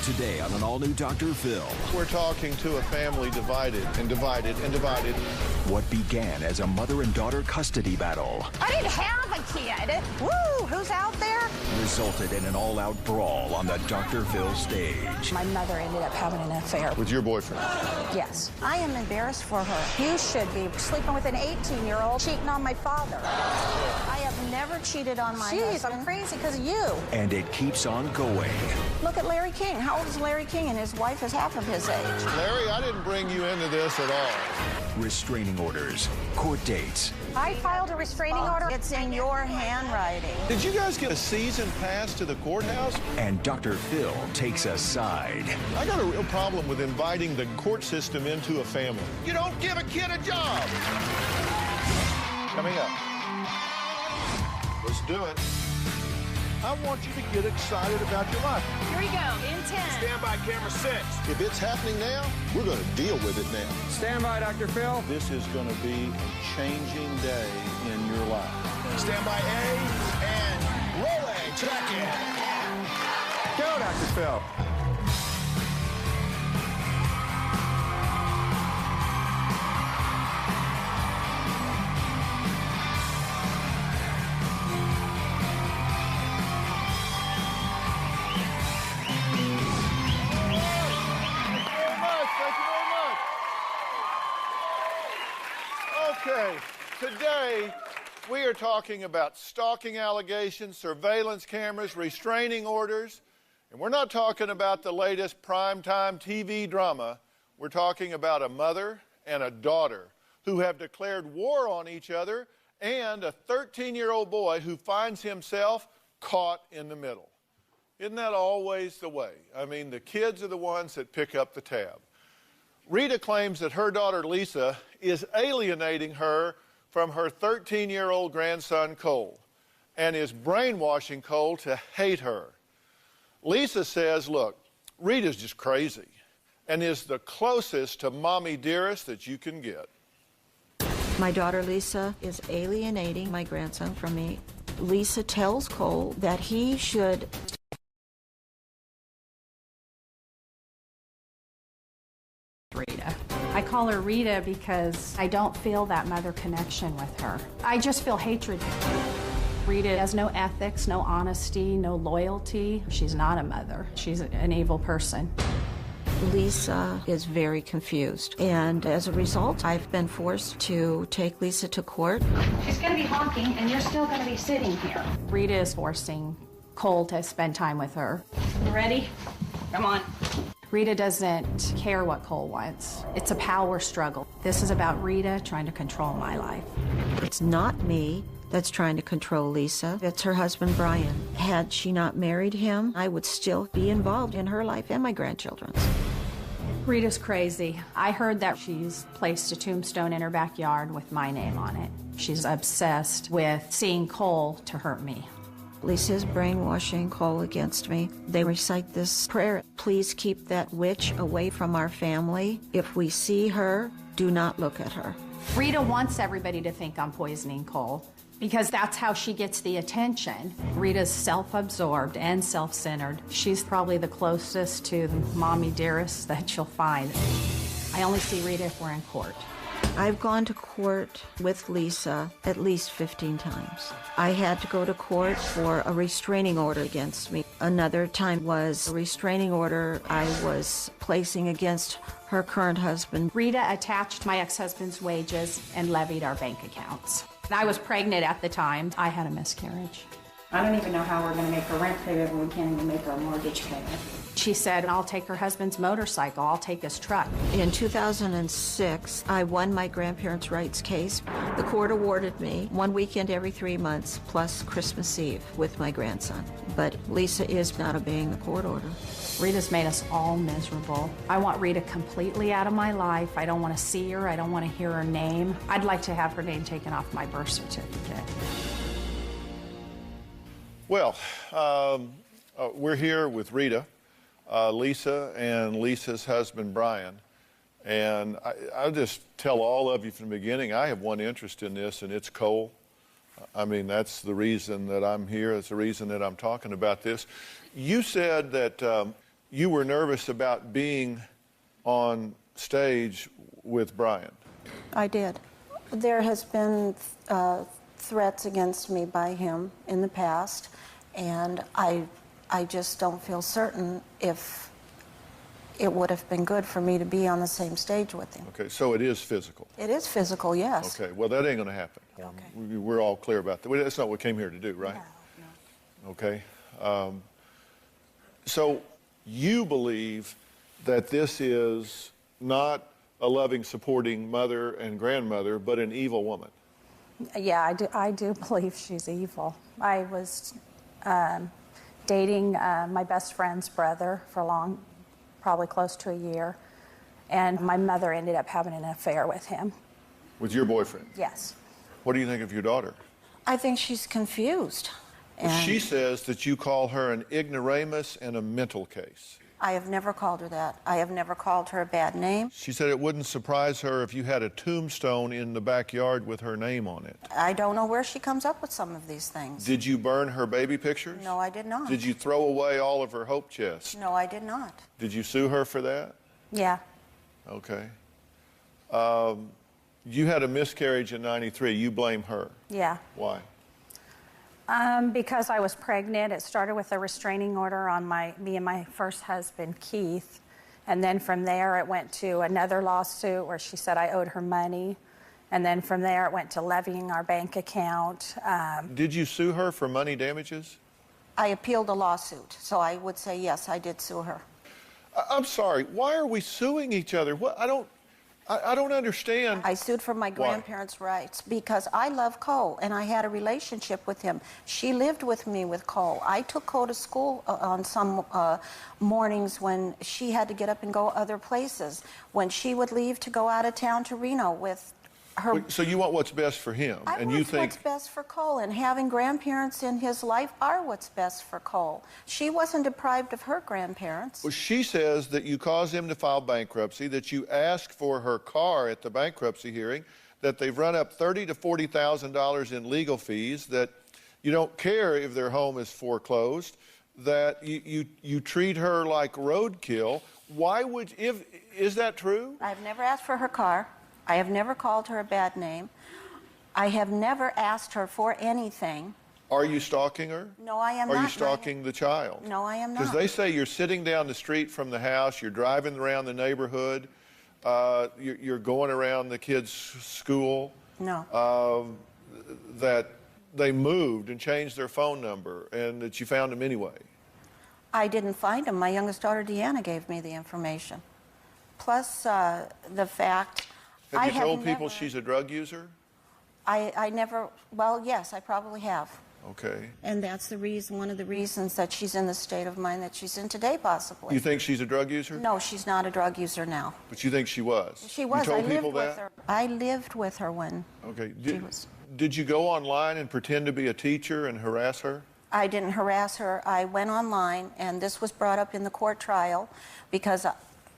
Today on an all-new Dr. Phil. We're talking to a family divided and divided and divided. What began as a mother and daughter custody battle I didn't have a kid. Woo, who's out there? resulted in an all-out brawl on the Dr. Phil stage. My mother ended up having an affair. With your boyfriend? Yes. I am embarrassed for her. You should be sleeping with an 18-year-old cheating on my father. I have never cheated on my husband. I'm crazy because of you. And it keeps on going. Look at Larry King. How old is Larry King? And his wife is half of his age. Larry, I didn't bring you into this at all. Restraining orders, court dates. I filed a restraining order. It's in your handwriting. Did you guys get a season pass to the courthouse? And Dr. Phil takes a side. I got a real problem with inviting the court system into a family. You don't give a kid a job. Coming up. Let's do it. I want you to get excited about your life. Here we go, in 10. Stand by, camera 6. If it's happening now, we're going to deal with it now. Stand by, Dr. Phil. This is going to be a changing day in your life. Stand by A, and roll A, track it. Go, Dr. Phil. Okay, today we are talking about stalking allegations, surveillance cameras, restraining orders, and we're not talking about the latest primetime TV drama. We're talking about a mother and a daughter who have declared war on each other and a 13-year-old boy who finds himself caught in the middle. Isn't that always the way? I mean, the kids are the ones that pick up the tab. Rita claims that her daughter Lisa is alienating her from her 13-year-old grandson Cole and is brainwashing Cole to hate her. Lisa says, look, Rita's just crazy and is the closest to mommy dearest that you can get. My daughter Lisa is alienating my grandson from me. Lisa tells Cole that he should Rita. I call her Rita because I don't feel that mother connection with her. I just feel hatred. Rita has no ethics, no honesty, no loyalty. She's not a mother. She's an evil person. Lisa is very confused, and as a result, I've been forced to take Lisa to court. She's going to be honking, and you're still going to be sitting here. Rita is forcing Cole to spend time with her. You ready? Come on. Rita doesn't care what Cole wants. It's a power struggle. This is about Rita trying to control my life. It's not me that's trying to control Lisa. It's her husband, Brian. Had she not married him, I would still be involved in her life and my grandchildren's. Rita's crazy. I heard that she's placed a tombstone in her backyard with my name on it. She's obsessed with seeing Cole to hurt me. Lisa's brainwashing Cole against me. They recite this prayer: please keep that witch away from our family. If we see her, do not look at her. Rita wants everybody to think I'm poisoning Cole because that's how she gets the attention. Rita's self-absorbed and self-centered. She's probably the closest to the mommy dearest that you'll find. I only see Rita if we're in court. I've gone to court with Lisa at least 15 times. I had to go to court for a restraining order against me. Another time was a restraining order I was placing against her current husband. Rita attached my ex-husband's wages and levied our bank accounts. I was pregnant at the time. I had a miscarriage. I don't even know how we're going to make her rent payment when we can't even make our mortgage payment. She said, I'll take her husband's motorcycle, I'll take his truck. In 2006, I won my grandparents' rights case. The court awarded me 1 weekend every 3 months plus Christmas Eve with my grandson. But Lisa is not obeying the court order. Rita's made us all miserable. I want Rita completely out of my life. I don't want to see her. I don't want to hear her name. I'd like to have her name taken off my birth certificate. Well, we're here with Rita, Lisa, and Lisa's husband, Brian. And I'll just tell all of you from the beginning, I have one interest in this, and it's Cole. I mean, that's the reason that I'm here. That's the reason that I'm talking about this. You said that you were nervous about being on stage with Brian. I did. There has been threats against me by him in the past, and I just don't feel certain if it would have been good for me to be on the same stage with him. Okay, so it is physical. It is physical, yes. Okay, well, that ain't going to happen. Okay. We're all clear about that. That's not what we came here to do, right? No. Okay. So you believe that this is not a loving, supporting mother and grandmother, but an evil woman. Yeah, I do believe she's evil. I was dating my best friend's brother for long, probably close to a year, and my mother ended up having an affair with him. With your boyfriend? Yes. What do you think of your daughter? I think she's confused. Well, she says that you call her an ignoramus and a mental case. I have never called her that. I have never called her a bad name. She said it wouldn't surprise her if you had a tombstone in the backyard with her name on it. I don't know where she comes up with some of these things. Did you burn her baby pictures? No, I did not. Did you throw away all of her hope chests? No, I did not. Did you sue her for that? Yeah. Okay. You had a miscarriage in '93. You blame her. Yeah. Why? Because I was pregnant. It started with a restraining order on me and my first husband, Keith. And then from there, it went to another lawsuit where she said I owed her money. And then from there, it went to levying our bank account. Did you sue her for money damages? I appealed the lawsuit, so I would say yes, I did sue her. I'm sorry. Why are we suing each other? What? I don't understand. I sued for my grandparents' rights because I love Cole and I had a relationship with him. She lived with me with Cole. I took Cole to school on some mornings when she had to get up and go other places. When she would leave to go out of town to Reno with her. So you want what's best for him, and you think what's best for Cole, and having grandparents in his life are what's best for Cole. She wasn't deprived of her grandparents. Well, she says that you caused him to file bankruptcy, that you asked for her car at the bankruptcy hearing, that they've run up $30,000 to $40,000 in legal fees, that you don't care if their home is foreclosed, that you treat her like roadkill. Why would is that true? I've never asked for her car. I have never called her a bad name. I have never asked her for anything. Are you stalking her? No, I am not. Are you stalking the child? No, I am not. Because they say you're sitting down the street from the house, you're driving around the neighborhood, you're going around the kids' school. No. That they moved and changed their phone number and that you found them anyway. I didn't find them. My youngest daughter, Deanna, gave me the information. Plus the fact... Have you told people she's a drug user? I never, well, yes, I probably have. Okay. And that's the reason, one of the reasons that she's in the state of mind that she's in today, possibly. You think she's a drug user? No, she's not a drug user now. But you think she was? She was. You told I people lived that? with her. I lived with her when Okay. she was. Did you go online and pretend to be a teacher and harass her? I didn't harass her. I went online, and this was brought up in the court trial because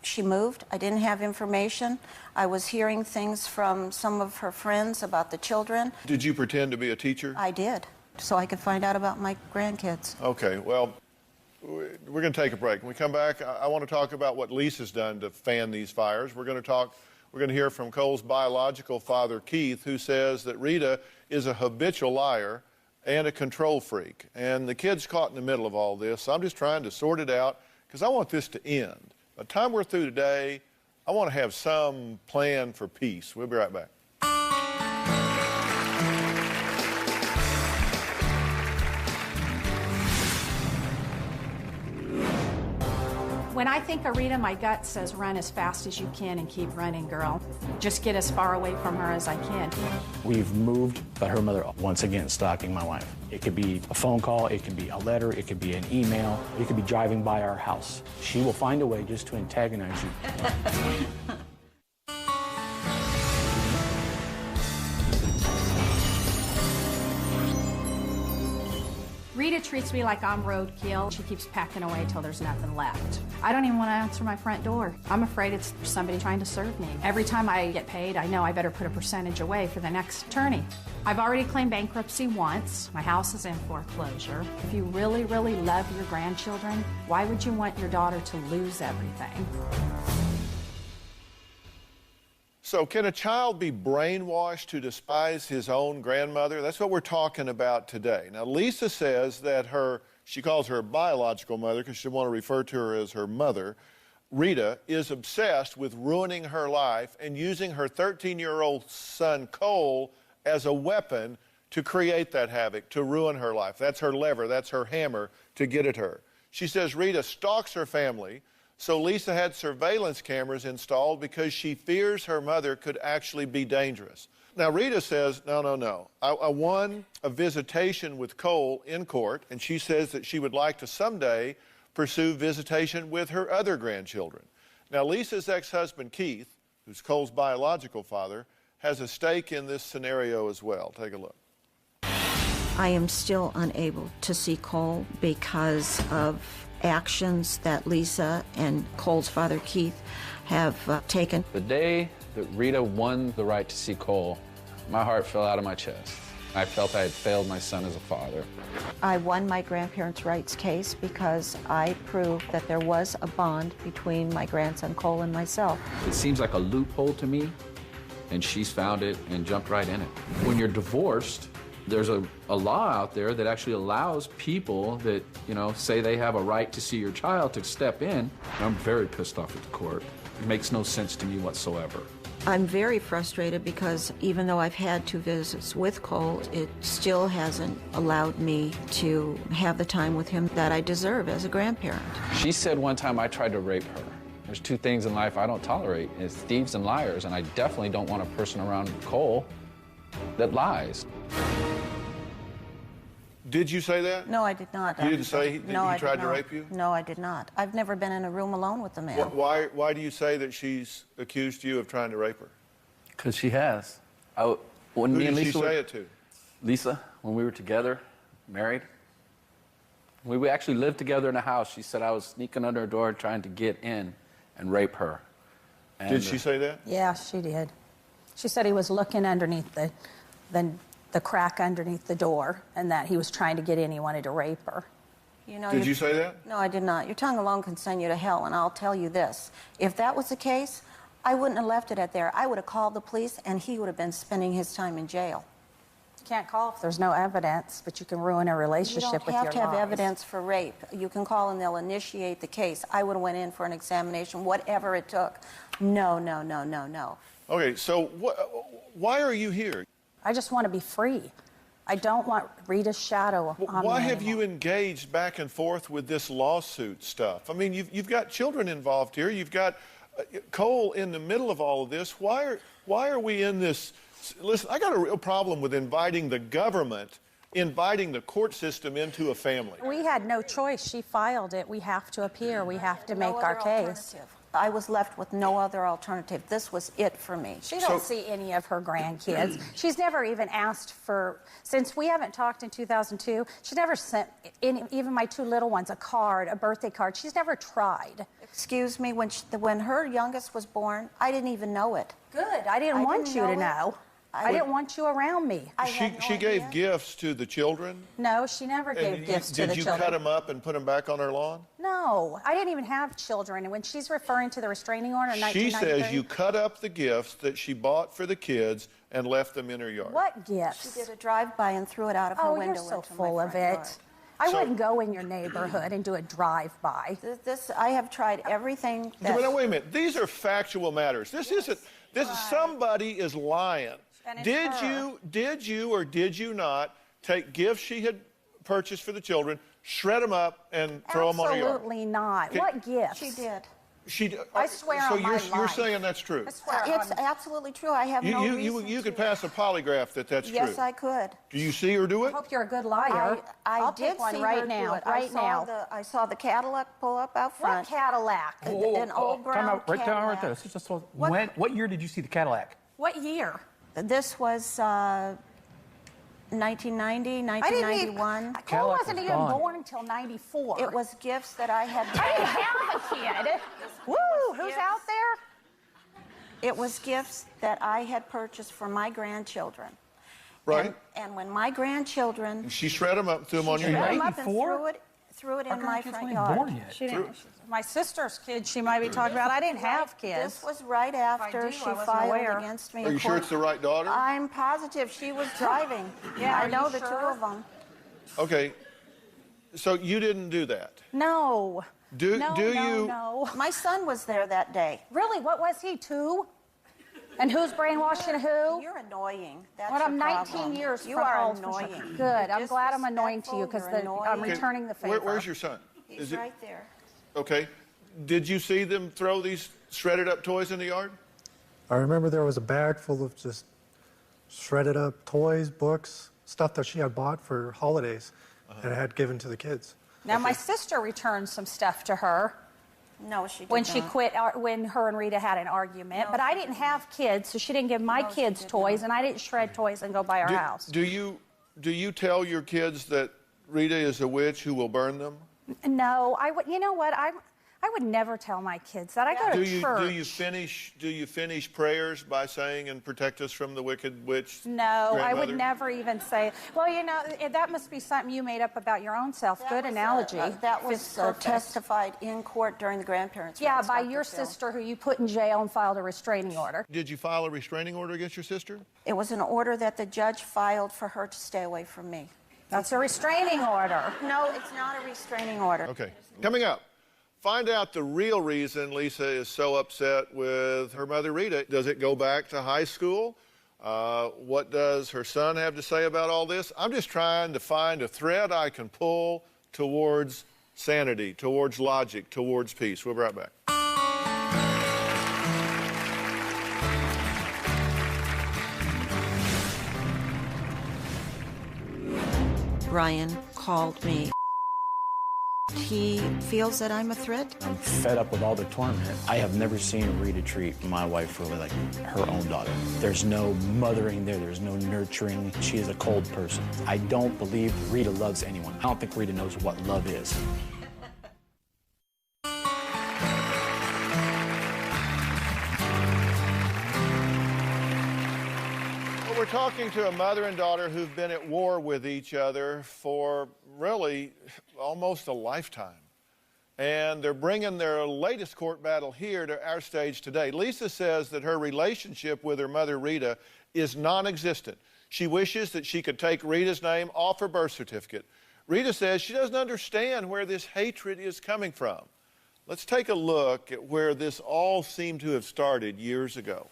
she moved. I didn't have information. I was hearing things from some of her friends about the children. Did you pretend to be a teacher? I did, so I could find out about my grandkids. Okay, well, we're going to take a break. When we come back, I want to talk about what Lisa's done to fan these fires. We're going to hear from Cole's biological father, Keith, who says that Rita is a habitual liar and a control freak. And the kid's caught in the middle of all this. So I'm just trying to sort it out because I want this to end. By the time we're through today, I want to have some plan for peace. We'll be right back. When I think of Rita, my gut says run as fast as you can and keep running, girl. Just get as far away from her as I can. We've moved, but her mother, once again, stalking my wife. It could be a phone call, it could be a letter, it could be an email, it could be driving by our house. She will find a way just to antagonize you. Rita treats me like I'm roadkill. She keeps packing away till there's nothing left. I don't even want to answer my front door. I'm afraid it's somebody trying to serve me. Every time I get paid, I know I better put a percentage away for the next attorney. I've already claimed bankruptcy once. My house is in foreclosure. If you really, really love your grandchildren, why would you want your daughter to lose everything? So can a child be brainwashed to despise his own grandmother? That's what we're talking about today. Now, Lisa says that she calls her biological mother because she doesn't want to refer to her as her mother, Rita, is obsessed with ruining her life and using her 13-year-old son, Cole, as a weapon to create that havoc, to ruin her life. That's her lever, that's her hammer to get at her. She says Rita stalks her family, so Lisa had surveillance cameras installed because she fears her mother could actually be dangerous. Now, Rita says, no. I won a visitation with Cole in court, and she says that she would like to someday pursue visitation with her other grandchildren. Now, Lisa's ex-husband, Keith, who's Cole's biological father, has a stake in this scenario as well. Take a look. I am still unable to see Cole because of actions that Lisa and Cole's father, Keith, have taken. The day that Rita won the right to see Cole, my heart fell out of my chest. I felt I had failed my son as a father. I won my grandparents' rights case because I proved that there was a bond between my grandson Cole and myself. It seems like a loophole to me, and she's found it and jumped right in it. When you're divorced, there's a law out there that actually allows people that, say they have a right to see your child to step in. I'm very pissed off at the court. It makes no sense to me whatsoever. I'm very frustrated because even though I've had 2 visits with Cole, it still hasn't allowed me to have the time with him that I deserve as a grandparent. She said one time I tried to rape her. There's 2 things in life I don't tolerate. It's thieves and liars, and I definitely don't want a person around Cole that lies. Did you say that? No, I did not. You didn't say he tried to rape you? No, I did not. I've never been in a room alone with a man. Why do you say that she's accused you of trying to rape her? Because she has. Who did she say it to? Lisa, when we were together, married. We actually lived together in a house. She said I was sneaking under her door trying to get in and rape her. And, did she say that? Yeah, she did. She said he was looking underneath the crack underneath the door, and that he was trying to get in. He wanted to rape her. Did you say that? No, I did not. Your tongue alone can send you to hell, and I'll tell you this. If that was the case, I wouldn't have left it at there. I would have called the police, and he would have been spending his time in jail. You can't call if there's no evidence, but you can ruin a relationship with your You don't have to have lies. evidence for rape. You can call, and they'll initiate the case. I would have went in for an examination, whatever it took. No. Okay, so why are you here? I just want to be free. I don't want Rita's shadow on me Why have anymore. you engaged back and forth with this lawsuit stuff? I mean, you've got children involved here. You've got Cole in the middle of all of this. Why are we in this? Listen, I got a real problem with inviting the government, inviting the court system into a family. We had no choice. She filed it. We have to appear. We have to make our case. I was left with no other alternative. This was it for me. She don't see any of her grandkids. She's never even asked for, since we haven't talked in 2002, she's never sent even my 2 little ones a card, a birthday card. She's never tried. Excuse me, when her youngest was born, I didn't even know it. Good. I didn't want you to know. I didn't want you around me. She gave gifts to the children? No, she never gave gifts to the children. Did you cut them up and put them back on her lawn? No, I didn't even have children. And when she's referring to the restraining order in 1993... She says you cut up the gifts that she bought for the kids and left them in her yard. What gifts? She did a drive-by and threw it out of her window. Oh, you're so full of it. I wouldn't go in your neighborhood and do a drive-by. I have tried everything that... Wait a minute. These are factual matters. This isn't... Somebody is lying. Did you or did you not take gifts she had purchased for the children, shred them up, and throw them on her yard? Absolutely not. What gifts? She did. I swear on my life. So you're saying that's true? It's absolutely true. I have no reason You could pass a polygraph that's true. Yes, I could. Do you see her do it? I hope you're a good liar. I'll did take one see right her now. Do it. Right now. I saw the Cadillac pull up out front. What Cadillac? An old brown Cadillac. What year did you see the Cadillac? What year? This was 1990, I didn't 1991. Cole Cadillac wasn't was even gone. born until 94. It was gifts that I had. I didn't have a kid. Woo! Who's out there? It was gifts that I had purchased for my grandchildren. Right. And when my grandchildren She shred them up, threw them on your shred yard. them up and 84? threw it Our in my grandkids front weren't yard. born yet. She didn't. My sister's kid, she might be talking about. I didn't have kids. This was right after do, she I wasn't filed aware. against me. Are in you sure court. it's the right daughter? I'm positive she was driving. Yeah, I are know you the two sure? of them. Okay. So you didn't do that. No. Do no, you? No. My son was there that day. Really? What was he? 2? And who's brainwashing who? You're annoying. That's Well, I'm your 19 problem. years You from are old. annoying. Good. You're I'm glad I'm annoying to you disrespectful, because you're I'm annoying. returning the favor. Where's your son? He's right there. Okay. Did you see them throw these shredded up toys in the yard? I remember there was a bag full of just shredded up toys, books, stuff that she had bought for holidays and had given to the kids. Now, my sister returned some stuff to her No, she did when she not. quit, when her and Rita had an argument. No, but I she didn't have kids, so she didn't give my No, she kids did toys, not. and I didn't shred toys and go by our house. Do you tell your kids that Rita is a witch who will burn them? No, I would. You know what? I would never tell my kids that. I go to church. Do you finish prayers by saying "and protect us from the wicked witch"? No, I grandmother? would never even say. Well, you know, that must be something you made up about your own self. That Good was, analogy. that Fits was perfect. testified in court during the grandparents' Yeah, rights, by Dr. your Phil. sister who you put in jail and filed a restraining order. Did you file a restraining order against your sister? It was an order that the judge filed for her to stay away from me. That's a restraining order. No, it's not a restraining order. Okay. Coming up, find out the real reason Lisa is so upset with her mother, Rita. Does it go back to high school? What does her son have to say about all this? I'm just trying to find a thread I can pull towards sanity, towards logic, towards peace. We'll be right back. Brian called me. He feels that I'm a threat. I'm fed up with all the torment. I have never seen Rita treat my wife really like her own daughter. There's no mothering there. There's no nurturing. She is a cold person. I don't believe Rita loves anyone. I don't think Rita knows what love is. Well, we're talking to a mother and daughter who've been at war with each other for really almost a lifetime. And they're bringing their latest court battle here to our stage today. Lisa says that her relationship with her mother, Rita, is non-existent. She wishes that she could take Rita's name off her birth certificate. Rita says she doesn't understand where this hatred is coming from. Let's take a look at where this all seemed to have started years ago.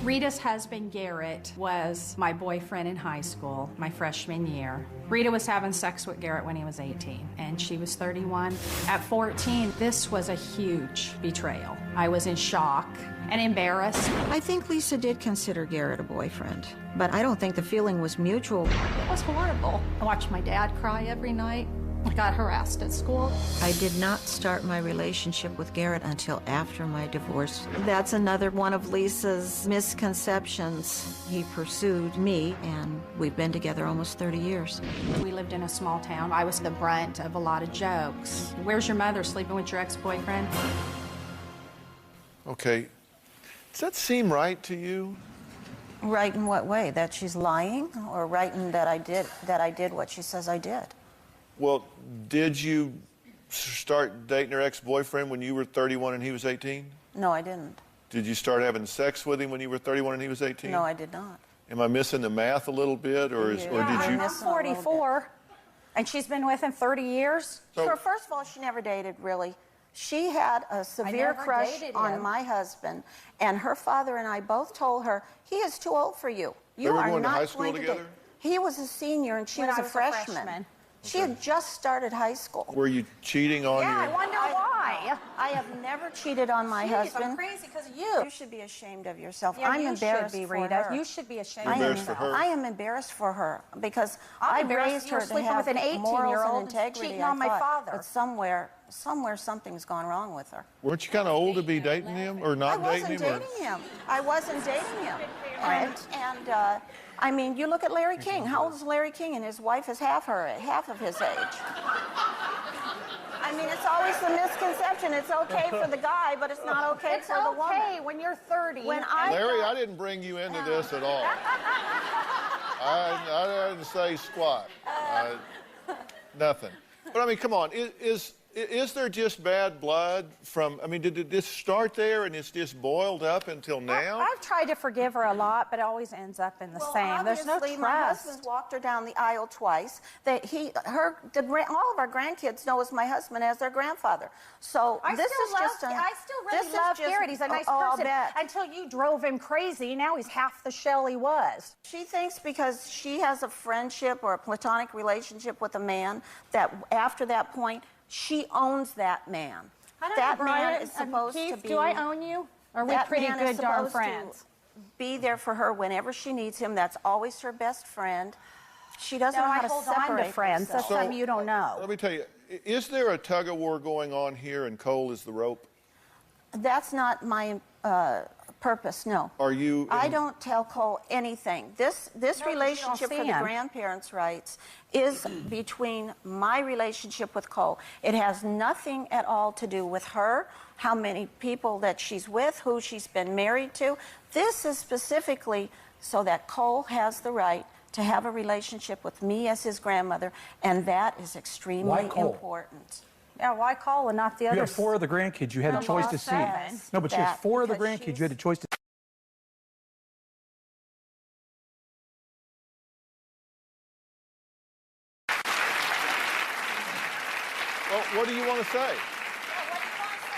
Rita's husband, Garrett, was my boyfriend in high school, my freshman year. Rita was having sex with Garrett when he was 18, and she was 31. At 14, this was a huge betrayal. I was in shock and embarrassed. I think Lisa did consider Garrett a boyfriend, but I don't think the feeling was mutual. It was horrible. I watched my dad cry every night. I got harassed at school. I did not start my relationship with Garrett until after my divorce. That's another one of Lisa's misconceptions. He pursued me, and we've been together almost 30 years. We lived in a small town. I was the brunt of a lot of jokes. Where's your mother, sleeping with your ex-boyfriend? Okay. Does that seem right to you? Right in what way? That she's lying, or right in that I did what she says I did? Well, did you start dating her ex-boyfriend when you were 31 and he was 18? No, I didn't. Did you start having sex with him when you were 31 and he was 18? No, I did not. Am I missing the math a little bit, or did you? I'm 44, and she's been with him 30 years. So first of all, she never dated, really. She had a severe never crush dated on him. my husband, and her father and I both told her, he is too old for you. They You were are going to not high school going to together? date. He was a senior and she When was I a was a freshman. freshman. She had just started high school. Were you cheating on Yeah, I your? wonder why. I have never cheated on my Jeez, husband. I'm crazy because of you. You should be ashamed of yourself. Yeah, I'm you embarrassed should be, for Rita. her. You should be ashamed You're of embarrassed for yourself. her? I am embarrassed for her because I'm I embarrassed raised you were her to sleeping have with an 18-year-old morals and and integrity. cheating I on my thought. father. But somewhere something's gone wrong with her. Weren't you kind of old to be dating him, or I not wasn't dating him? dating him. I wasn't dating him. And I mean, you look at Larry King. How old is Larry King? And his wife is half of his age. I mean, it's always the misconception. It's okay for the guy, but it's not okay for the woman. It's okay when you're 30. Larry, I didn't bring you into this at all. I didn't say squat. Nothing. But I mean, come on. Is there just bad blood from, I mean, did this start there and it's just boiled up until now? I've tried to forgive her a lot, but it always ends up in the same. There's no trust. My husband's walked her down the aisle twice. All of our grandkids know as my husband as their grandfather. So I still really love Garrett. He's a nice person until you drove him crazy. Now he's half the shell he was. She thinks because she has a friendship or a platonic relationship with a man that after that point, she owns that man. That man is supposed to be... Do I own you? Or are we pretty good darn friends? Be there for her whenever she needs him. That's always her best friend. She doesn't know how to separate hold on to friends. herself. That's something you don't know. Let me tell you, is there a tug-of-war going on here and Cole is the rope? That's not my purpose, no. Are you... I don't tell Cole anything. This relationship for the grandparents' rights is between my relationship with Cole. It has nothing at all to do with her, how many people that she's with, who she's been married to. This is specifically so that Cole has the right to have a relationship with me as his grandmother, and that is extremely important. Yeah, why Cole and not the others? You have 4 of the grandkids. You had a choice to see. No, but she has 4 of the grandkids. You had a choice to. Well, what do you want to say?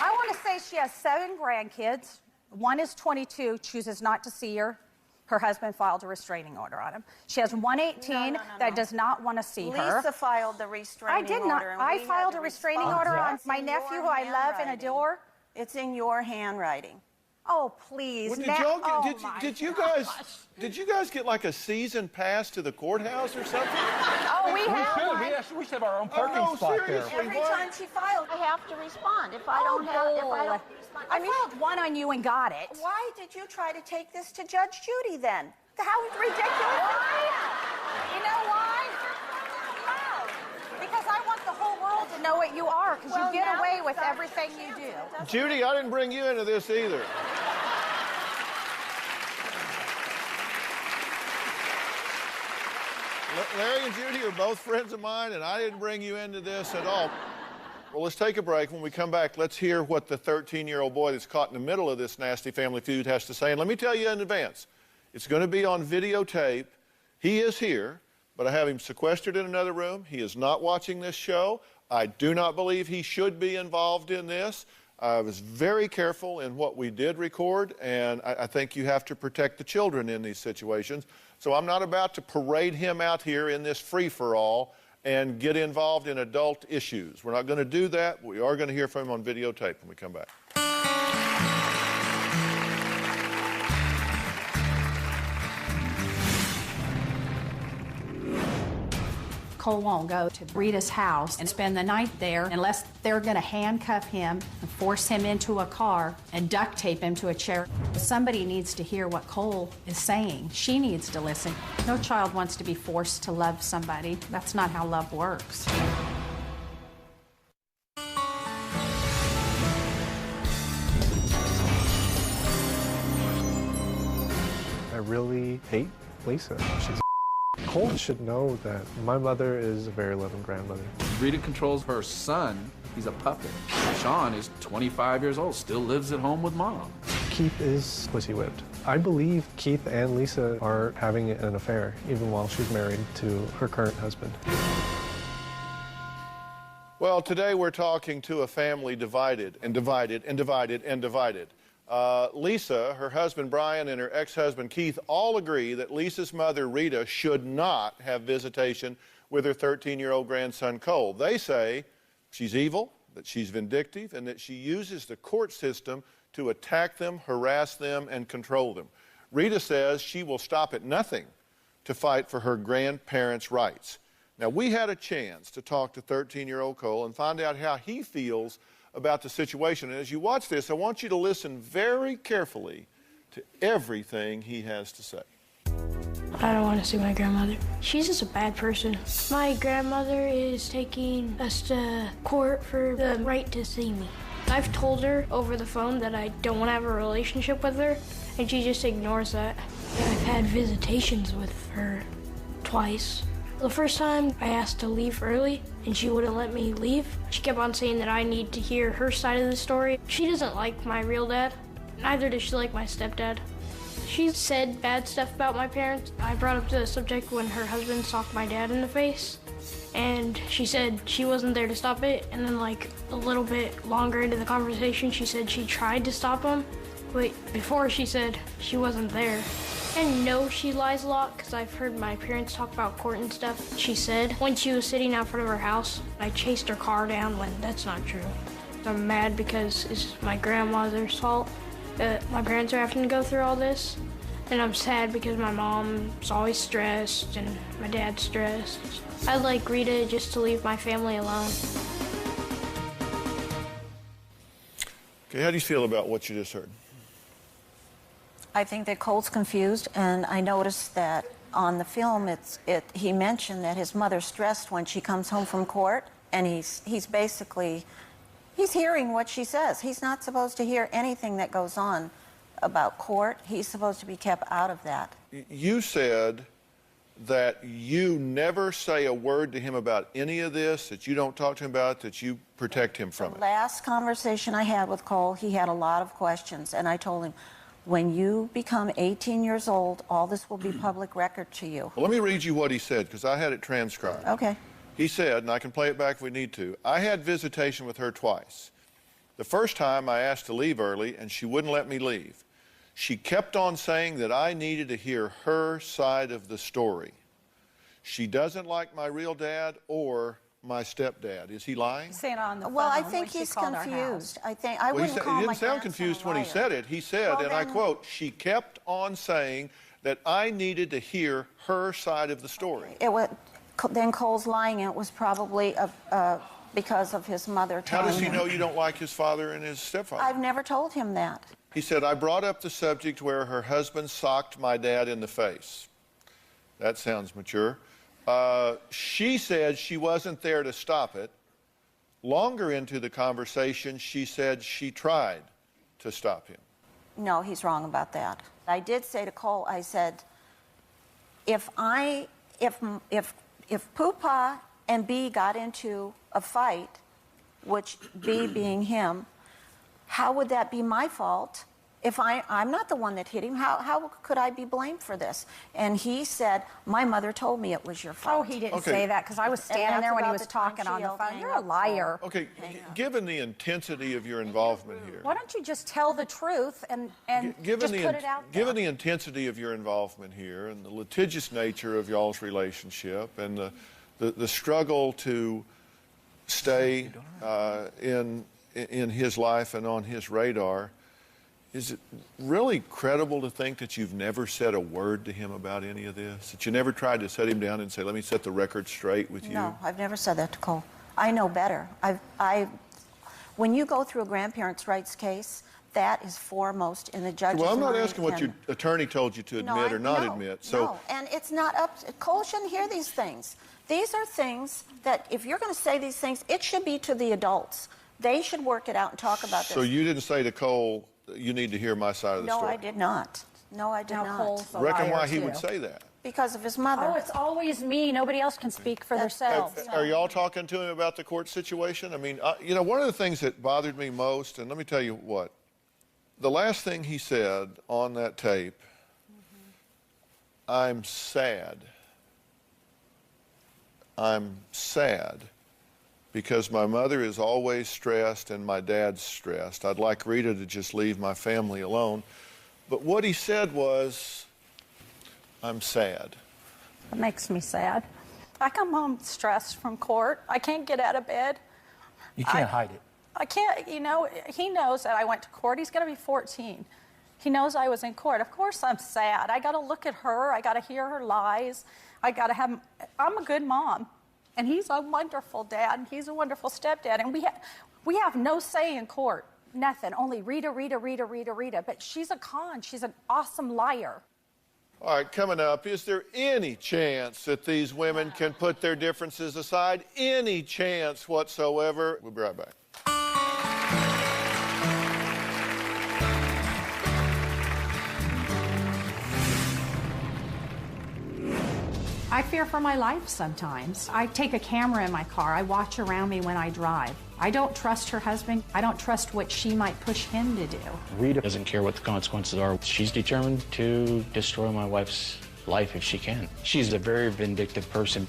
I want to say she has 7 grandkids. One is 22, chooses not to see her. Her husband filed a restraining order on him. She has one 18 that does not want to see her. Lisa filed the restraining order. I did not. I filed a restraining order on my nephew who I love and adore. It's in your handwriting. Oh, please. Well, did you guys get like a season pass to the courthouse or something? Oh, we have. We should have our own parking spot there. Every time she files, I have to respond. If I don't respond, I filed one on you and got it. Why did you try to take this to Judge Judy then? How ridiculous! You know why? Because I want the whole world to know what you are, because you get away with everything you do. Judy, I didn't bring you into this either. Larry and Judy are both friends of mine, and I didn't bring you into this at all. Well, let's take a break. When we come back, let's hear what the 13-year-old boy that's caught in the middle of this nasty family feud has to say. And let me tell you in advance, it's going to be on videotape. He is here, but I have him sequestered in another room. He is not watching this show. I do not believe he should be involved in this. I was very careful in what we did record, and I think you have to protect the children in these situations. So I'm not about to parade him out here in this free-for-all and get involved in adult issues. We're not going to do that. We are going to hear from him on videotape when we come back. Cole won't go to Rita's house and spend the night there unless they're going to handcuff him and force him into a car and duct tape him to a chair. Somebody needs to hear what Cole is saying. She needs to listen. No child wants to be forced to love somebody. That's not how love works. I really hate Lisa. She's Cole should know that my mother is a very loving grandmother. Rita controls her son. He's a puppet. Sean is 25 years old, still lives at home with mom. Keith is pussy whipped. I believe Keith and Lisa are having an affair, even while she's married to her current husband. Well, today we're talking to a family divided and divided and divided and divided. Lisa, her husband Brian, and her ex-husband Keith all agree that Lisa's mother Rita should not have visitation with her 13-year-old grandson Cole. They say she's evil, that she's vindictive, and that she uses the court system to attack them, harass them, and control them. Rita says she will stop at nothing to fight for her grandparents' rights. Now, we had a chance to talk to 13-year-old Cole and find out how he feels about the situation. And as you watch this, I want you to listen very carefully to everything he has to say. I don't want to see my grandmother. She's just a bad person. My grandmother is taking us to court for the right to see me. I've told her over the phone that I don't want to have a relationship with her, and she just ignores that. I've had visitations with her twice. The first time I asked to leave early, and she wouldn't let me leave. She kept on saying that I need to hear her side of the story. She doesn't like my real dad. Neither does she like my stepdad. She said bad stuff about my parents. I brought up the subject when her husband socked my dad in the face, and she said she wasn't there to stop it. And then like a little bit longer into the conversation, she said she tried to stop him, but before she said she wasn't there. And no, she lies a lot because I've heard my parents talk about court and stuff. She said when she was sitting out front of her house, I chased her car down when that's not true. I'm mad because it's my grandmother's fault that my parents are having to go through all this. And I'm sad because my mom's always stressed and my dad's stressed. I'd like Rita just to leave my family alone. Okay, how do you feel about what you just heard? I think that Cole's confused, and I noticed that on the film, he mentioned that his mother's stressed when she comes home from court, and he's hearing what she says. He's not supposed to hear anything that goes on about court. He's supposed to be kept out of that. You said that you never say a word to him about any of this, that you don't talk to him about it, that you protect him from it. The last conversation I had with Cole, he had a lot of questions, and I told him, when you become 18 years old, all this will be public record to you. Well, let me read you what he said, because I had it transcribed. Okay. He said, and I can play it back if we need to, I had visitation with her twice. The first time I asked to leave early, and she wouldn't let me leave. She kept on saying that I needed to hear her side of the story. She doesn't like my real dad or my stepdad. Is he lying? Saying on the phone. Well, I think he's confused. I think I wouldn't call he didn't my sound grandson confused a when he liar. said it. He said, Well, and I then- quote, she kept on saying that I needed to hear her side of the story. Then Cole's lying, and it was probably because of his mother How telling does he him. know you don't like his father and his stepfather? I've never told him that. He said, I brought up the subject where her husband socked my dad in the face. That sounds mature. She said she wasn't there to stop it. Longer into the conversation, she said she tried to stop him. No, he's wrong about that. I did say to Cole, I said, if Poopa and B got into a fight, which B being him, how would that be my fault? If I'm not the one that hit him, how could I be blamed for this? And he said, my mother told me it was your fault. Oh, he didn't say that because I was standing there when he was talking on the phone. You're a liar. Okay, given the intensity of your involvement here, Why don't you just tell the truth and just put it out there? given the intensity of your involvement here and the litigious nature of y'all's relationship and the struggle to stay in his life and on his radar, is it really credible to think that you've never said a word to him about any of this? That you never tried to set him down and say, let me set the record straight with you? No, I've never said that to Cole. I know better. When you go through a grandparents' rights case, that is foremost in the judge's mind. Well, I'm not asking what your attorney told you to admit or not admit. No, and it's not up. Cole shouldn't hear these things. These are things that, if you're going to say these things, it should be to the adults. They should work it out and talk about this. So you didn't say to Cole, you need to hear my side of the story? No, I did not. No, I did not. Cole's a Reckon why liar, he too. would say that? Because of his mother. Oh, it's always me. Nobody else can speak for themselves. Are y'all talking to him about the court situation? I mean, one of the things that bothered me most, and let me tell you what, the last thing he said on that tape, I'm sad. I'm sad because my mother is always stressed and my dad's stressed. I'd like Rita to just leave my family alone. But what he said was, I'm sad. It makes me sad. I come home stressed from court. I can't get out of bed. You can't hide it. I can't, he knows that I went to court. He's going to be 14. He knows I was in court. Of course I'm sad. I got to look at her. I got to hear her lies. I'm a good mom. And he's a wonderful dad. And he's a wonderful stepdad. And we have no say in court. Nothing. Only Rita. But she's a con. She's an awesome liar. All right, coming up, is there any chance that these women can put their differences aside? Any chance whatsoever? We'll be right back. I fear for my life sometimes. I take a camera in my car. I watch around me when I drive. I don't trust her husband. I don't trust what she might push him to do. Rita doesn't care what the consequences are. She's determined to destroy my wife's life if she can. She's a very vindictive person.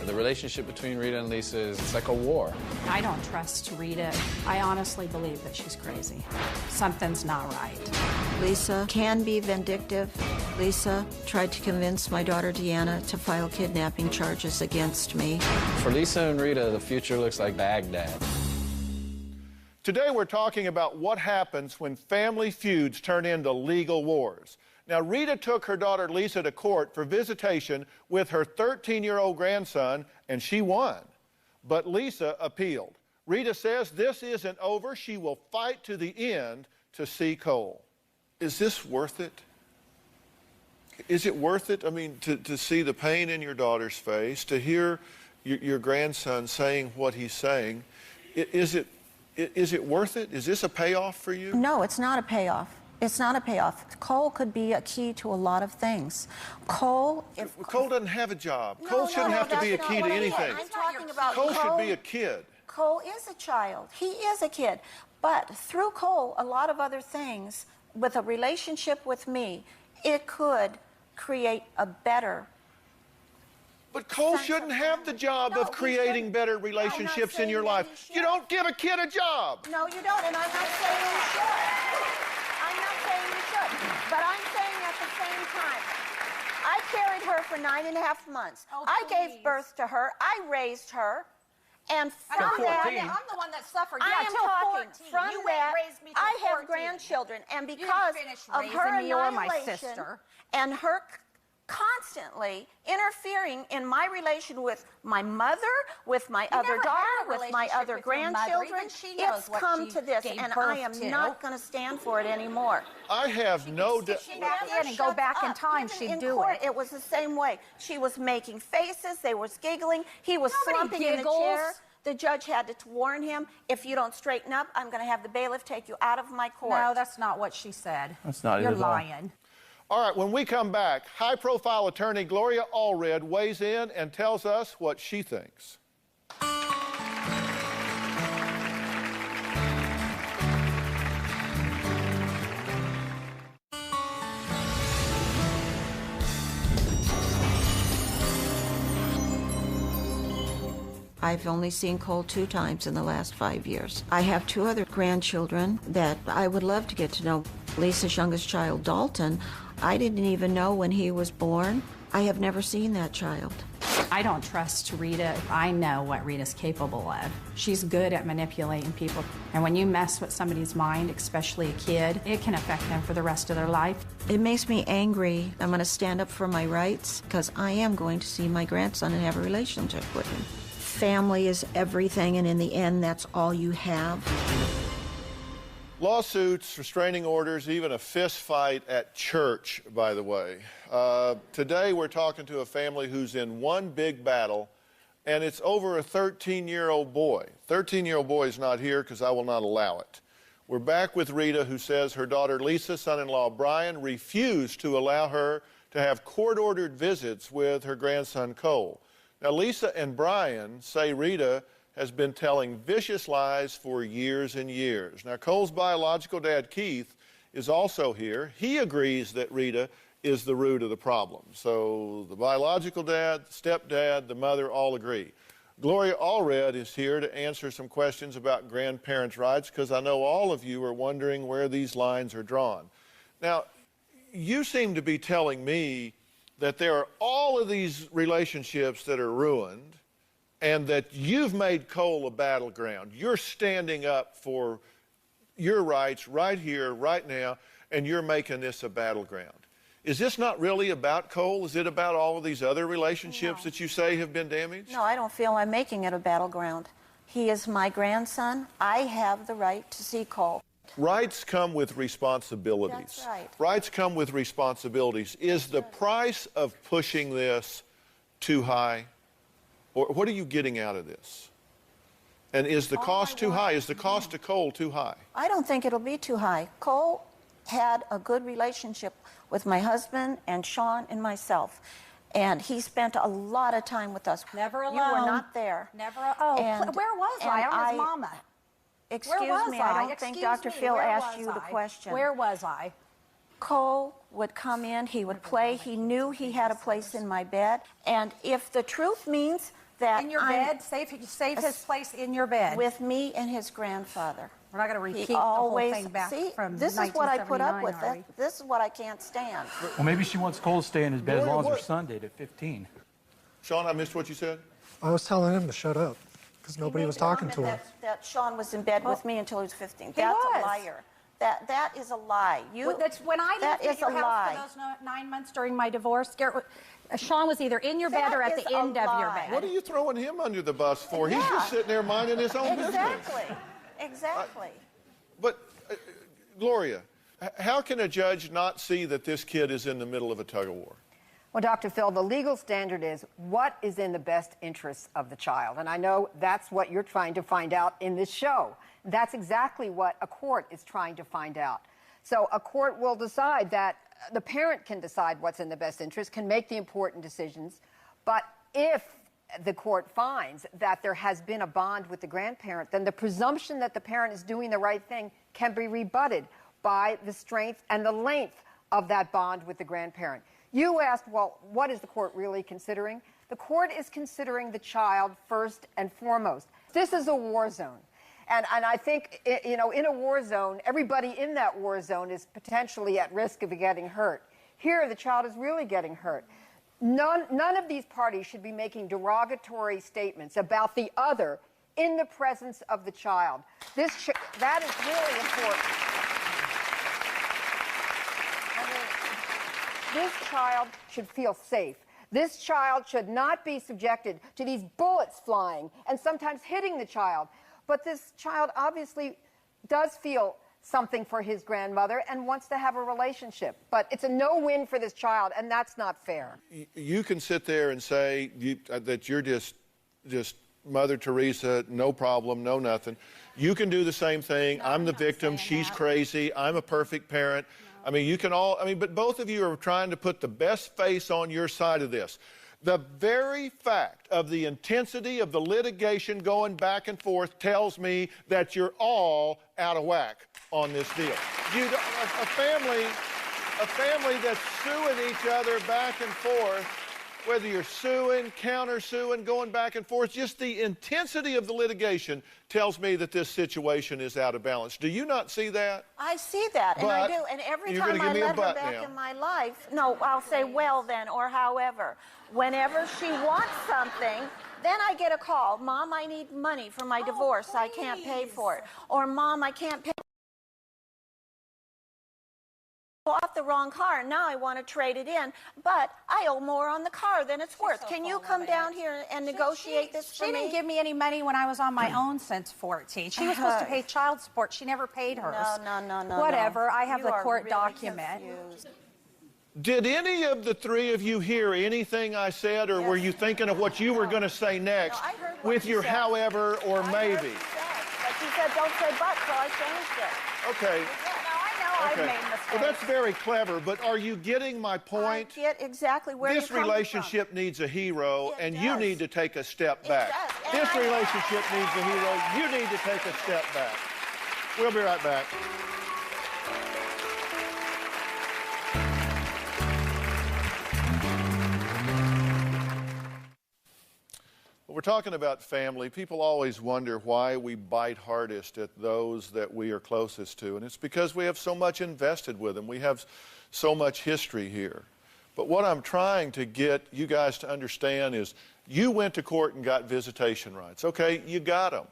The relationship between Rita and Lisa is it's like a war. I don't trust Rita. I honestly believe that she's crazy. Something's not right. Lisa can be vindictive. Lisa tried to convince my daughter Deanna to file kidnapping charges against me. For Lisa and Rita, the future looks like Baghdad. Today we're talking about what happens when family feuds turn into legal wars. Now, Rita took her daughter Lisa to court for visitation with her 13-year-old grandson, and she won. But Lisa appealed. Rita says this isn't over. She will fight to the end to see Cole. Is this worth it? Is it worth it? I mean, to see the pain in your daughter's face, to hear your grandson saying what he's saying, is it worth it? Is this a payoff for you? No, it's not a payoff. It's not a payoff. Cole could be a key to a lot of things. Cole doesn't have a job. Cole shouldn't have to be a key to anything. I'm talking about Cole should be a kid. Cole is a child. He is a kid. But through Cole, a lot of other things, with a relationship with me, it could create a better. But Cole shouldn't have the job of creating better relationships in your life. You don't give a kid a job. No, you don't, and I'm not saying you should. I'm not saying you should. But I'm saying at the same time, I carried her for 9.5 months. I gave birth to her. I raised her. And from that, I'm the one that suffered. I am talking. From you that, raised me till I have 14. grandchildren, and because of raising her me or my annihilation sister. and her constantly interfering in my relation with my mother, with my other daughter, with my other grandchildren, it's come to this, and I am not going to stand for it anymore. I have no doubt. Back in and go back in time, she'd do it. It was the same way. She was making faces. They were giggling. He was slumping in the chair. The judge had to warn him, if you don't straighten up, I'm going to have the bailiff take you out of my court. No, that's not what she said. That's not it You're at all. lying. All right, when we come back, high-profile attorney Gloria Allred weighs in and tells us what she thinks. I've only seen Cole 2 times in the last 5 years. I have 2 other grandchildren that I would love to get to know. Lisa's youngest child, Dalton, I didn't even know when he was born. I have never seen that child. I don't trust Rita. I know what Rita's capable of. She's good at manipulating people. And when you mess with somebody's mind, especially a kid, it can affect them for the rest of their life. It makes me angry. I'm going to stand up for my rights because I am going to see my grandson and have a relationship with him. Family is everything, and in the end, that's all you have. Lawsuits, restraining orders, even a fist fight at church, by the way. Today we're talking to a family who's in one big battle, and it's over a 13-year-old boy. 13-year-old boy is not here because I will not allow it. We're back with Rita, who says her daughter Lisa, son-in-law Brian, refused to allow her to have court-ordered visits with her grandson Cole. Now, Lisa and Brian say Rita has been telling vicious lies for years and years. Now, Cole's biological dad, Keith, is also here. He agrees that Rita is the root of the problem. So the biological dad, the stepdad, the mother all agree. Gloria Allred is here to answer some questions about grandparents' rights because I know all of you are wondering where these lines are drawn. Now, you seem to be telling me that there are all of these relationships that are ruined and that you've made Cole a battleground. You're standing up for your rights right here, right now, and you're making this a battleground. Is this not really about Cole? Is it about all of these other relationships that you say have been damaged? No, I don't feel I'm making it a battleground. He is my grandson. I have the right to see Cole. Rights come with responsibilities. That's right. Rights come with responsibilities. Is the price of pushing this too high? Or what are you getting out of this? And is the cost too high? Is the cost to Cole too high? I don't think it'll be too high. Cole had a good relationship with my husband and Sean and myself. And he spent a lot of time with us. Never alone. You were not there. Never. Oh, where was I? I was mama. Excuse me, I don't think Dr. Phil asked you the question. Where was I? Cole would come in, he would play. He knew he had a place in my bed. And if the truth means that in your bed, save his place in your bed. With me and his grandfather. We're not going to repeat the whole thing back from this is what I put up with. are we? This is what I can't stand. Well, maybe she wants Cole to stay in his bed as long as her son did at 15. Sean, I missed what you said. I was telling him to shut up because nobody was talking to him. That Sean was in bed with me until he was 15. That's a liar. That is a lie. That's when I lived at your house for those 9 months during my divorce. Sean was either in your bed or at the end of your bed. What are you throwing him under the bus for? He's just sitting there minding his own business. Exactly. But, Gloria, how can a judge not see that this kid is in the middle of a tug-of-war? Well, Dr. Phil, the legal standard is what is in the best interests of the child. And I know that's what you're trying to find out in this show. That's exactly what a court is trying to find out. So a court will decide that the parent can decide what's in the best interest, can make the important decisions. But if the court finds that there has been a bond with the grandparent, then the presumption that the parent is doing the right thing can be rebutted by the strength and the length of that bond with the grandparent. You asked, well, what is the court really considering? The court is considering the child first and foremost. This is a war zone. And I think, in a war zone, everybody in that war zone is potentially at risk of getting hurt. Here, the child is really getting hurt. None of these parties should be making derogatory statements about the other in the presence of the child. That is really important. This child should feel safe. This child should not be subjected to these bullets flying and sometimes hitting the child. But this child obviously does feel something for his grandmother and wants to have a relationship. But it's a no-win for this child, and that's not fair. You can sit there and say that you're just Mother Teresa, no problem, no nothing. You can do the same thing. I'm the victim. She's crazy. I'm a perfect parent. I mean, you can all, but both of you are trying to put the best face on your side of this. The very fact of the intensity of the litigation going back and forth tells me that you're all out of whack on this deal. A family that's suing each other back and forth, whether you're suing, counter-suing, going back and forth, just the intensity of the litigation tells me that this situation is out of balance. Do you not see that? I see that, and I do. And every time I let her back in my life, no, I'll say, well then, or however. Whenever she wants something, then I get a call. Mom, I need money for my divorce. I can't pay for it. Or, Mom, I can't pay. Bought the wrong car. Now I want to trade it in, but I owe more on the car than it's worth. Can you come down here and negotiate this for me? She didn't give me any money when I was on my own since 14. She was supposed to pay child support. She never paid hers. No. Whatever. I have the court document. Did any of the three of you hear anything I said, or were you thinking of what you were going to say next with your however or maybe? But you said don't say but, so I changed it. Okay. I've made mistakes. Well, that's very clever, but are you getting my point? I get exactly where this you're coming relationship needs a hero, and you need to take a step back. It does. This relationship needs a hero. You need to take a step back. We'll be right back. We're talking about family. People always wonder why we bite hardest at those that we are closest to, and it's because we have so much invested with them. We have so much history here. But what I'm trying to get you guys to understand is you went to court and got visitation rights. Okay, you got them.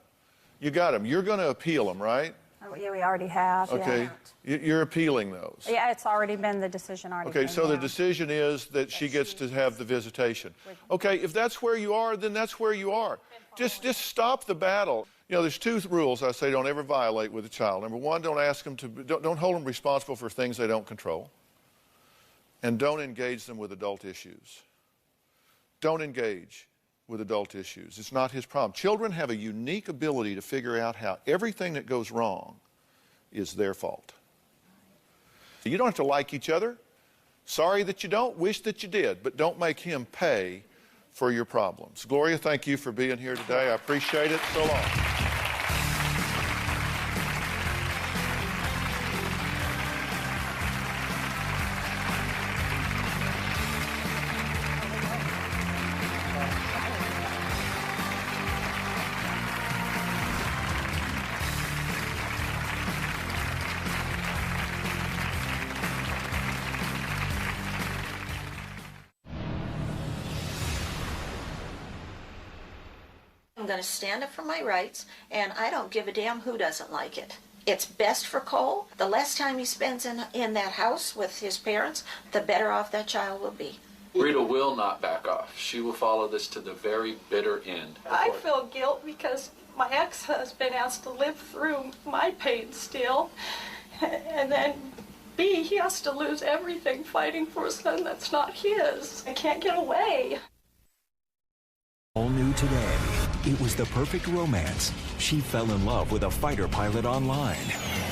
You got them. You're going to appeal them, right? Yeah, we already have. Okay. You're appealing those. Yeah, it's already been the decision already. Okay, so the decision is that she gets to have the visitation. Okay, if that's where you are, then that's where you are. Just stop the battle. You know, there's two rules I say don't ever violate with a child. Number one, don't hold them responsible for things they don't control. And don't engage them with adult issues. Don't engage with adult issues. It's not his problem. Children have a unique ability to figure out how everything that goes wrong is their fault. You don't have to like each other. Sorry that you don't, wish that you did, but don't make him pay for your problems. Gloria, thank you for being here today. I appreciate it. So long. I'm going to stand up for my rights, and I don't give a damn who doesn't like it. It's best for Cole. The less time he spends in that house with his parents, the better off that child will be. Rita will not back off. She will follow this to the very bitter end. I feel guilt because my ex-husband has to live through my pain still, and then B, he has to lose everything fighting for a son that's not his. I can't get away. All new today. It was the perfect romance. She fell in love with a fighter pilot online.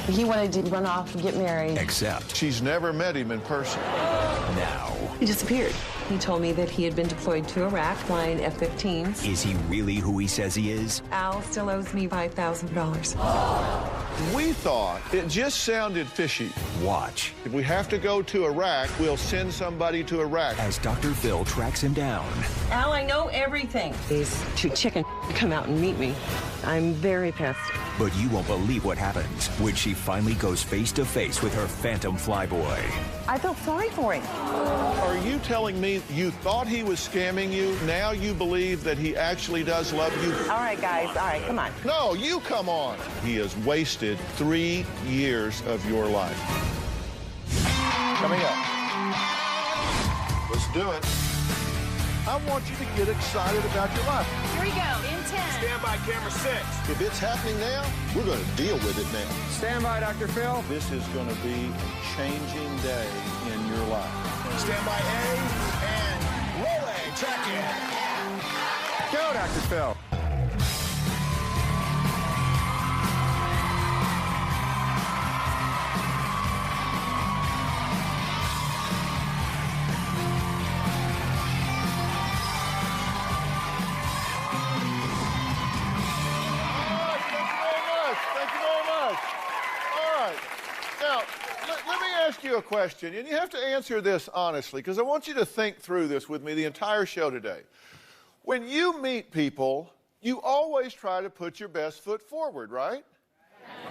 He wanted to run off and get married. Except she's never met him in person. Now. He disappeared. He told me that he had been deployed to Iraq flying F-15s. Is he really who he says he is? Al still owes me $5,000. We thought it just sounded fishy. Watch. If we have to go to Iraq, we'll send somebody to Iraq. As Dr. Phil tracks him down. Al, I know everything. These two chickens come out and meet me. I'm very pissed. But you won't believe what happens when she finally goes face to face with her phantom flyboy. I felt sorry for him. Are you telling me you thought he was scamming you? Now you believe that he actually does love you? All right, guys. All right, come on. No, you come on. He has wasted 3 years of your life. Coming up. Let's do it. I want you to get excited about your life. Here we go, in 10. Stand by, camera 6. If it's happening now, we're going to deal with it now. Stand by, Dr. Phil. This is going to be a changing day in your life. Stand by A and roll A. Track it. Go, Dr. Phil. You a question, and you have to answer this honestly, because I want you to think through this with me the entire show today. When you meet people, you always try to put your best foot forward, right?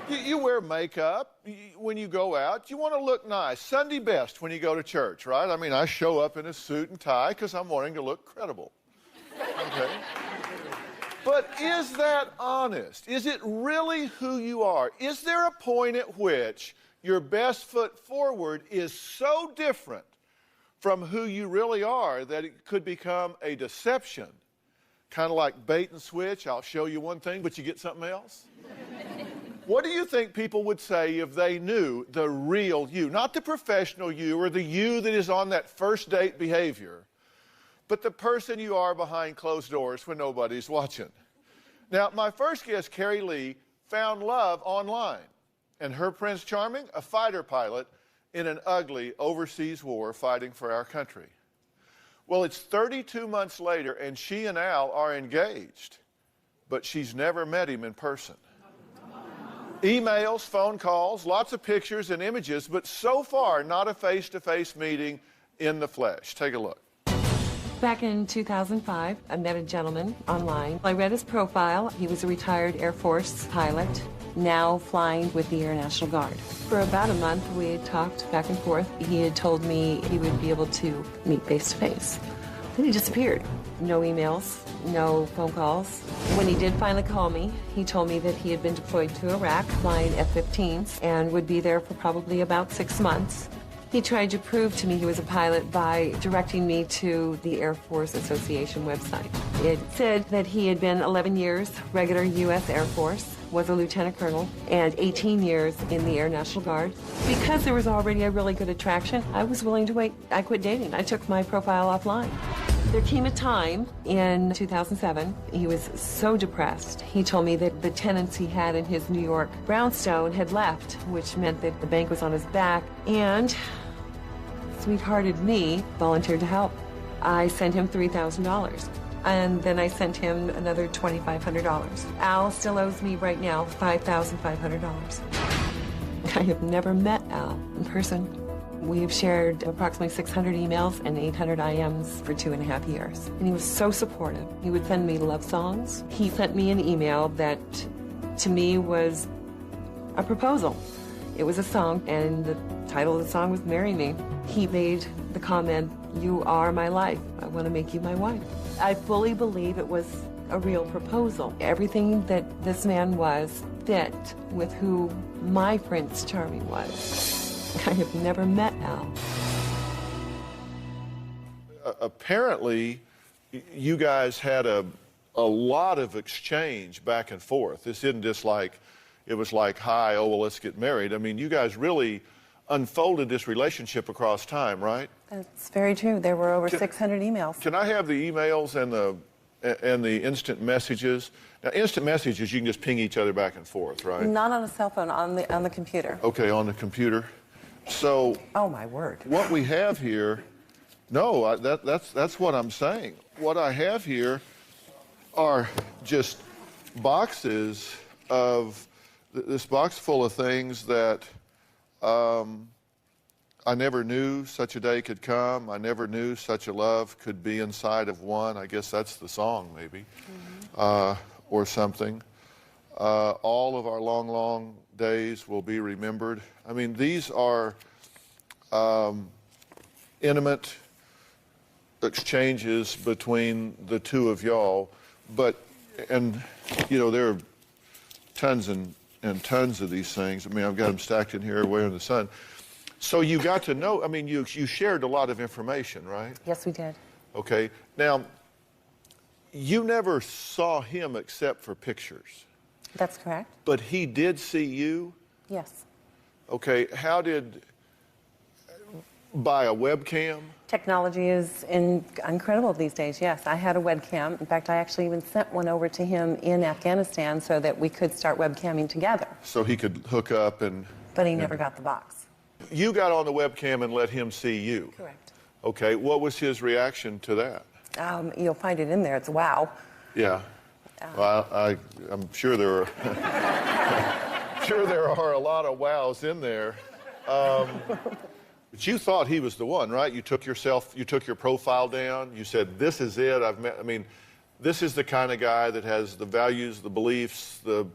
You wear makeup when you go out. You want to look nice. Sunday best when you go to church, right? I mean, I show up in a suit and tie because I'm wanting to look credible. Okay? But is that honest? Is it really who you are? Is there a point at which your best foot forward is so different from who you really are that it could become a deception? Kind of like bait and switch. I'll show you one thing, but you get something else. What do you think people would say if they knew the real you? Not the professional you or the you that is on that first date behavior, but the person you are behind closed doors when nobody's watching. Now, my first guest, Carrie Lee, found love online. And her Prince Charming, a fighter pilot in an ugly overseas war fighting for our country. Well, it's 32 months later, and she and Al are engaged, but she's never met him in person. Emails, phone calls, lots of pictures and images, but so far, not a face-to-face meeting in the flesh. Take a look. Back in 2005, I met a gentleman online. I read his profile. He was a retired Air Force pilot, now flying with the Air National Guard. For about a month, we had talked back and forth. He had told me he would be able to meet face to face. Then he disappeared. No emails, no phone calls. When he did finally call me, he told me that he had been deployed to Iraq, flying F-15s, and would be there for probably about 6 months. He tried to prove to me he was a pilot by directing me to the Air Force Association website. It said that he had been 11 years regular U.S. Air Force, was a lieutenant colonel, and 18 years in the Air National Guard. Because there was already a really good attraction, I was willing to wait. I quit dating. I took my profile offline. There came a time in 2007, he was so depressed. He told me that the tenants he had in his New York brownstone had left, which meant that the bank was on his back, and sweethearted me volunteered to help. I sent him $3,000. And then I sent him another $2,500. Al still owes me right now $5,500. I have never met Al in person. We've shared approximately 600 emails and 800 IMs for 2.5 years. And he was so supportive. He would send me love songs. He sent me an email that, to me, was a proposal. It was a song, and the title of the song was Marry Me. He made the comment, "You are my life. I want to make you my wife." I fully believe it was a real proposal. Everything that this man was fit with who my Prince Charming was. I have never met Al. Apparently, you guys had a lot of exchange back and forth. This isn't just like, it was like, hi, oh, well, let's get married. I mean, you guys really unfolded this relationship across time, right? That's very true. There were over 600 emails. Can I have the emails and the instant messages? Now, instant messages, you can just ping each other back and forth, right? Not on a cell phone, on the computer. Okay, on the computer. So, oh my word! What we have here, no, that's what I'm saying. What I have here are just boxes of this box full of things that I never knew such a day could come. I never knew such a love could be inside of one. I guess that's the song, maybe, or something. All of our long, long days will be remembered. I mean, these are intimate exchanges between the two of y'all, and you know, there are tons and tons of these things. I mean, I've got them stacked in here everywhere in the sun. So you got to know, I mean, you shared a lot of information, right? Yes, we did. Okay. Now, you never saw him except for pictures. That's correct. But he did see you? Yes. Okay. How did, by a webcam? Technology is incredible these days, yes. I had a webcam. In fact, I actually even sent one over to him in Afghanistan so that we could start webcamming together. So he could hook up and... But he never got the box. You got on the webcam and let him see you? Correct. Okay. What was his reaction to that? You'll find it in there. It's wow. Yeah. Well, I'm sure there are... sure there are a lot of wows in there. But you thought he was the one, right? You took your profile down. You said, this is it. I mean, this is the kind of guy that has the values, the beliefs, the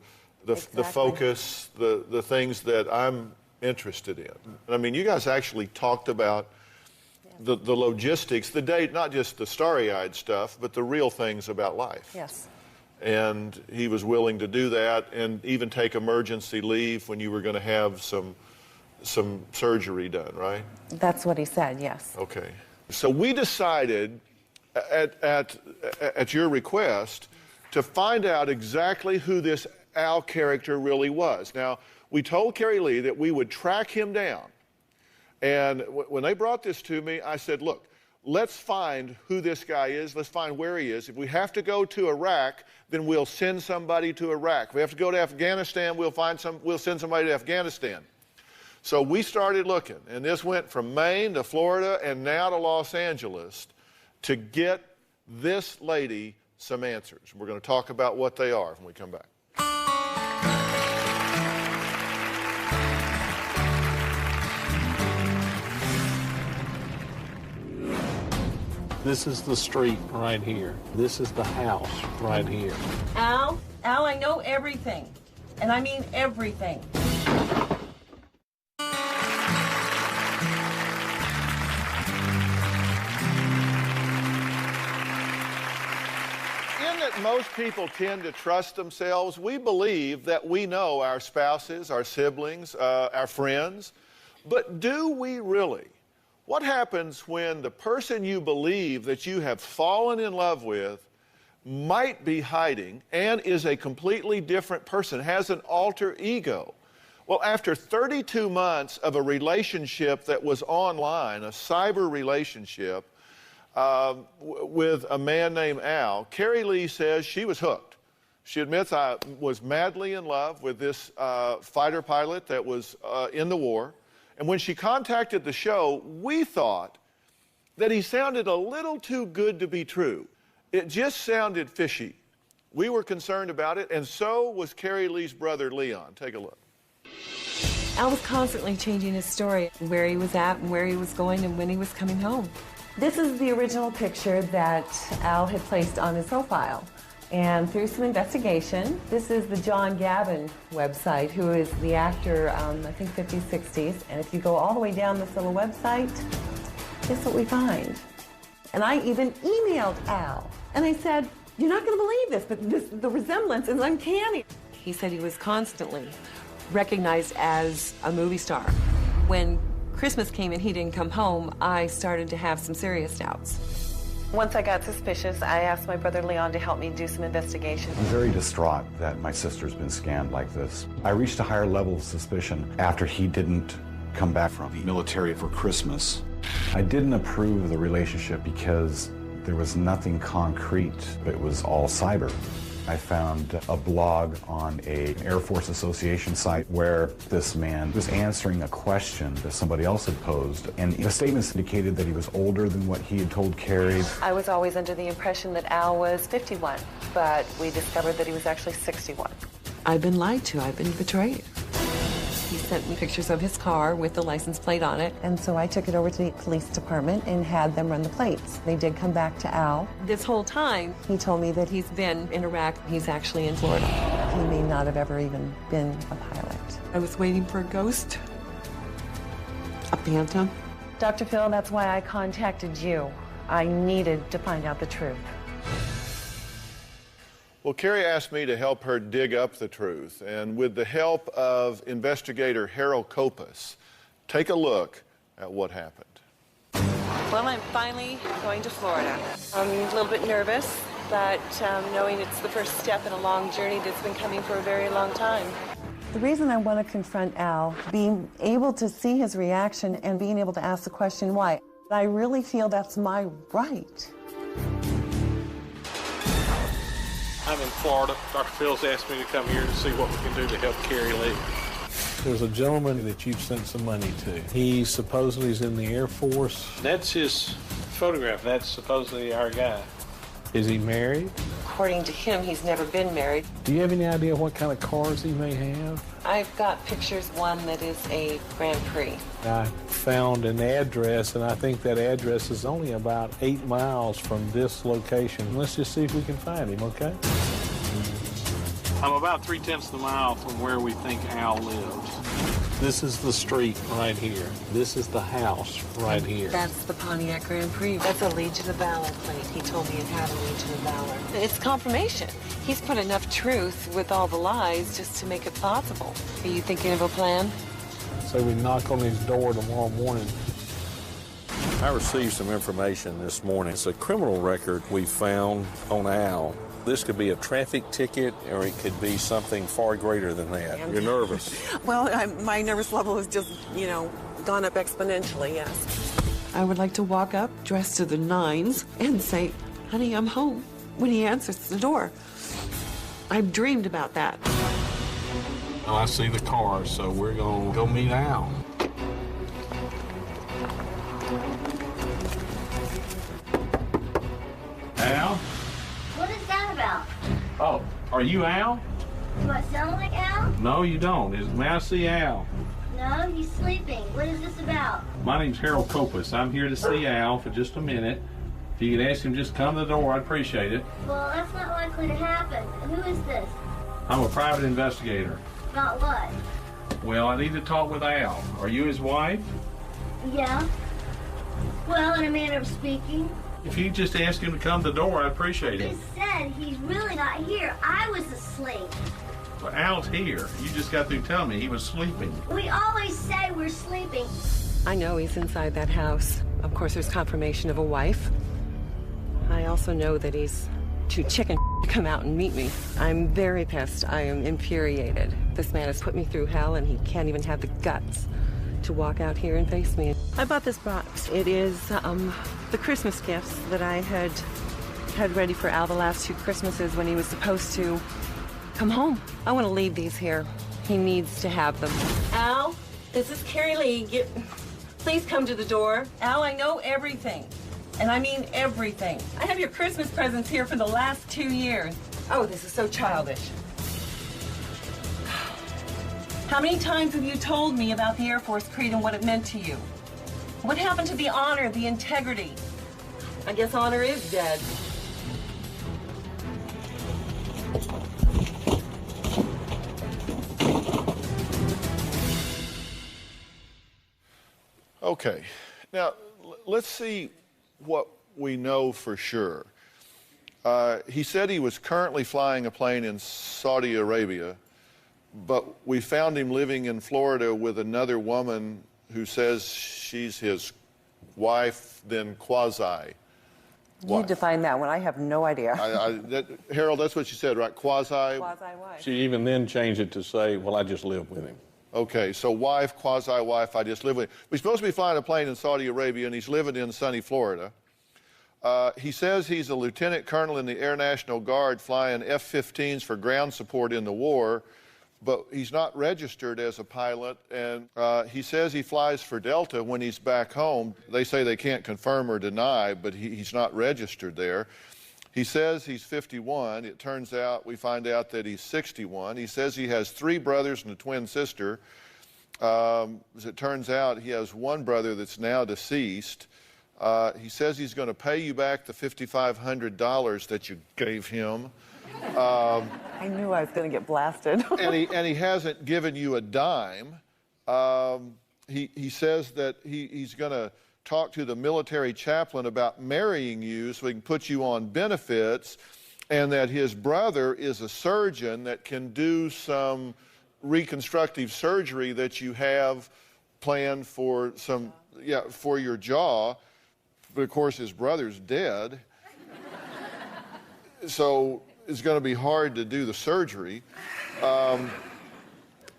focus, the things that I'm interested in. I mean, you guys actually talked about the logistics, the date, not just the starry-eyed stuff, but the real things about life. Yes. And he was willing to do that and even take emergency leave when you were going to have some surgery done, right? That's what he said, yes. Okay. So we decided at your request to find out exactly who this Al character really was. Now, we told Carrie Lee that we would track him down. And when they brought this to me, I said, look, let's find who this guy is. Let's find where he is. If we have to go to Iraq, then we'll send somebody to Iraq. If we have to go to Afghanistan, we'll send somebody to Afghanistan. So we started looking, and this went from Maine to Florida and now to Los Angeles to get this lady some answers. We're going to talk about what they are when we come back. This is the street right here. This is the house right here. Al, I know everything. And I mean everything. being that most people tend to trust themselves, we believe that we know our spouses, our siblings, our friends. But do we really? What happens when the person you believe that you have fallen in love with might be hiding and is a completely different person, has an alter ego? Well, after 32 months of a relationship that was online, a cyber relationship with a man named Al, Carrie Lee says she was hooked. She admits, I was madly in love with this fighter pilot that was in the war. And when she contacted the show, we thought that he sounded a little too good to be true. It just sounded fishy. We were concerned about it, and so was Carrie Lee's brother, Leon. Take a look. Al was constantly changing his story, where he was at and where he was going and when he was coming home. This is the original picture that Al had placed on his profile. And through some investigation, this is the John Gavin website, who is the actor, I think 50s, 60s. And if you go all the way down this little website, guess what we find? And I even emailed Al. And I said, you're not going to believe this, but the resemblance is uncanny. He said he was constantly recognized as a movie star. When Christmas came and he didn't come home, I started to have some serious doubts. Once I got suspicious, I asked my brother Leon to help me do some investigation. I'm very distraught that my sister's been scammed like this. I reached a higher level of suspicion after he didn't come back from the military for Christmas. I didn't approve of the relationship because there was nothing concrete. It was all cyber. I found a blog on an Air Force Association site where this man was answering a question that somebody else had posed, and the statements indicated that he was older than what he had told Carrie. I was always under the impression that Al was 51, but we discovered that he was actually 61. I've been lied to. I've been betrayed. He sent me pictures of his car with the license plate on it, and so I took it over to the police department and had them run the plates. They did come back to Al. This whole time, he told me that he's been in Iraq. He's actually in Florida. He may not have ever even been a pilot. I was waiting for a ghost, a phantom. Dr. Phil, that's why I contacted you. I needed to find out the truth. Well, Carrie asked me to help her dig up the truth, and with the help of investigator Harold Kopus, take a look at what happened. Well, I'm finally going to Florida. I'm a little bit nervous, but knowing it's the first step in a long journey that's been coming for a very long time. The reason I want to confront Al, being able to see his reaction and being able to ask the question why, I really feel that's my right. I'm in Florida. Dr. Phil's asked me to come here to see what we can do to help Carrie Lee. There's a gentleman that you've sent some money to. He supposedly is in the Air Force. That's his photograph. That's supposedly our guy. Is he married? According to him, he's never been married. Do you have any idea what kind of cars he may have? I've got pictures, one that is a Grand Prix. I found an address, and I think that address is only about 8 miles from this location. Let's just see if we can find him, okay? I'm about 3/10 of a mile from where we think Al lives. This is the street right here. This is the house right here. That's the Pontiac Grand Prix. That's a Legion of Valor plate. He told me it had a Legion of Valor. It's confirmation. He's put enough truth with all the lies just to make it possible. Are you thinking of a plan? So we knock on his door tomorrow morning. I received some information this morning. It's a criminal record we found on Al. This could be a traffic ticket, or it could be something far greater than that. You're nervous. Well, my nervous level has just, gone up exponentially, yes. I would like to walk up, dressed to the nines, and say, honey, I'm home, when he answers the door. I've dreamed about that. Well, I see the car, so we're going to go meet Al. Al? What is that about? Oh, are you Al? Do I sound like Al? No, you don't. May I see Al? No, he's sleeping. What is this about? My name's Harold Kopus. I'm here to see Al for just a minute. If you could ask him just come to the door, I'd appreciate it. Well, that's not likely to happen. Who is this? I'm a private investigator. About what? Well, I need to talk with Al. Are you his wife? Yeah. Well, in a manner of speaking. If you just ask him to come to the door, I'd appreciate it. He said he's really not here. I was asleep. Well, Al's here. You just got through telling me he was sleeping. We always say we're sleeping. I know he's inside that house. Of course, there's confirmation of a wife. I also know that he's too chicken to come out and meet me. I'm very pissed. I am infuriated. This man has put me through hell, and he can't even have the guts to walk out here and face me. I bought this box. It is the Christmas gifts that I had ready for Al the last 2 Christmases when he was supposed to come home. I want to leave these here. He needs to have them. Al, this is Carrie Lee. Please come to the door. Al, I know everything. And I mean everything. I have your Christmas presents here for the last 2 years. Oh, this is so childish. How many times have you told me about the Air Force Creed and what it meant to you? What happened to the honor, the integrity? I guess honor is dead. Okay, now let's see what we know for sure. He said he was currently flying a plane in Saudi Arabia, but we found him living in Florida with another woman who says she's his wife, then quasi. You define that one. I have no idea. Harold, that's what she said, right? Quasi? Quasi-wife. She even then changed it to say, well, I just live with him. Okay, so wife, quasi-wife, I just live with him. We're supposed to be flying a plane in Saudi Arabia, and he's living in sunny Florida. He says he's a lieutenant colonel in the Air National Guard flying F-15s for ground support in the war, but he's not registered as a pilot, and he says he flies for Delta when he's back home. They say they can't confirm or deny, but he's not registered there. He says he's 51. It turns out, we find out that he's 61. He says he has 3 brothers and a twin sister. As it turns out, he has one brother that's now deceased. He says he's going to pay you back the $5,500 that you gave him. I knew I was going to get blasted. and he hasn't given you a dime. He says that he's going to talk to the military chaplain about marrying you so he can put you on benefits, and that his brother is a surgeon that can do some reconstructive surgery that you have planned for for your jaw. But of course his brother's dead. So it's going to be hard to do the surgery.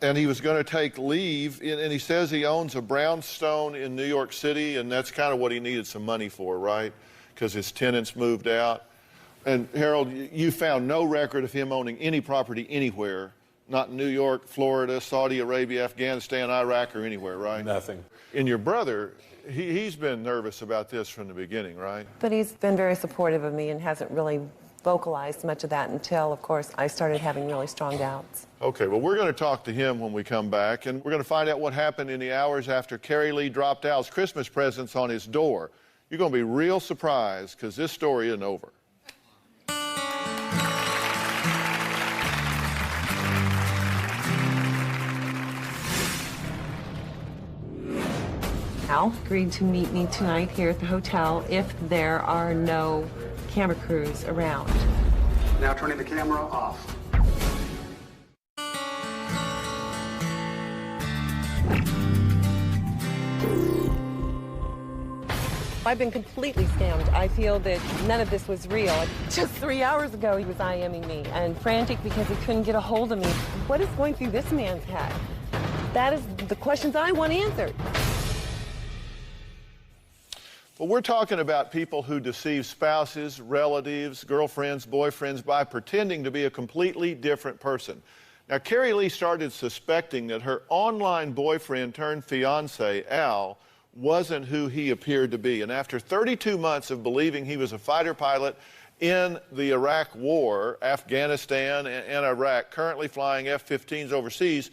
And he was going to take leave, and he says he owns a brownstone in New York City, and that's kind of what he needed some money for, right? Because his tenants moved out. And Harold, you found no record of him owning any property anywhere, not in New York, Florida, Saudi Arabia, Afghanistan, Iraq, or anywhere, right? Nothing. And your brother, he's been nervous about this from the beginning, right? But he's been very supportive of me and hasn't really vocalized much of that until, of course, I started having really strong doubts. Okay, well, we're going to talk to him when we come back, and we're going to find out what happened in the hours after Carrie Lee dropped Al's Christmas presents on his door. You're going to be real surprised, because this story isn't over. Al agreed to meet me tonight here at the hotel if there are no camera crews around. Now turning the camera off. I've been completely scammed. I feel that none of this was real. Just 3 hours ago, he was IMing me and frantic because he couldn't get a hold of me. What is going through this man's head? That is the questions I want answered. Well, we're talking about people who deceive spouses, relatives, girlfriends, boyfriends by pretending to be a completely different person. Now, Carrie Lee started suspecting that her online boyfriend turned fiance, Al, wasn't who he appeared to be. And after 32 months of believing he was a fighter pilot in the Iraq War, Afghanistan and Iraq, currently flying F-15s overseas,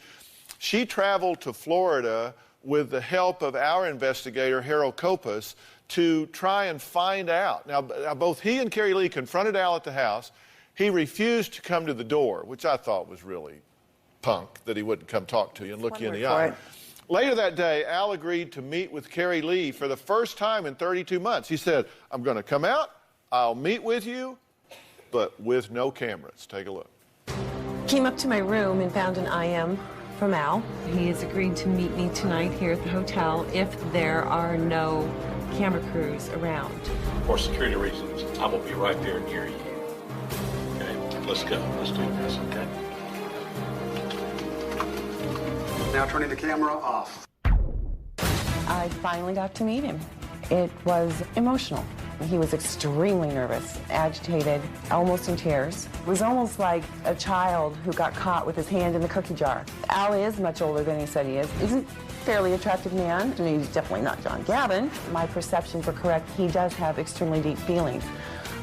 she traveled to Florida with the help of our investigator, Harold Kopas, to try and find out. Now, both he and Carrie Lee confronted Al at the house. He refused to come to the door, which I thought was really punk, that he wouldn't come talk to you and look you in the eye. Later that day, Al agreed to meet with Carrie Lee for the first time in 32 months. He said, I'm going to come out, I'll meet with you, but with no cameras. Take a look. Came up to my room and found an IM from Al. He has agreed to meet me tonight here at the hotel if there are no camera crews around. For security reasons, I will be right there near you. Okay, let's go. Let's do this, okay? Now turning the camera off. I finally got to meet him. It was emotional. He was extremely nervous, agitated, almost in tears. It was almost like a child who got caught with his hand in the cookie jar. Al is much older than he said he is. He's a fairly attractive man, and he's definitely not John Gavin. My perceptions were correct. He does have extremely deep feelings.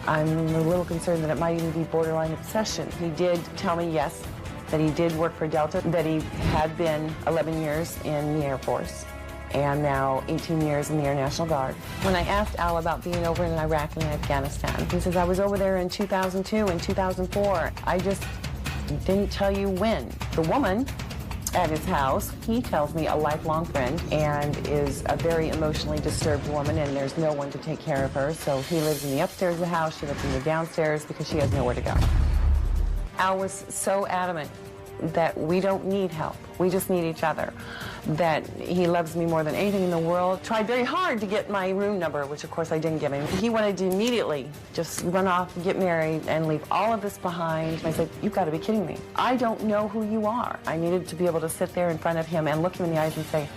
I'm a little concerned that it might even be borderline obsession. He did tell me, yes, that he did work for Delta, that he had been 11 years in the Air Force, and now 18 years in the Air National Guard. When I asked Al about being over in Iraq and Afghanistan, he says, I was over there in 2002 and 2004. I just didn't tell you when. The woman at his house, he tells me a lifelong friend, and is a very emotionally disturbed woman, and there's no one to take care of her, so he lives in the upstairs of the house, she lives in the downstairs because she has nowhere to go. Al was so adamant that we don't need help. We just need each other. That he loves me more than anything in the world. Tried very hard to get my room number, which of course I didn't give him. He wanted to immediately just run off, get married, and leave all of this behind. I said, you've got to be kidding me. I don't know who you are. I needed to be able to sit there in front of him and look him in the eyes and say,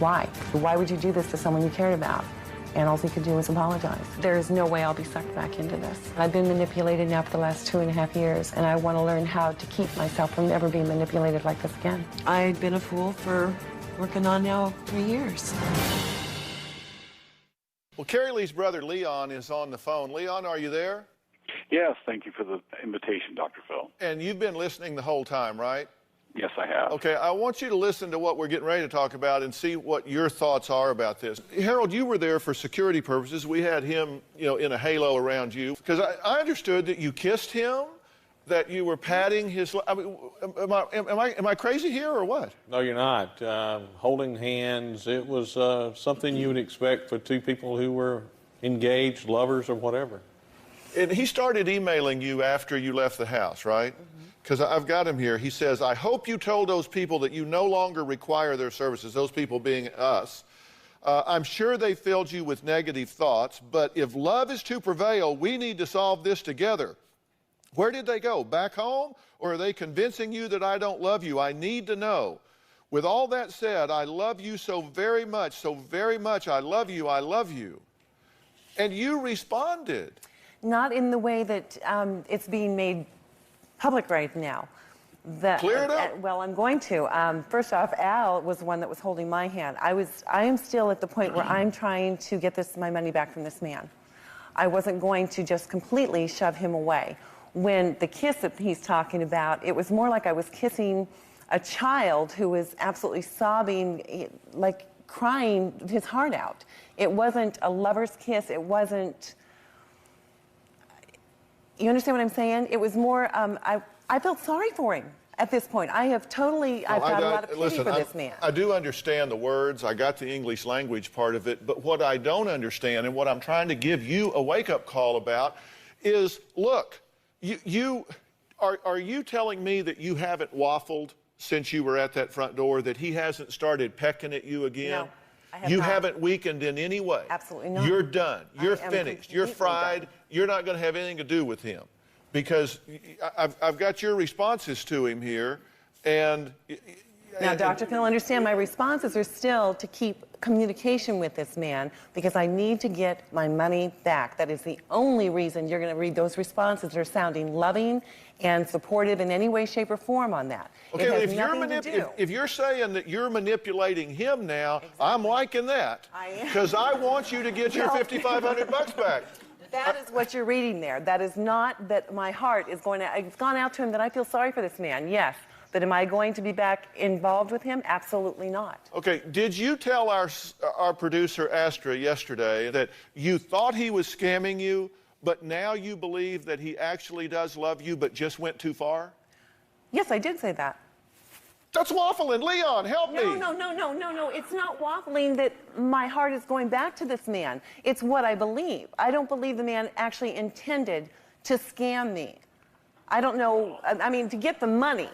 why? Why would you do this to someone you cared about? And all he could do was apologize. There is no way I'll be sucked back into this. I've been manipulated now for the last 2.5 years, and I want to learn how to keep myself from never being manipulated like this again. I'd been a fool for working on now 3 years. Well, Carrie Lee's brother, Leon, is on the phone. Leon, are you there? Yes, thank you for the invitation, Dr. Phil. And you've been listening the whole time, right? Yes, I have. Okay, I want you to listen to what we're getting ready to talk about and see what your thoughts are about this. Harold, you were there for security purposes. We had him, in a halo around you. Because I understood that you kissed him, that you were patting his... I mean, am I crazy here or what? No, you're not. Holding hands, it was something you would expect for two people who were engaged, lovers, or whatever. And he started emailing you after you left the house, right? Because I've got him here. He says, I hope you told those people that you no longer require their services, those people being us. I'm sure they filled you with negative thoughts, but if love is to prevail, we need to solve this together. Where did they go? Back home? Or are they convincing you that I don't love you? I need to know. With all that said, I love you so very much, I love you, I love you. And you responded. Not in the way that it's being made public right now. Clear it up. Well, I'm going to. First off, Al was the one that was holding my hand. I am still at the point where I'm trying to get my money back from this man. I wasn't going to just completely shove him away. When the kiss that he's talking about, it was more like I was kissing a child who was absolutely sobbing, like crying his heart out. It wasn't a lover's kiss. It wasn't... You understand what I'm saying? It was more, I felt sorry for him at this point. I've got a lot of pity for this man. I do understand the words. I got the English language part of it. But what I don't understand, and what I'm trying to give you a wake-up call about, is, look, are you telling me that you haven't waffled since you were at that front door, that he hasn't started pecking at you again? No. You haven't weakened in any way. Absolutely not. You're done. You're finished. You're fried. Done. You're not going to have anything to do with him. Because I've got your responses to him here. And now, Dr. Phil, understand my responses are still to keep communication with this man because I need to get my money back. That is the only reason you're going to read those responses. They're sounding loving and supportive in any way, shape, or form on that. Okay, if you're saying that you're manipulating him now, exactly. I'm liking that. I am. Because I want you to get your $5,500 back. That is what you're reading there. That is not that my heart is going to... It's gone out to him that I feel sorry for this man, yes. But am I going to be back involved with him? Absolutely not. Okay, did you tell our producer, Astra, yesterday that you thought he was scamming you, but now you believe that he actually does love you, but just went too far? Yes, I did say that. That's waffling. Leon, help me. No. It's not waffling that my heart is going back to this man. It's what I believe. I don't believe the man actually intended to scam me. I don't know. I mean, to get the money.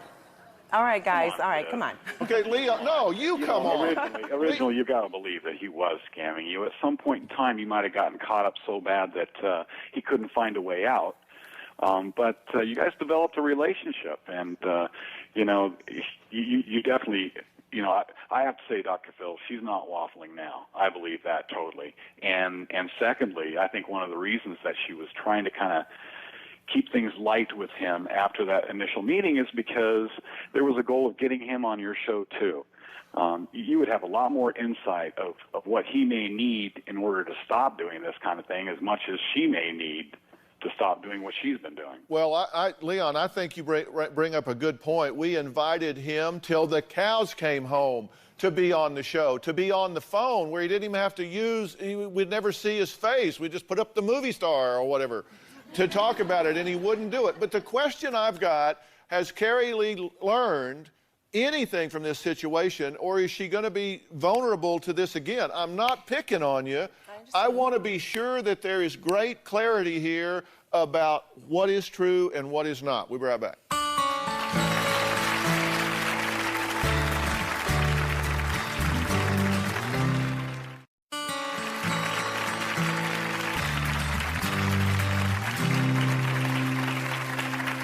All right, guys. All right, come on. Okay, Leon. No, you come on. Originally, you got to believe that he was scamming you. At some point in time, you might have gotten caught up so bad that he couldn't find a way out. But you guys developed a relationship, and you definitely, I have to say, Dr. Phil, she's not waffling now. I believe that totally. And secondly, I think one of the reasons that she was trying to kind of keep things light with him after that initial meeting is because there was a goal of getting him on your show too. You would have a lot more insight of what he may need in order to stop doing this kind of thing, as much as she may need to stop doing what she's been doing. Well, Leon, I think you bring up a good point. We invited him till the cows came home to be on the show, to be on the phone, where he didn't even have to we'd never see his face. We'd just put up the movie star or whatever to talk about it, and he wouldn't do it. But the question I've got, has Carrie Lee learned anything from this situation, or is she going to be vulnerable to this again? I'm not picking on you. I want to be sure that there is great clarity here about what is true and what is not. We'll be right back.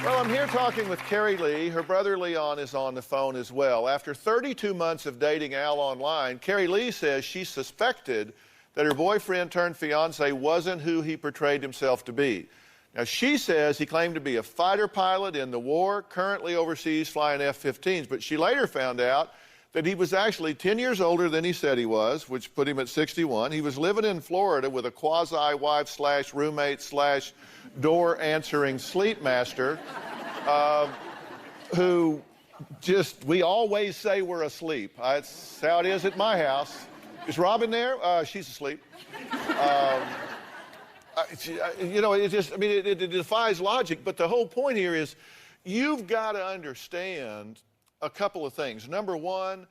Well, I'm here talking with Carrie Lee. Her brother Leon is on the phone as well. After 32 months of dating Al online, Carrie Lee says she suspected that her boyfriend turned fiance wasn't who he portrayed himself to be. Now, she says he claimed to be a fighter pilot in the war, currently overseas flying F-15s, but she later found out that he was actually 10 years older than he said he was, which put him at 61. He was living in Florida with a quasi-wife slash roommate slash door-answering sleep master who just, we always say we're asleep. That's how it is at my house. Is Robin there? She's asleep. It just, I mean, it defies logic. But the whole point here is you've got to understand a couple of things. Number one,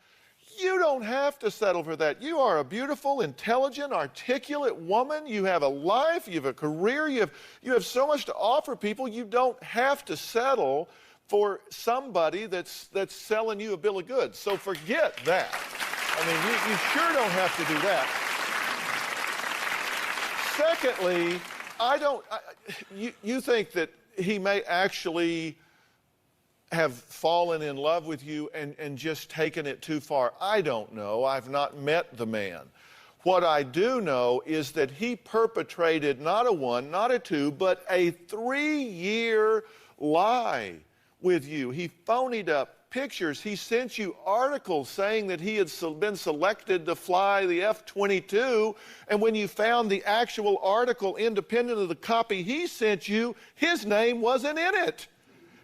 you don't have to settle for that. You are a beautiful, intelligent, articulate woman. You have a life. You have a career. You have so much to offer people. You don't have to settle for somebody that's selling you a bill of goods. So forget that. I mean, you sure don't have to do that. Secondly, you think that he may actually have fallen in love with you and just taken it too far. I don't know. I've not met the man. What I do know is that he perpetrated not a one, not a two, but a 3-year lie with you. He phonied up pictures. He sent you articles saying that he had been selected to fly the F-22, and when you found the actual article independent of the copy he sent you, his name wasn't in it.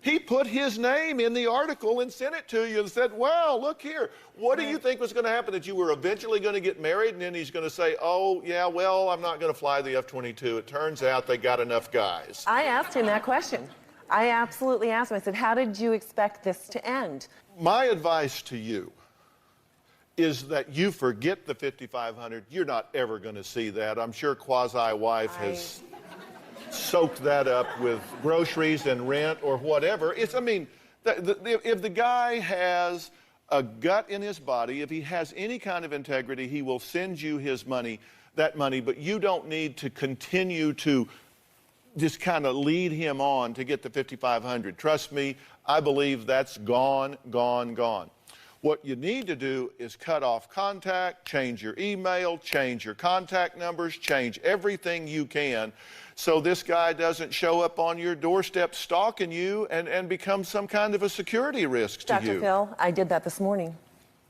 He put his name in the article and sent it to you and said, well, look here. What do you think was going to happen? That you were eventually going to get married, and then he's going to say, oh, yeah, well, I'm not going to fly the F-22. It turns out they got enough guys. I asked him that question. I absolutely asked him. I said, how did you expect this to end? My advice to you is that you forget the 5,500. You're not ever going to see that. I'm sure quasi-wife has soaked that up with groceries and rent or whatever. If the guy has a gut in his body, if he has any kind of integrity, he will send you that money, but you don't need to continue to just kind of lead him on to get the 5,500. Trust me, I believe that's gone, gone, gone. What you need to do is cut off contact, change your email, change your contact numbers, change everything you can so this guy doesn't show up on your doorstep stalking you and become some kind of a security risk to you. Dr. Phil, I did that this morning.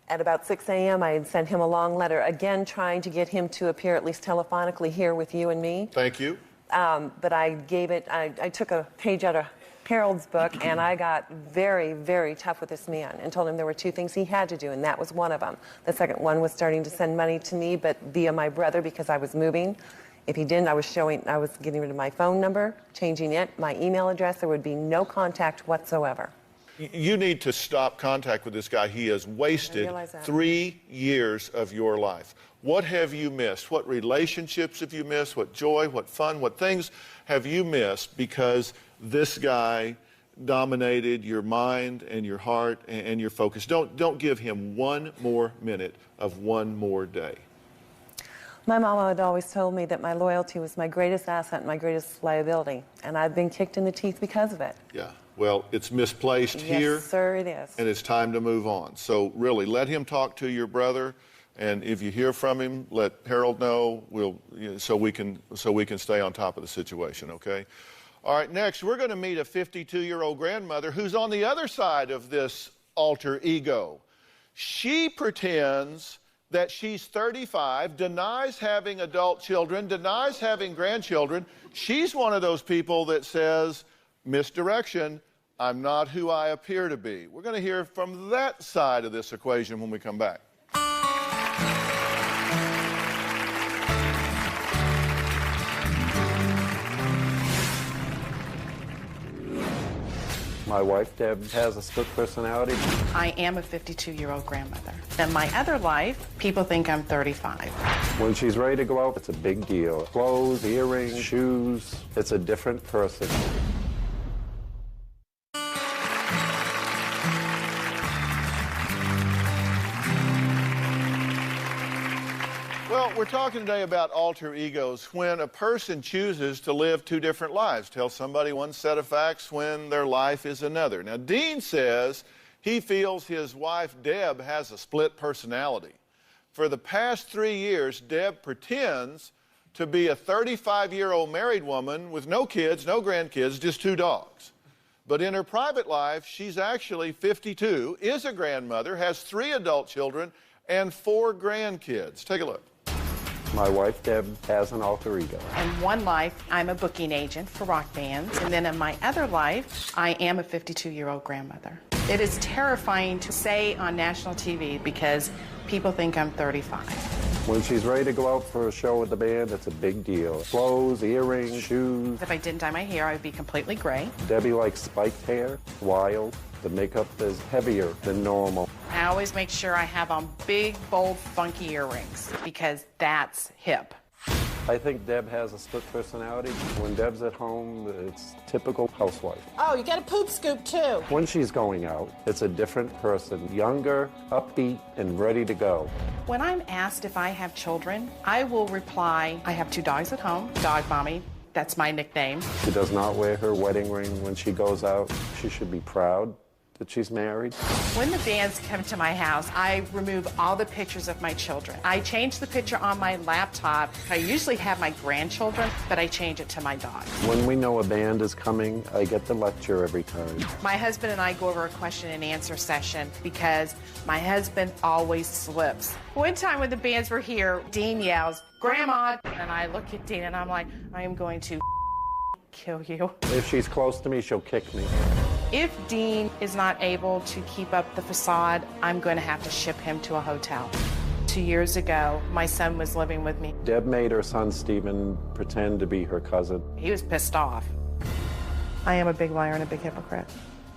At about 6 a.m., I had sent him a long letter, again trying to get him to appear at least telephonically here with you and me. Thank you. But I took a page out of Harold's book, and I got very, very tough with this man and told him there were 2 things he had to do, and that was one of them. The second one was starting to send money to me, but via my brother because I was moving. If he didn't, I was getting rid of my phone number, changing it, my email address. There would be no contact whatsoever. You need to stop contact with this guy. He has wasted 3 years of your life. What have you missed? What relationships have you missed? What joy, what fun, what things have you missed because this guy dominated your mind and your heart and your focus? Don't give him one more minute of one more day. My mama had always told me that my loyalty was my greatest asset and my greatest liability, and I've been kicked in the teeth because of it. Yeah, well, it's misplaced here. Yes, sir, it is. And it's time to move on. So really, let him talk to your brother, and if you hear from him, let Harold know. So we can stay on top of the situation. Okay. All right. Next, we're going to meet a 52-year-old grandmother who's on the other side of this alter ego. She pretends that she's 35, denies having adult children, denies having grandchildren. She's one of those people that says, misdirection, I'm not who I appear to be. We're going to hear from that side of this equation when we come back. My wife, Deb, has a split personality. I am a 52-year-old grandmother. In my other life, people think I'm 35. When she's ready to go out, it's a big deal. Clothes, earrings, shoes. It's a different person. Well, we're talking today about alter egos, when a person chooses to live two different lives. Tell somebody one set of facts when their life is another. Now, Dean says he feels his wife, Deb, has a split personality. For the past 3 years, Deb pretends to be a 35-year-old married woman with no kids, no grandkids, just 2 dogs. But in her private life, she's actually 52, is a grandmother, has 3 adult children, and 4 grandkids. Take a look. My wife, Deb, has an alter ego. In one life, I'm a booking agent for rock bands. And then in my other life, I am a 52-year-old grandmother. It is terrifying to say on national TV because people think I'm 35. When she's ready to go out for a show with the band, it's a big deal. Clothes, earrings, shoes. If I didn't dye my hair, I would be completely gray. Debbie likes spiked hair, wild. The makeup is heavier than normal. I always make sure I have on big, bold, funky earrings because that's hip. I think Deb has a split personality. When Deb's at home, it's typical housewife. Oh, you got a poop scoop too. When she's going out, it's a different person, younger, upbeat, and ready to go. When I'm asked if I have children, I will reply, I have 2 dogs at home, Dog Mommy. That's my nickname. She does not wear her wedding ring when she goes out. She should be proud that she's married. When the bands come to my house, I remove all the pictures of my children. I change the picture on my laptop. I usually have my grandchildren, but I change it to my dog. When we know a band is coming, I get the lecture every time. My husband and I go over a question and answer session because my husband always slips. One time when the bands were here, Dean yells, "Grandma!" And I look at Dean and I'm like, I am going to kill you. If she's close to me, she'll kick me. If Dean is not able to keep up the facade, I'm going to have to ship him to a hotel. 2 years ago, my son was living with me. Deb made her son, Stephen, pretend to be her cousin. He was pissed off. I am a big liar and a big hypocrite.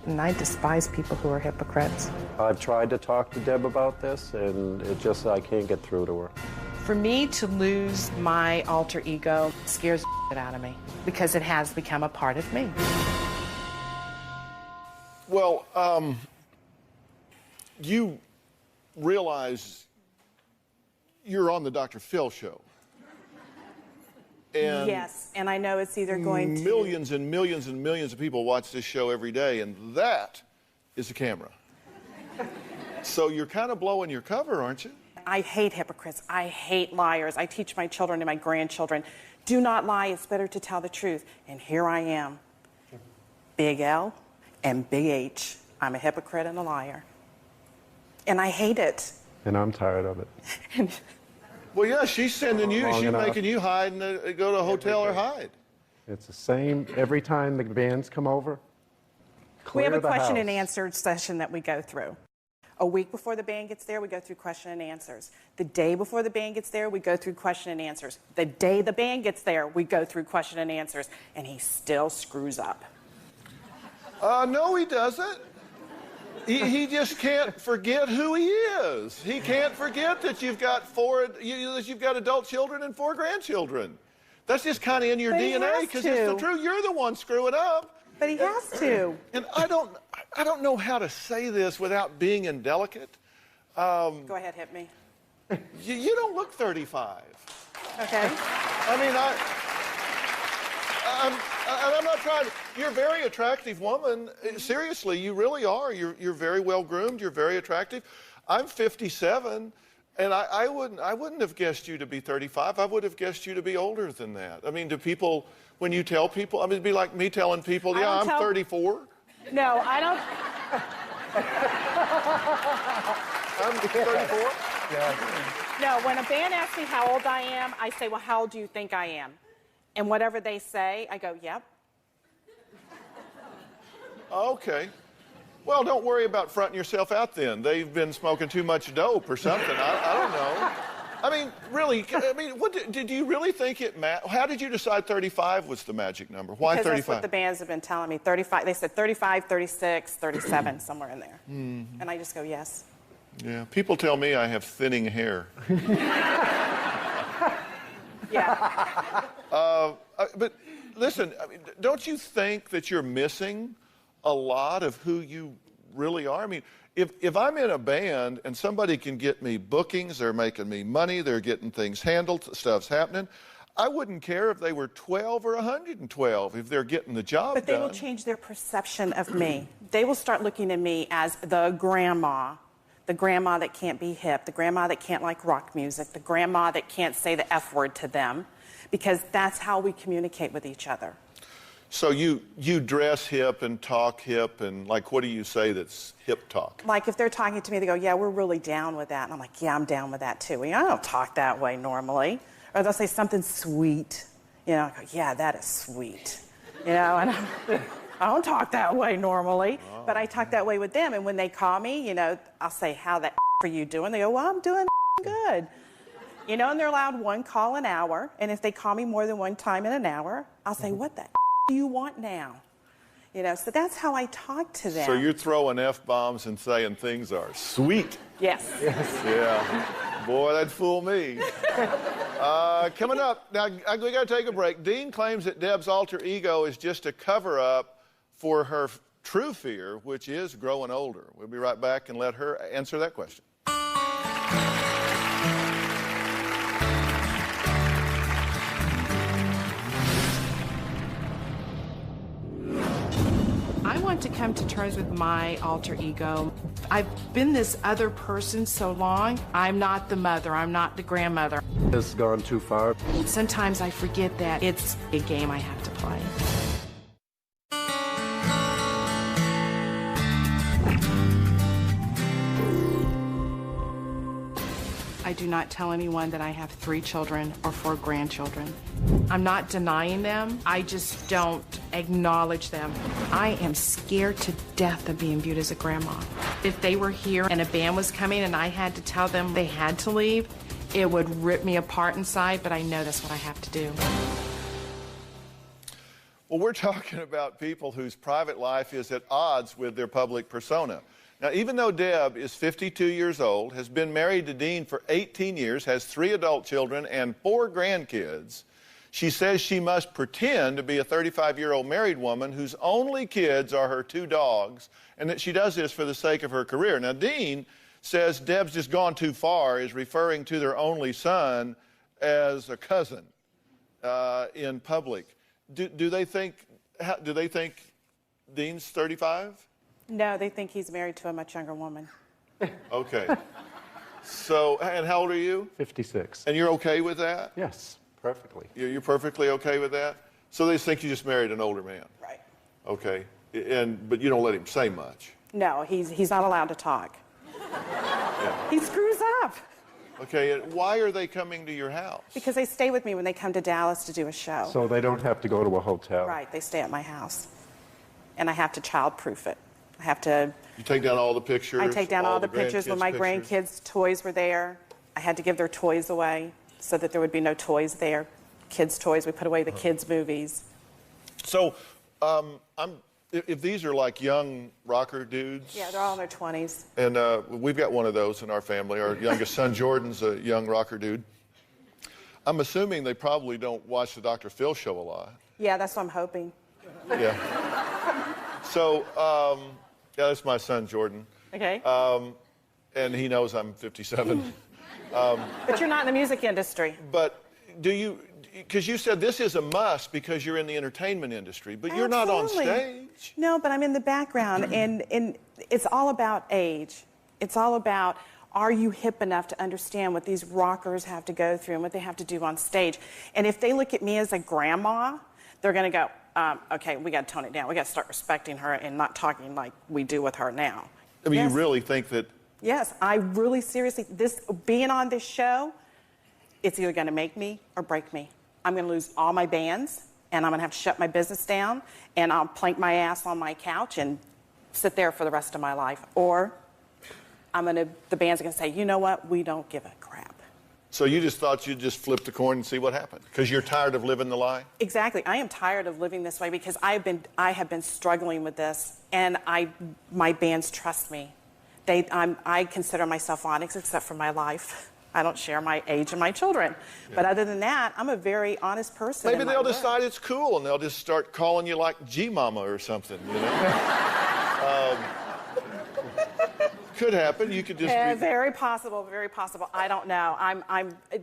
And I despise people who are hypocrites. I've tried to talk to Deb about this, and I can't get through to her. For me to lose my alter ego scares the shit out of me because it has become a part of me. Well, you realize you're on the Dr. Phil show. And yes, and I know it's either going to... Millions and millions and millions of people watch this show every day, and that is the camera. So you're kind of blowing your cover, aren't you? I hate hypocrites. I hate liars. I teach my children and my grandchildren, do not lie. It's better to tell the truth. And here I am, big L and big H. I'm a hypocrite and a liar. And I hate it. And I'm tired of it. Well, yeah, she's sending you, she's making you hide and go to a hotel or hide. It's the same every time the bands come over. We have a question and answer session that we go through. A week before the band gets there, we go through question and answers. The day before the band gets there, we go through question and answers. The day the band gets there, we go through question and answers. And he still screws up. No, he doesn't. He just can't forget who he is. He can't forget that you've got adult children and 4 grandchildren. That's just kind of in your DNA because it's the truth. You're the one screwing up. But he has to. And I don't know how to say this without being indelicate. Go ahead, hit me. You don't look 35. Okay. I mean, I'm not trying. You're a very attractive woman. Seriously, you really are. You're very well groomed. You're very attractive. I'm 57, and I wouldn't have guessed you to be 35. I would have guessed you to be older than that. I mean, do people, when you tell people, I mean, it'd be like me telling people, yeah, I'm 34. No, I don't. I'm 34. No, when a band asks me how old I am, I say, well, how old do you think I am? And whatever they say, I go, yep. Okay. Well, don't worry about fronting yourself out then. They've been smoking too much dope or something. I don't know. I mean, really, what did you really think it mattered? How did you decide 35 was the magic number? Why because 35? That's what the bands have been telling me. 35, they said 35, 36, 37, somewhere in there. Mm-hmm. And I just go, yes. Yeah, people tell me I have thinning hair. Yeah. But listen, I mean, don't you think that you're missing a lot of who you really are? I mean, if I'm in a band and somebody can get me bookings, they're making me money, they're getting things handled, stuff's happening, I wouldn't care if they were 12 or 112 if they're getting the job But they done. will change their perception of me. They will start looking at me as the grandma that can't be hip, the grandma that can't like rock music, the grandma that can't say the F word to them, because that's how we communicate with each other. So you dress hip and talk hip, and like, what do you say that's hip talk? Like if they're talking to me, they go, yeah, we're really down with that. And I'm like, yeah, I'm down with that too. I don't talk that way normally. Or they'll say something sweet. You know, I go, yeah, that is sweet. You know, and I don't talk that way normally, but I talk that way with them. And when they call me, you know, I'll say, how the are you doing? They go, well, I'm doing good. You know, and they're allowed 1 call an hour. And if they call me more than 1 time in an hour, I'll say, what the do you want now? You know, so that's how I talk to them. So you're throwing F-bombs and saying things are sweet. Yes. Yeah. Boy, that'd fool me. Coming up, now we got to take a break. Dean claims that Deb's alter ego is just a cover-up for her true fear, which is growing older. We'll be right back and let her answer that question. I want to come to terms with my alter ego. I've been this other person so long. I'm not the mother. I'm not the grandmother. It's gone too far. Sometimes I forget that it's a game I have to play. I do not tell anyone that I have 3 children or 4 grandchildren. I'm not denying them. I just don't acknowledge them. I am scared to death of being viewed as a grandma. If they were here and a band was coming and I had to tell them they had to leave, it would rip me apart inside, but I know that's what I have to do. Well, we're talking about people whose private life is at odds with their public persona. Now, even though Deb is 52 years old, has been married to Dean for 18 years, has 3 adult children and 4 grandkids, she says she must pretend to be a 35-year-old married woman whose only kids are her 2 dogs, and that she does this for the sake of her career. Now, Dean says Deb's just gone too far, is referring to their only son as a cousin in public. Do they think Dean's 35? No, they think he's married to a much younger woman. Okay. So, and how old are you? 56. And you're okay with that? Yes, perfectly. You're perfectly okay with that? So they think you just married an older man? Right. Okay. But you don't let him say much? No, he's not allowed to talk. Yeah. He screws up. Okay, and why are they coming to your house? Because they stay with me when they come to Dallas to do a show. So they don't have to go to a hotel. Right, they stay at my house. And I have to child-proof it. I have to... You take down all the pictures? I take down all the pictures when my grandkids' toys were there. I had to give their toys away so that there would be no toys there. Kids' toys, we put away the kids' movies. So, I'm if these are like young rocker dudes. Yeah, they're all in their 20s. And we've got one of those in our family. Our youngest son, Jordan's a young rocker dude. I'm assuming they probably don't watch the Dr. Phil show a lot. Yeah, that's what I'm hoping. Yeah. So, yeah, that's my son, Jordan. Okay. And he knows I'm 57. But you're not in the music industry. But do you, because you said this is a must because you're in the entertainment industry, but you're not on stage. No, but I'm in the background, and it's all about age. It's all about, are you hip enough to understand what these rockers have to go through and what they have to do on stage? And if they look at me as a grandma, they're going to go, okay, we got to tone it down. We got to start respecting her and not talking like we do with her now. I mean, Yes. you really think that... Yes, I really seriously, being on this show, it's either going to make me or break me. I'm going to lose all my bands, and I'm going to have to shut my business down, and I'll plank my ass on my couch and sit there for the rest of my life. Or the band's are going to say, you know what, we don't give a crap. So you just thought you'd just flip the coin and see what happened because you're tired of living the lie? Exactly. I am tired of living this way because I have been struggling with this, and my bands trust me. I consider myself honest except for my life. I don't share my age and my children. Yeah. But other than that, I'm a very honest person. Maybe they'll decide it's cool and they'll just start calling you like G-Mama or something, you know? Could happen. You could just be... Very possible, very possible. I don't know.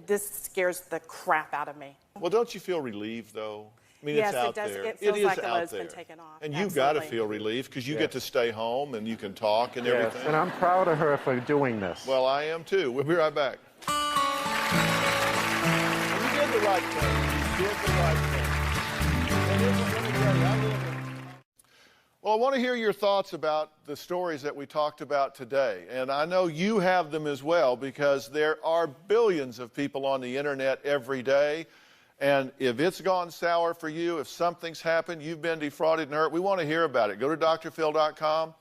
This scares the crap out of me. Well, don't you feel relieved, though? I mean, yes, it's out it does. there. It feels is like the out load's there. been taken off. And you've got to feel relief because you get to stay home and you can talk and everything. And I'm proud of her for doing this. Well, I am too. We'll be right back. You did the right thing. You did the right thing. And let me tell you, I live in... Well, I want to hear your thoughts about the stories that we talked about today. And I know you have them as well because there are billions of people on the internet every day. And if it's gone sour for you, if something's happened, you've been defrauded and hurt, we want to hear about it. Go to drphil.com.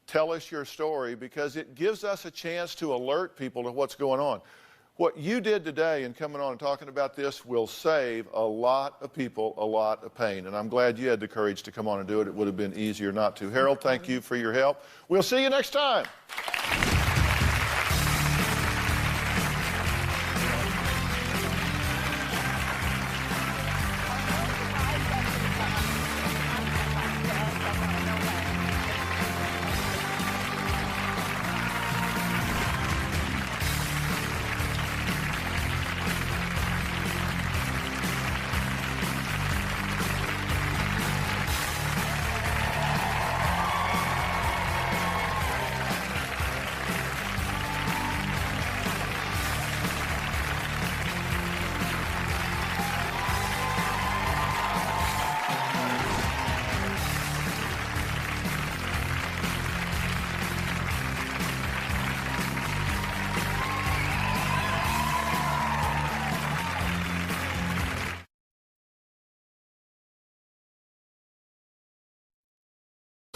Tell us your story because it gives us a chance to alert people to what's going on. What you did today in coming on and talking about this will save a lot of people a lot of pain. And I'm glad you had the courage to come on and do it. It would have been easier not to. Harold, thank you for your help. We'll see you next time.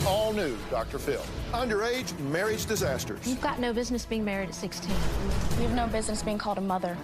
All new Dr. Phil. Underage marriage disasters. You've got no business being married at 16. You have no business being called a mother.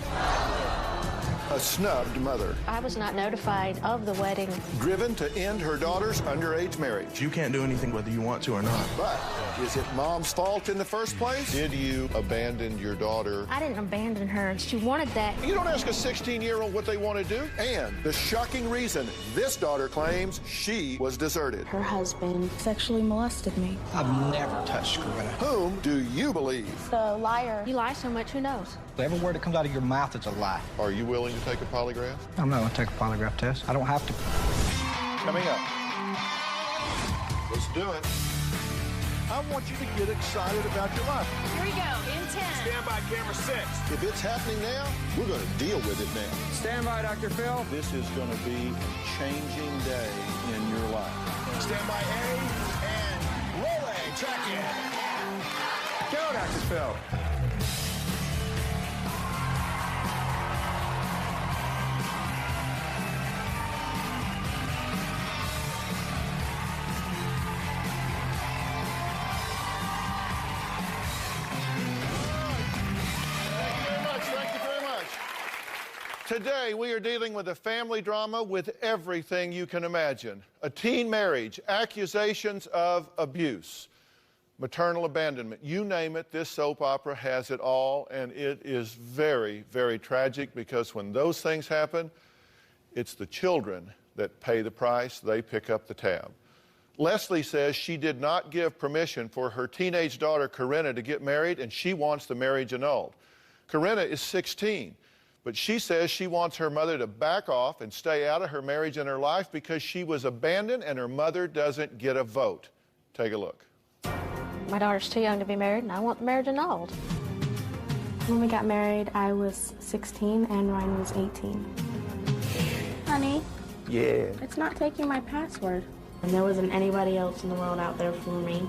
A snubbed mother. I was not notified of the wedding. Driven to end her daughter's underage marriage. You can't do anything whether you want to or not. But is it mom's fault in the first place? Did you abandon your daughter? I didn't abandon her. She wanted that. You don't ask a 16-year-old what they want to do. And the shocking reason this daughter claims she was deserted. Her husband sexually molested me. I've never touched Coretta. Whom do you believe? The liar. You lie so much, who knows? Every word that comes out of your mouth is a lie. Are you willing to take a polygraph? I'm not going to take a polygraph test. I don't have to. Coming up. Let's do it. I want you to get excited about your life. Here we go, in 10. Stand by, camera 6. If it's happening now, we're going to deal with it now. Stand by, Dr. Phil. This is going to be a changing day in your life. Stand by A and rolling. Track in. Go, Dr. Phil. Today, we are dealing with a family drama with everything you can imagine. A teen marriage, accusations of abuse, maternal abandonment. You name it, this soap opera has it all, and it is very, very tragic because when those things happen, it's the children that pay the price. They pick up the tab. Leslie says she did not give permission for her teenage daughter, Corinna, to get married, and she wants the marriage annulled. Corinna is 16. But she says she wants her mother to back off and stay out of her marriage and her life because she was abandoned and her mother doesn't get a vote. Take a look. My daughter's too young to be married, and I want the marriage annulled. When we got married, I was 16 and Ryan was 18. Honey? Yeah. It's not taking my password. And there wasn't anybody else in the world out there for me.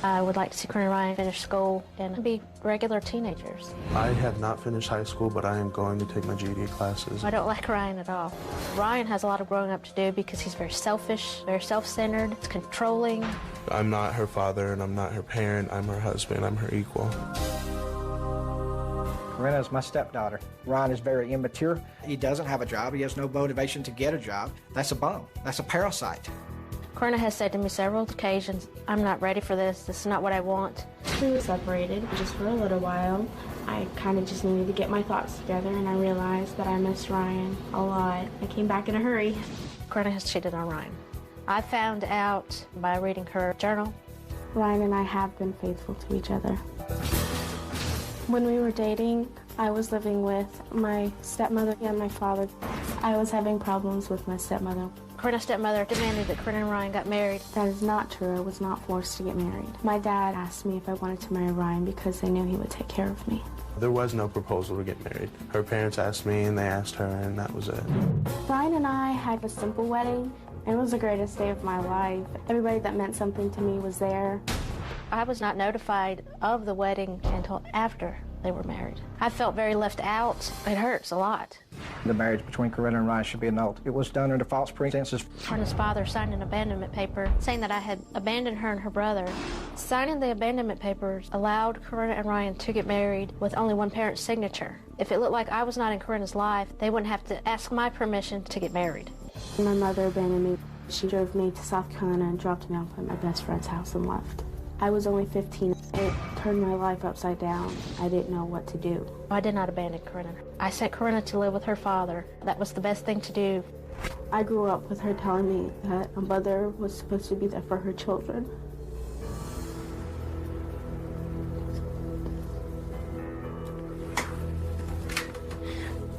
I would like to see Corinna and Ryan finish school and be regular teenagers. I have not finished high school, but I am going to take my GED classes. I don't like Ryan at all. Ryan has a lot of growing up to do because he's very selfish, very self-centered, controlling. I'm not her father and I'm not her parent. I'm her husband. I'm her equal. Corinna is my stepdaughter. Ryan is very immature. He doesn't have a job. He has no motivation to get a job. That's a bum. That's a parasite. Corinna has said to me several occasions, I'm not ready for this. This is not what I want. We were separated just for a little while. I kind of just needed to get my thoughts together, and I realized that I missed Ryan a lot. I came back in a hurry. Corinna has cheated on Ryan. I found out by reading her journal. Ryan and I have been faithful to each other. When we were dating, I was living with my stepmother and my father. I was having problems with my stepmother. Corinna's stepmother demanded that Corinna and Ryan got married. That is not true. I was not forced to get married. My dad asked me if I wanted to marry Ryan because they knew he would take care of me. There was no proposal to get married. Her parents asked me and they asked her, and that was it. Ryan and I had a simple wedding. It was the greatest day of my life. Everybody that meant something to me was there. I was not notified of the wedding until after they were married. I felt very left out. It hurts a lot. The marriage between Corinna and Ryan should be annulled. It was done under false pretenses. Corinna's father signed an abandonment paper saying that I had abandoned her and her brother. Signing the abandonment papers allowed Corinna and Ryan to get married with only one parent's signature. If it looked like I was not in Corinna's life, they wouldn't have to ask my permission to get married. My mother abandoned me. She drove me to South Carolina and dropped me off at my best friend's house and left. I was only 15. It turned my life upside down. I didn't know what to do. I did not abandon Corinna. I sent Corinna to live with her father. That was the best thing to do. I grew up with her telling me that a mother was supposed to be there for her children.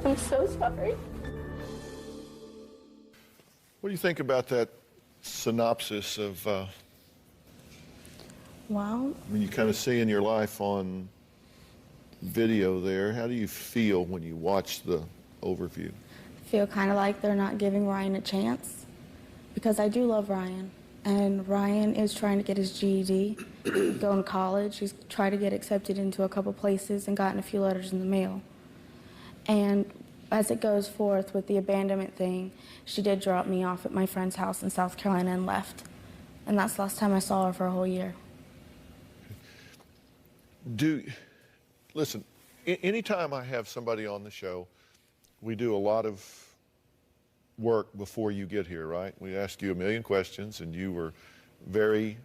I'm so sorry. What do you think about that synopsis of, Well, I mean, you kind of see in your life on video there. How do you feel when you watch the overview? I feel kind of like they're not giving Ryan a chance because I do love Ryan. And Ryan is trying to get his GED, going to college. He's tried to get accepted into a couple places and gotten a few letters in the mail. And as it goes forth with the abandonment thing, she did drop me off at my friend's house in South Carolina and left. And that's the last time I saw her for a whole year. Listen, anytime I have somebody on the show, we do a lot of work before you get here, right? We ask you a million questions, and you were very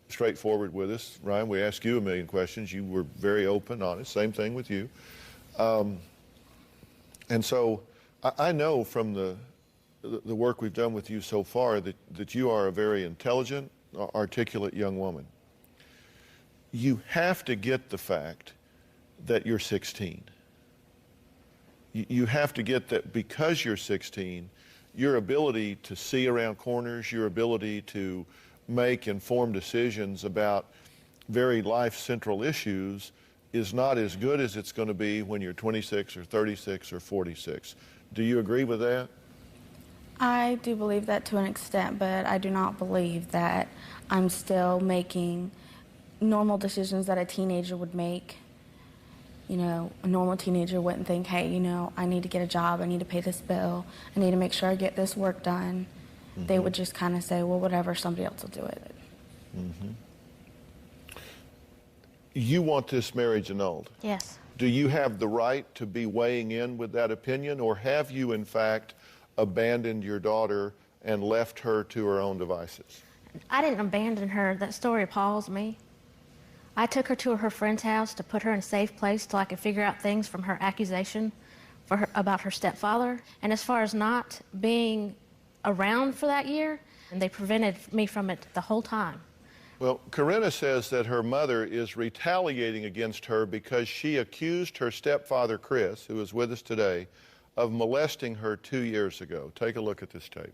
straightforward with us. Ryan, we asked you a million questions. You were very open, honest. Same thing with you. And so I know from the work we've done with you so far that you are a very intelligent, articulate young woman. You have to get the fact that you're 16. You have to get that because you're 16, your ability to see around corners, your ability to make informed decisions about very life central issues is not as good as it's going to be when you're 26 or 36 or 46. Do you agree with that? I do believe that to an extent, but I do not believe that I'm still making normal decisions that a teenager would make. You know, a normal teenager wouldn't think, hey, you know, I need to get a job, I need to pay this bill, I need to make sure I get this work done. Mm-hmm. They would just kind of say, well, whatever, somebody else will do it. Mm-hmm. You want this marriage annulled? Yes. Do you have the right to be weighing in with that opinion, or have you, in fact, abandoned your daughter and left her to her own devices? I didn't abandon her. That story appalls me. I took her to her friend's house to put her in a safe place till I could figure out things from her accusation about her stepfather. And as far as not being around for that year, and they prevented me from it the whole time. Well, Corinna says that her mother is retaliating against her because she accused her stepfather, Chris, who is with us today, of molesting her 2 years ago. Take a look at this tape.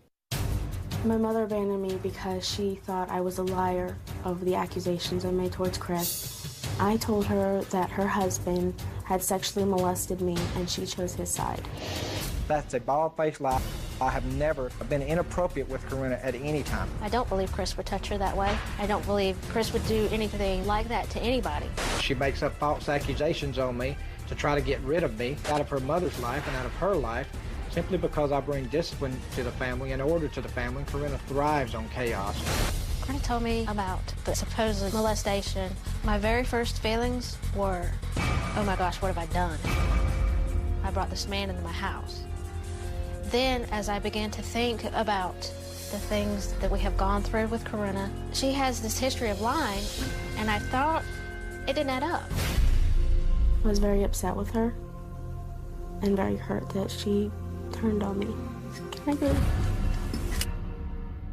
My mother abandoned me because she thought I was a liar of the accusations I made towards Chris. I told her that her husband had sexually molested me and she chose his side. That's a bald-faced lie. I have never been inappropriate with Corinna at any time. I don't believe Chris would touch her that way. I don't believe Chris would do anything like that to anybody. She makes up false accusations on me to try to get rid of me out of her mother's life and out of her life, simply because I bring discipline to the family and order to the family. Corinna thrives on chaos. Corinna told me about the supposed molestation. My very first feelings were, oh my gosh, what have I done? I brought this man into my house. Then, as I began to think about the things that we have gone through with Corinna, she has this history of lying, and I thought it didn't add up. I was very upset with her and very hurt that she turned on me. Can I go?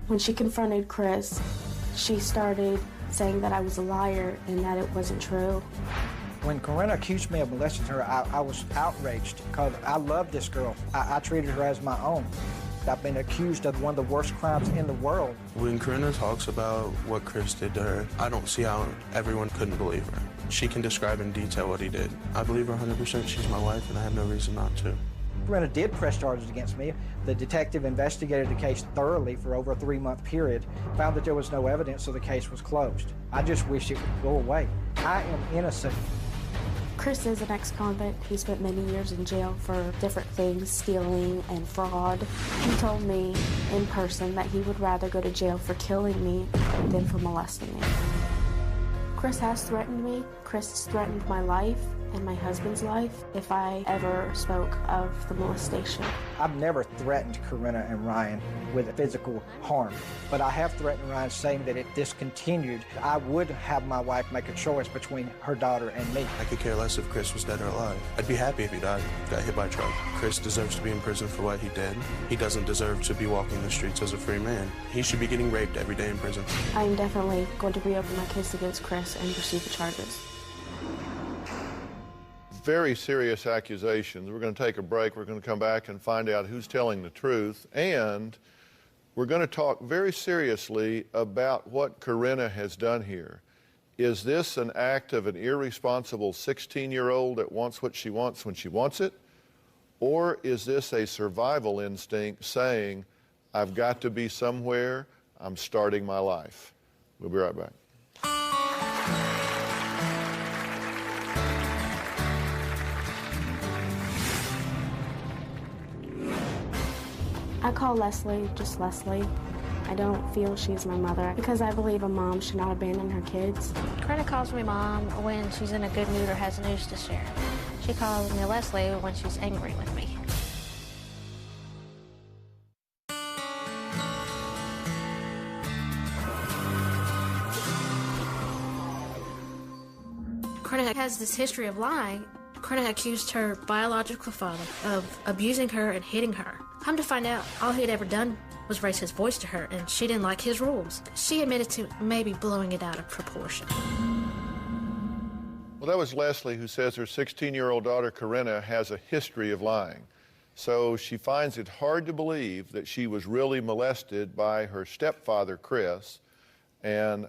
When she confronted Chris, she started saying that I was a liar and that it wasn't true. When Corinna accused me of molesting her, I was outraged because I love this girl. I treated her as my own. I've been accused of one of the worst crimes in the world. When Corinna talks about what Chris did to her, I don't see how everyone couldn't believe her. She can describe in detail what he did. I believe her 100%. She's my wife, and I have no reason not to. Corinna did press charges against me. The detective investigated the case thoroughly for over a 3-month period, found that there was no evidence, so the case was closed. I just wish it would go away. I am innocent. Chris is an ex-convict. He spent many years in jail for different things, stealing and fraud. He told me in person that he would rather go to jail for killing me than for molesting me. Chris has threatened me. Chris has threatened my life and my husband's life if I ever spoke of the molestation. I've never threatened Corinna and Ryan with physical harm, but I have threatened Ryan saying that if this continued, I would have my wife make a choice between her daughter and me. I could care less if Chris was dead or alive. I'd be happy if he died, got hit by a truck. Chris deserves to be in prison for what he did. He doesn't deserve to be walking the streets as a free man. He should be getting raped every day in prison. I'm definitely going to reopen my case against Chris and pursue the charges. Very serious accusations. We're going to take a break. We're going to come back and find out who's telling the truth. And we're going to talk very seriously about what Corinna has done here. Is this an act of an irresponsible 16-year-old that wants what she wants when she wants it? Or is this a survival instinct saying, I've got to be somewhere, I'm starting my life? We'll be right back. I call Leslie just Leslie. I don't feel she's my mother because I believe a mom should not abandon her kids. Corinna calls me Mom when she's in a good mood or has news to share. She calls me Leslie when she's angry with me. Corinna has this history of lying. Corinna accused her biological father of abusing her and hitting her. Come to find out, all he had ever done was raise his voice to her, and she didn't like his rules. She admitted to maybe blowing it out of proportion. Well, that was Leslie, who says her 16-year-old daughter, Corinna, has a history of lying. So she finds it hard to believe that she was really molested by her stepfather, Chris. And,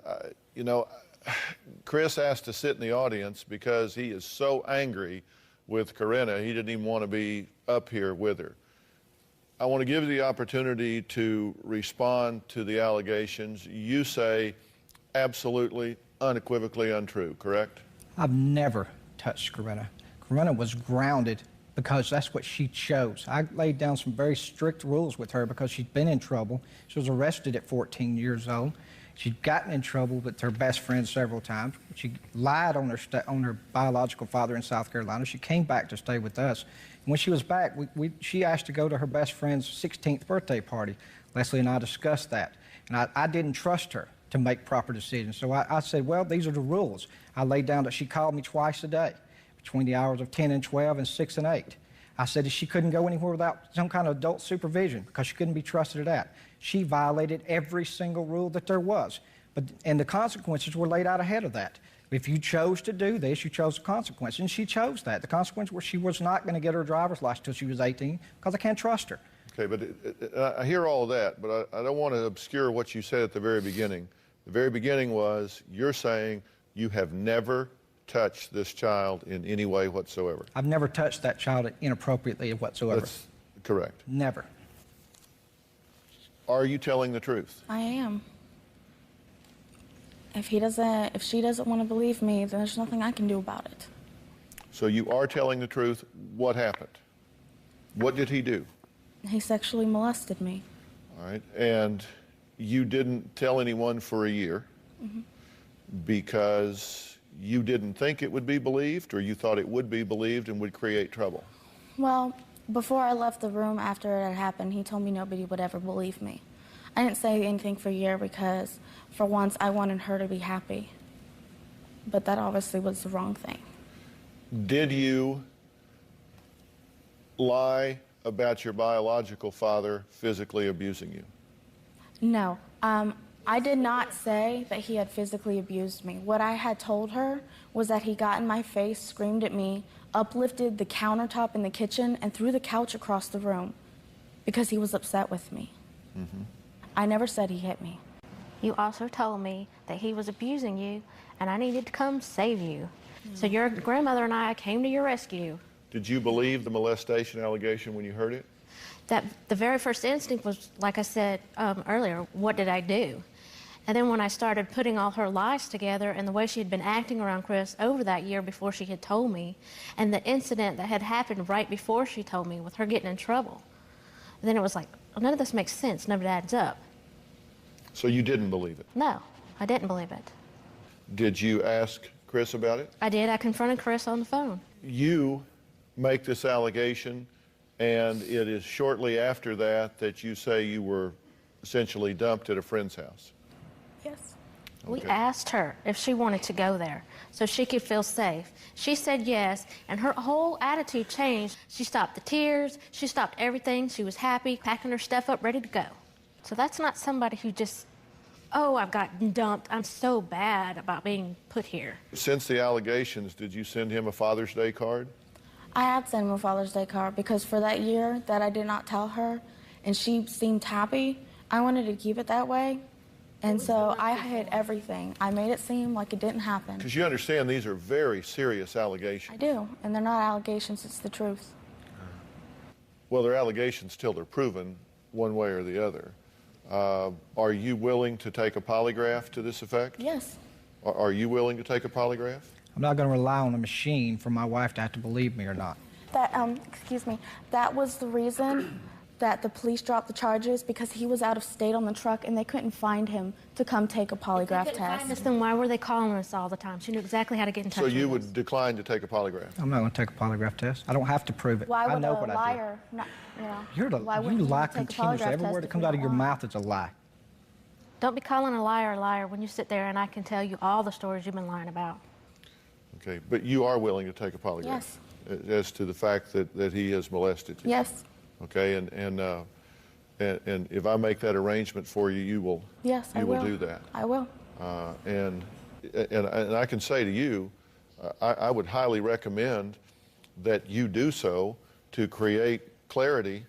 you know, Chris asked to sit in the audience because he is so angry with Corinna, he didn't even want to be up here with her. I want to give you the opportunity to respond to the allegations. You say absolutely, unequivocally untrue, correct? I've never touched Corinna. Corinna was grounded because that's what she chose. I laid down some very strict rules with her because she'd been in trouble. She was arrested at 14 years old. She'd gotten in trouble with her best friend several times. She lied on her biological father in South Carolina. She came back to stay with us. And when she was back, she asked to go to her best friend's 16th birthday party. Leslie and I discussed that. And I didn't trust her to make proper decisions. So I said, well, these are the rules. I laid down that she called me twice a day, between the hours of 10 and 12 and 6 and 8. I said that she couldn't go anywhere without some kind of adult supervision because she couldn't be trusted at that. She violated every single rule that there was. And the consequences were laid out ahead of that. If you chose to do this, you chose the consequences. And she chose that. The consequence was she was not going to get her driver's license until she was 18 because I can't trust her. Okay, but I hear all of that, but I don't want to obscure what you said at the very beginning. The very beginning was you're saying you have never touched this child in any way whatsoever. I've never touched that child inappropriately whatsoever. That's correct. Never. Are you telling the truth? I am. If she doesn't want to believe me, then there's nothing I can do about it. So you are telling the truth. What happened? What did he do? He sexually molested me. All right. And you didn't tell anyone for a year because you didn't think it would be believed, or you thought it would be believed and would create trouble? Well, before I left the room after it had happened, he told me nobody would ever believe me. I didn't say anything for a year because, for once, I wanted her to be happy. But that obviously was the wrong thing. Did you lie about your biological father physically abusing you? No. I did not say that he had physically abused me. What I had told her was that he got in my face, screamed at me, uplifted the countertop in the kitchen, and threw the couch across the room because he was upset with me. I never said he hit me. You also told me that he was abusing you and I needed to come save you. So your grandmother and I came to your rescue. Did you believe the molestation allegation when you heard it? That the very first instinct was, like I said earlier, what did I do? And then when I started putting all her lies together and the way she had been acting around Chris over that year before she had told me, and the incident that had happened right before she told me with her getting in trouble, then it was like, well, none of this makes sense, none of it adds up. So you didn't believe it? No, I didn't believe it. Did you ask Chris about it? I did. I confronted Chris on the phone. You make this allegation, and it is shortly after that that you say you were essentially dumped at a friend's house. Yes. We asked her if she wanted to go there so she could feel safe. She said yes, and her whole attitude changed. She stopped the tears. She stopped everything. She was happy, packing her stuff up, ready to go. So that's not somebody who just, oh, I've gotten dumped. I'm so bad about being put here. Since the allegations, did you send him a Father's Day card? I had sent him a Father's Day card because for that year that I did not tell her and she seemed happy, I wanted to keep it that way. And so I hid everything. I made it seem like it didn't happen. Because you understand these are very serious allegations. I do, and they're not allegations, it's the truth. Well, they're allegations till they're proven one way or the other. Are you willing to take a polygraph to this effect? Yes. Are you willing to take a polygraph? I'm not going to rely on a machine for my wife to have to believe me or not. That, excuse me, that was the reason that the police dropped the charges because he was out of state on the truck and they couldn't find him to come take a polygraph test. Then why were they calling us all the time? She knew exactly how to get in touch with us. So you would decline to take a polygraph? I'm not going to take a polygraph test. I don't have to prove it. Why would I know a what liar not, you lie continuously. Every word that comes out of your mouth is a lie. Don't be calling a liar a liar when you sit there and I can tell you all the stories you've been lying about. Okay, but you are willing to take a polygraph? Yes. As to the fact that he has molested you? Yes. Okay, and if I make that arrangement for you, you will. Yes, I will. will Do that. I will. And I can say to you, I would highly recommend that you do so to create clarity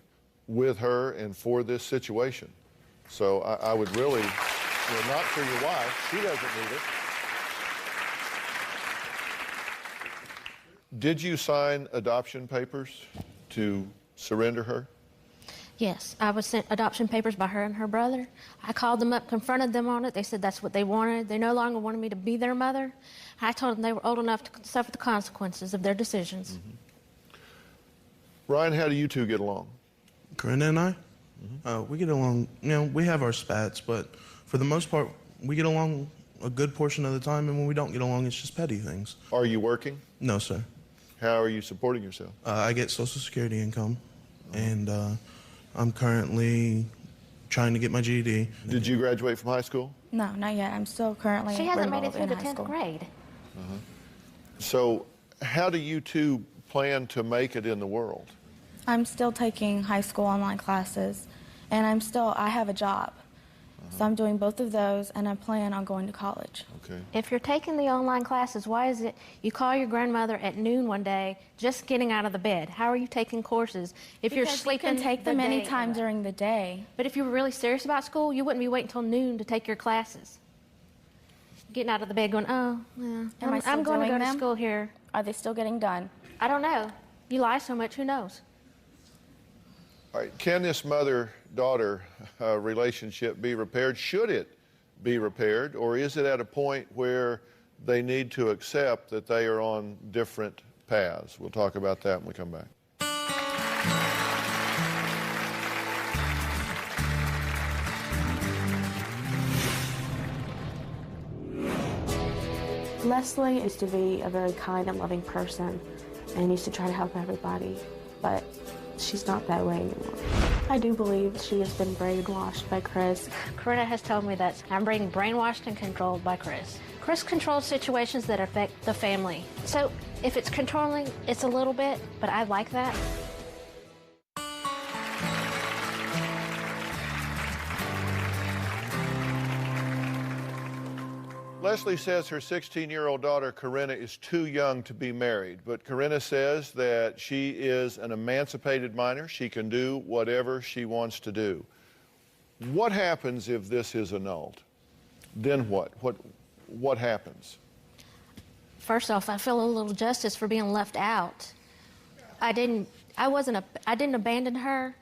with her and for this situation. So I would really, not for your wife, she doesn't need it. Did you sign adoption papers to surrender her? Yes, I was sent adoption papers by her and her brother. I called them up, confronted them on it. They said that's what they wanted. They no longer wanted me to be their mother. I told them they were old enough to suffer the consequences of their decisions. Ryan, how do you two get along? Corinna and I? We get along, we have our spats, but for the most part, We get along a good portion of the time, and when we don't get along, it's just petty things. Are you working? No, sir. How are you supporting yourself? I get Social Security income, and I'm currently trying to get my GED. Did you graduate from high school? No, not yet. I'm still currently She hasn't made it enrolled through in the high 10th school. grade. So how do you two plan to make it in the world? I'm still taking high school online classes, and I have a job. So I'm doing both of those, and I plan on going to college. Okay. If you're taking the online classes, why is it you call your grandmother at noon one day just getting out of the bed? How are you taking courses if you're sleeping? You can take them anytime during the day. But if you were really serious about school, you wouldn't be waiting until noon to take your classes. Getting out of the bed going, oh, yeah, I'm going to go to school here. Are they still getting done? I don't know. You lie so much, who knows? All right, can this mother-daughter relationship be repaired? Should it be repaired, or is it at a point where they need to accept that they are on different paths? We'll talk about that when we come back. Leslie used to be a very kind and loving person and used to try to help everybody, but she's not that way anymore. I do believe she has been brainwashed by Chris. Corinna has told me that I'm being brainwashed and controlled by Chris. Chris controls situations that affect the family. So if it's controlling, it's a little bit, but I like that. Leslie says her 16-year-old daughter, Corinna, is too young to be married, but Corinna says that she is an emancipated minor. She can do whatever she wants to do. What happens if this is annulled? Then what? What happens? First off, I feel a little justice for being left out. I didn't abandon her.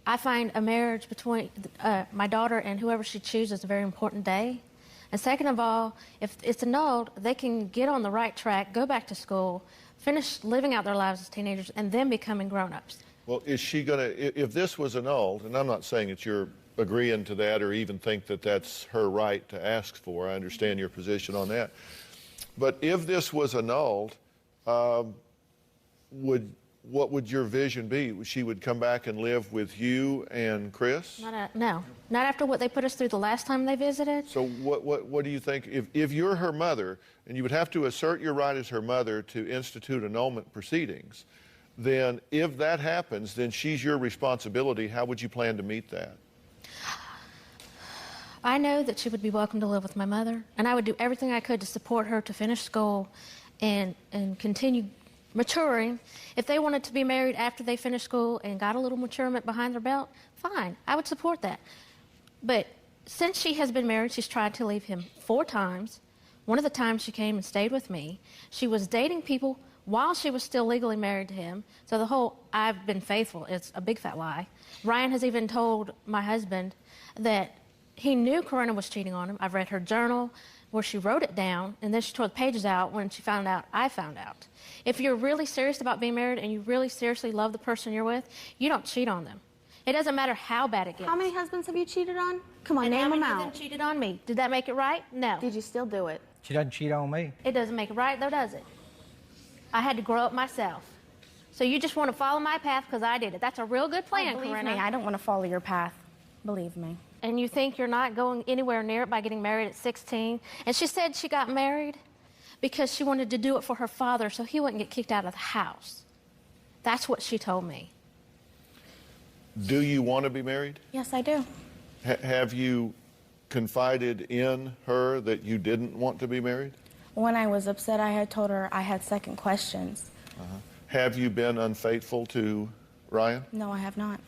I find a marriage between my daughter and whoever she chooses a very important day. And second of all, if it's annulled, they can get on the right track, go back to school, finish living out their lives as teenagers, and then becoming grown-ups. Well, is she going to, if this was annulled, and I'm not saying that you're agreeing to that or even think that that's her right to ask for, I understand your position on that, but if this was annulled, what would your vision be? She would come back and live with you and Chris? No, not after what they put us through the last time they visited. So what do you think, if you're her mother, and you would have to assert your right as her mother to institute annulment proceedings, then if that happens, then she's your responsibility. How would you plan to meet that? I know that she would be welcome to live with my mother, and I would do everything I could to support her to finish school and continue maturing. If they wanted to be married after they finished school and got a little maturement behind their belt, fine, I would support that. But since she has been married, she's tried to leave him 4 times. One of the times she came and stayed with me. She was dating people while she was still legally married to him. So the whole I've been faithful is a big fat lie. Ryan has even told my husband that he knew Corinna was cheating on him. I've read her journal where she wrote it down, and then she tore the pages out when she found out I found out. If you're really serious about being married and you really seriously love the person you're with, you don't cheat on them. It doesn't matter how bad it gets. How many husbands have you cheated on? Come on, and name them how out. many of them cheated on me? Did that make it right? No. Did you still do it? She doesn't cheat on me. It doesn't make it right, though, does it? I had to grow up myself. So you just want to follow my path because I did it. That's a real good plan, Believe Corinna. me, I don't want to follow your path. Believe me. And you think you're not going anywhere near it by getting married at 16? And she said she got married because she wanted to do it for her father so he wouldn't get kicked out of the house. That's what she told me. Do you want to be married? Yes, I do. Have you confided in her that you didn't want to be married? When I was upset, I had told her I had second questions. Have you been unfaithful to Ryan? No, I have not.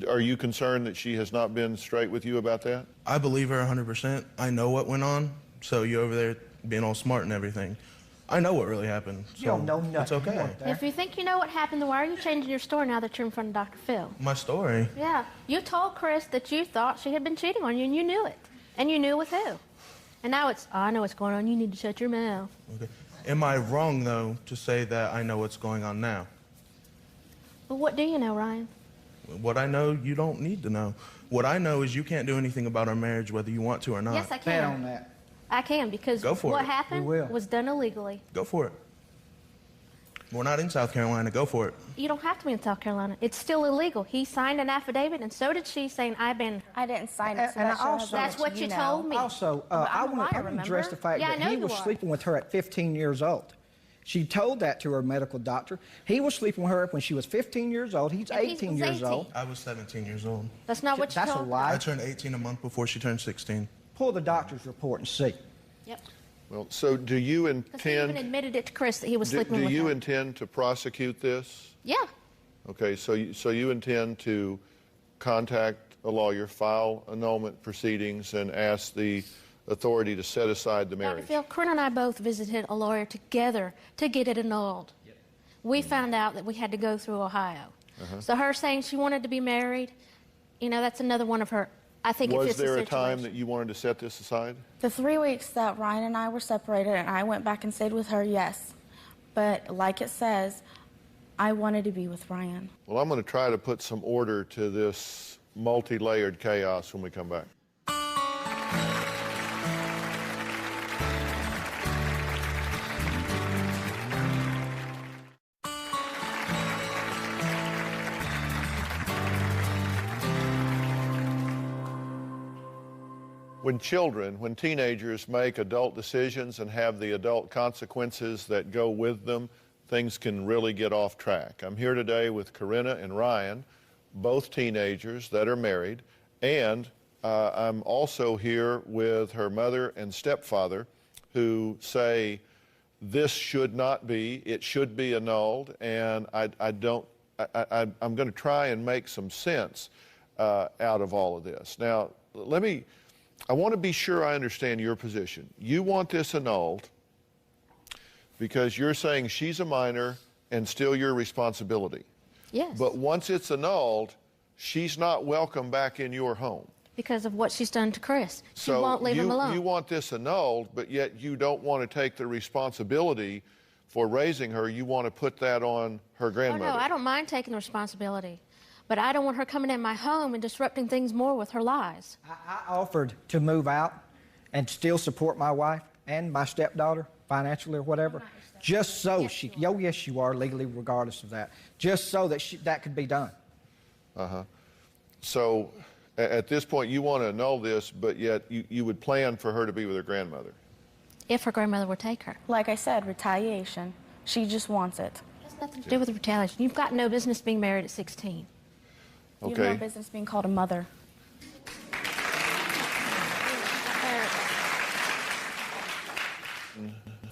Are you concerned that she has not been straight with you about that? I believe her 100%. I know what went on, so you over there being all smart and everything. I know what really happened, so You don't know nothing. it's okay. If you think you know what happened, then why are you changing your story now that you're in front of Dr. Phil? My story? Yeah, you told Chris that you thought she had been cheating on you, and you knew it. And you knew with who. And now it's, oh, I know what's going on, you need to shut your mouth. Okay. Am I wrong, though, to say that I know what's going on now? Well, what do you know, Ryan? What I know, you don't need to know. What I know is you can't do anything about our marriage whether you want to or not. Yes, I can. Bet on that. I can, because Go for what it. happened We will. was done illegally. Go for it. We're not in South Carolina. Go for it. You don't have to be in South Carolina. It's still illegal. He signed an affidavit, and so did she, saying I abandoned her. I didn't sign it, so And that I shows also- That's what you told me. Also, But I I'm a want liar, to address the fact remember? Yeah, I that know he you was are. sleeping with her at 15 years old. She told that to her medical doctor. He was sleeping with her when she was 15 years old. He's And he 18 was years 18. old. I was 17 years old. That's not what you That's a told me. lie. I turned 18 a month before she turned 16. Pull the doctor's report and see. Yep. Well, so do you Because he even intend, admitted it to Chris that he was sleeping do with you her. intend to prosecute this? Yeah. Okay, so you intend to contact a lawyer, file annulment proceedings, and ask the authority to set aside the Dr. marriage? Phil, Corinne and I both visited a lawyer together to get it annulled. We found out that we had to go through Ohio. So her saying she wanted to be married, that's another one of her. I think it Was fits the there a situation. time that you wanted to set this aside? The 3 weeks that Ryan and I were separated and I went back and stayed with her, yes. But like it says, I wanted to be with Ryan. Well, I'm going to try to put some order to this multi-layered chaos when we come back. When teenagers make adult decisions and have the adult consequences that go with them, things can really get off track. I'm here today with Corinna and Ryan, both teenagers that are married, and I'm also here with her mother and stepfather, who say this should not be, it should be annulled, and I'm going to try and make some sense out of all of this. Now, I want to be sure I understand your position. You want this annulled because you're saying she's a minor and still your responsibility. Yes. But once it's annulled, she's not welcome back in your home. Because of what she's done to Chris. She So won't leave him alone. you want this annulled, but yet you don't want to take the responsibility for raising her. You want to put that on her grandmother. Oh, no, I don't mind taking the responsibility. But I don't want her coming in my home and disrupting things more with her lies. I offered to move out and still support my wife and my stepdaughter financially or whatever, just so yes, you are legally regardless of that, just so that that could be done. So at this point, you want to annul this, but yet you would plan for her to be with her grandmother. If her grandmother would take her. Like I said, retaliation. She just wants it. It has nothing to do with retaliation. You've got no business being married at 16. You have no business being called a mother.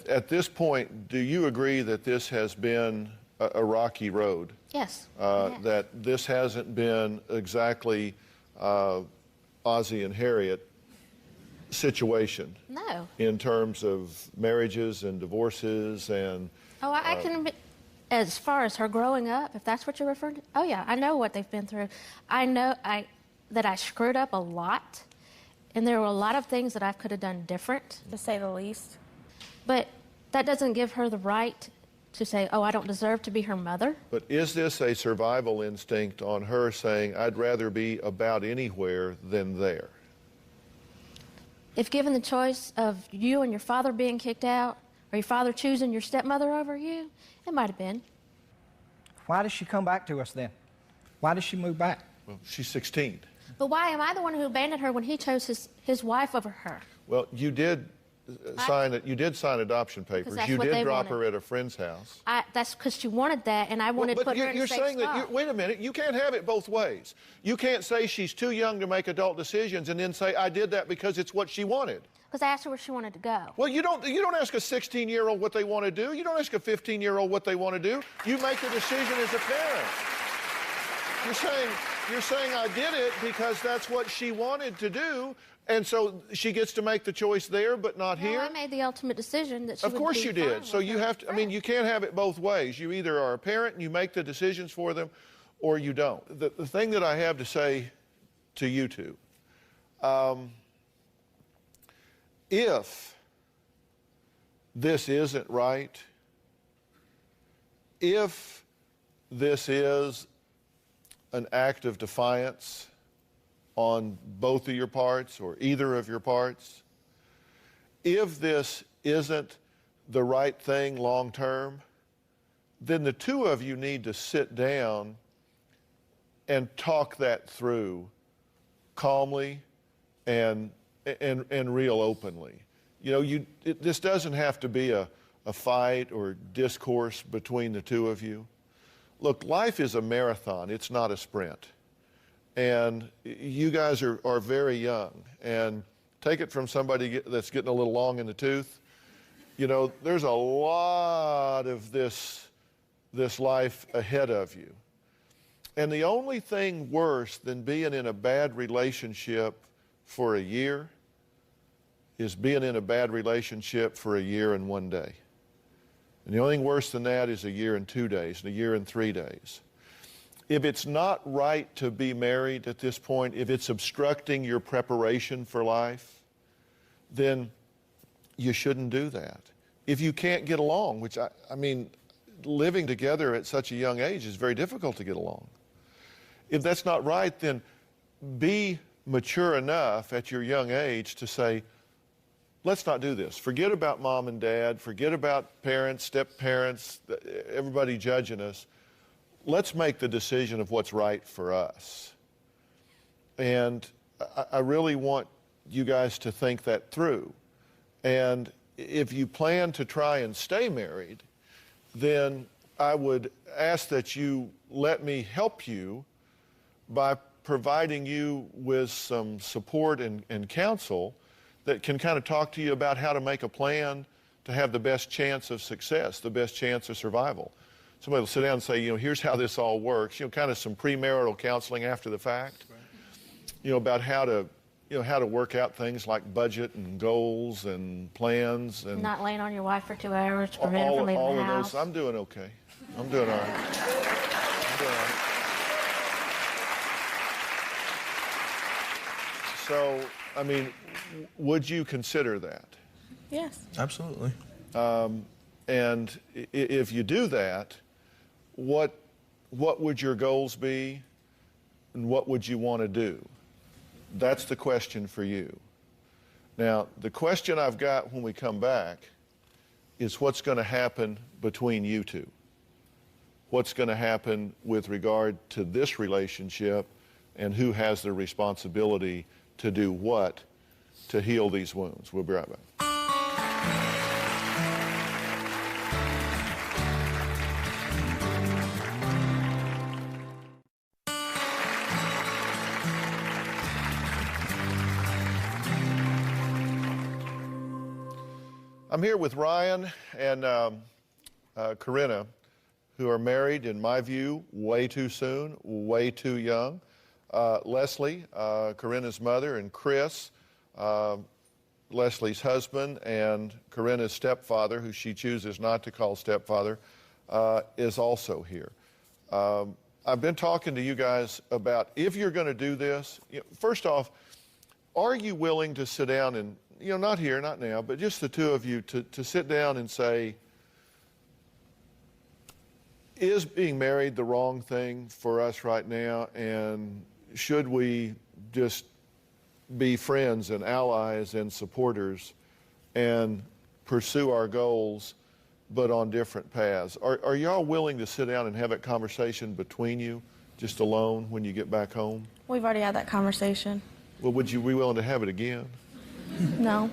At this point, do you agree that this has been a rocky road? Yes. That this hasn't been exactly Ozzie and Harriet situation? No. In terms of marriages and divorces and... Oh, I can admit, as far as her growing up, if that's what you're referring to, oh yeah, I know what they've been through. I know that I screwed up a lot, and there were a lot of things that I could have done different. To say the least. But that doesn't give her the right to say, oh, I don't deserve to be her mother. But is this a survival instinct on her saying, I'd rather be about anywhere than there? If given the choice of you and your father being kicked out, or your father choosing your stepmother over you, it might have been. Why does she come back to us then? Why does she move back? Well, she's 16. But why am I the one who abandoned her when he chose his wife over her? Well, you did sign adoption papers. that's You what did they drop wanted. her at a friend's house. That's because she wanted that, and I wanted to put her in a you're safe saying spot. that. Wait a minute. You can't have it both ways. You can't say she's too young to make adult decisions and then say I did that because it's what she wanted. Because I asked her where she wanted to go. Well, you don't ask a 16-year-old what they want to do. You don't ask a 15-year-old what they want to do. You make the decision as a parent. You're saying I did it because that's what she wanted to do, and so she gets to make the choice there, but not here. I made the ultimate decision that she Of would course be you fine did. So with you her have to. I mean, you can't have it both ways. You either are a parent and you make the decisions for them, or you don't. The thing that I have to say to you two. If this isn't right, if this is an act of defiance, on both of your parts or either of your parts. If this isn't the right thing long term, then the two of you need to sit down and talk that through calmly and real openly. You know, this doesn't have to be a fight or discourse between the two of you. Look, life is a marathon, it's not a sprint. And you guys are very young. And take it from somebody that's getting a little long in the tooth. You know, there's a lot of this life ahead of you. And the only thing worse than being in a bad relationship for a year is being in a bad relationship for a year and 1 day. And the only thing worse than that is a year and 2 days, and a year and 3 days. If it's not right to be married at this point, if it's obstructing your preparation for life, then you shouldn't do that. If you can't get along, which I mean, living together at such a young age is very difficult to get along. If that's not right, then be mature enough at your young age to say, let's not do this. Forget about mom and dad. Forget about parents, step-parents, everybody judging us. Let's make the decision of what's right for us. And I really want you guys to think that through. And if you plan to try and stay married, then I would ask that you let me help you by providing you with some support and counsel that can kind of talk to you about how to make a plan to have the best chance of success, the best chance of survival. Somebody will sit down and say, you know, here's how this all works, you know, kind of some premarital counseling after the fact, you know, about how to work out things like budget and goals and plans. And not laying on your wife for 2 hours to prevent her from leaving the house. I'm doing okay. I'm doing all right. I'm doing all right. So, I mean, would you consider that? Yes. Absolutely. And if you do that, what would your goals be, and what would you want to do? That's the question for you. Now, the question I've got when we come back is what's going to happen between you two? What's going to happen with regard to this relationship, and who has the responsibility to do what to heal these wounds? We'll be right back. I'm here with Ryan and Corinna, who are married, in my view, way too soon, way too young. Leslie, Corinna's mother, and Chris, Leslie's husband, and Corinna's stepfather, who she chooses not to call stepfather, is also here. I've been talking to you guys about if you're going to do this, you know, first off, are you willing to sit down and, you know, not here, not now, but just the two of you to sit down and say, is being married the wrong thing for us right now, and should we just be friends and allies and supporters and pursue our goals but on different paths? Are y'all willing to sit down and have that conversation between you, just alone, when you get back home? We've already had that conversation. Well, would you be willing to have it again? No.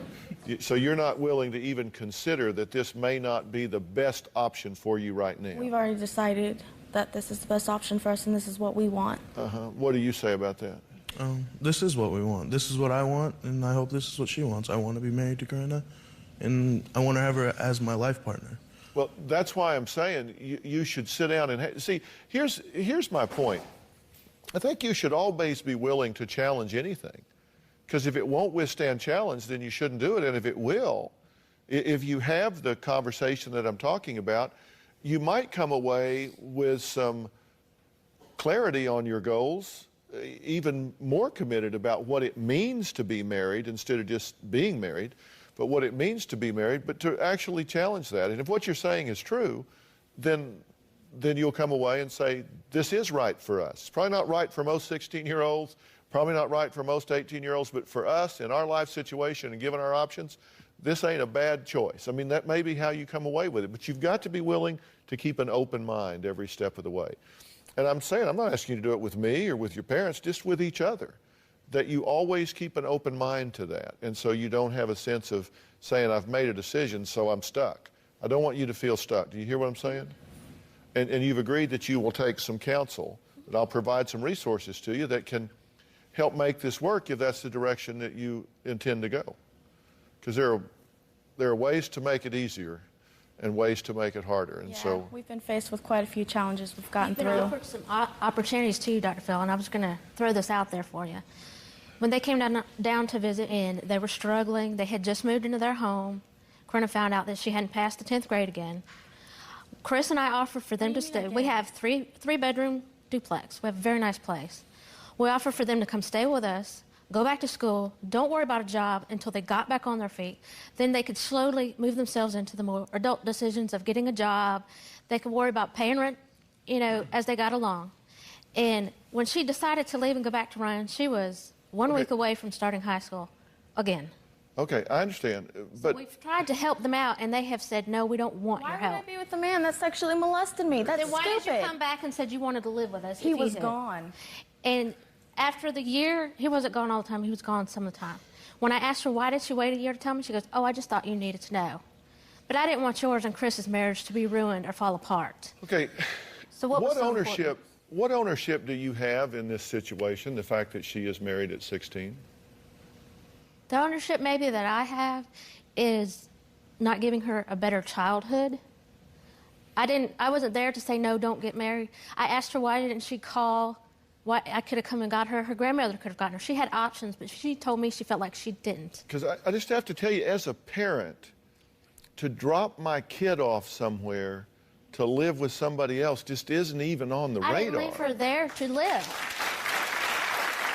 So you're not willing to even consider that this may not be the best option for you right now? We've already decided that this is the best option for us and this is what we want. What do you say about that? This is what we want. This is what I want, and I hope this is what she wants. I want to be married to Corinna, and I want to have her as my life partner. Well, that's why I'm saying you should sit down and see. Here's my point. I think you should always be willing to challenge anything, because if it won't withstand challenge, then you shouldn't do it. And if it will, if you have the conversation that I'm talking about, you might come away with some clarity on your goals, even more committed about what it means to be married instead of just being married, but what it means to be married, but to actually challenge that. And if what you're saying is true, then you'll come away and say, this is right for us. It's probably not right for most 16-year-olds, Probably not right for most 18-year-olds, but for us, in our life situation and given our options, this ain't a bad choice. I mean, that may be how you come away with it, but you've got to be willing to keep an open mind every step of the way. And I'm saying, I'm not asking you to do it with me or with your parents, just with each other, that you always keep an open mind to that. And so you don't have a sense of saying, I've made a decision, so I'm stuck. I don't want you to feel stuck. Do you hear what I'm saying? And you've agreed that you will take some counsel, that I'll provide some resources to you that can help make this work if that's the direction that you intend to go. Because there are ways to make it easier and ways to make it harder. And so we've been faced with quite a few challenges we've gotten through. We've been offered some opportunities too, Dr. Phil, and I was going to throw this out there for you. When they came down to visit and they were struggling, they had just moved into their home. Corinna found out that she hadn't passed the 10th grade again. Chris and I offered for them to stay. We have three-bedroom duplex. We have a very nice place. We offered for them to come stay with us, go back to school, don't worry about a job until they got back on their feet. Then they could slowly move themselves into the more adult decisions of getting a job. They could worry about paying rent, as they got along. And when she decided to leave and go back to Ryan, she was 1 week away from starting high school again. Okay, I understand, but So we've tried to help them out, and they have said, no, we don't want your help. Why would I be with the man that sexually molested me? That's Then why stupid. did you come back and said you wanted to live with us? He if was did? gone. And after the year, he wasn't gone all the time. He was gone some of the time. When I asked her, why did she wait a year to tell me? She goes, I just thought you needed to know. But I didn't want yours and Chris's marriage to be ruined or fall apart. okay, So what was so what ownership do you have in this situation, the fact that she is married at 16? The ownership maybe that I have is not giving her a better childhood. I wasn't there to say, no, don't get married. I asked her, why didn't she call? Why I could have come and got her. Her grandmother could have gotten her. She had options, but she told me she felt like she didn't. Because I just have to tell you, as a parent, to drop my kid off somewhere to live with somebody else just isn't even on the radar. I didn't leave her there to live.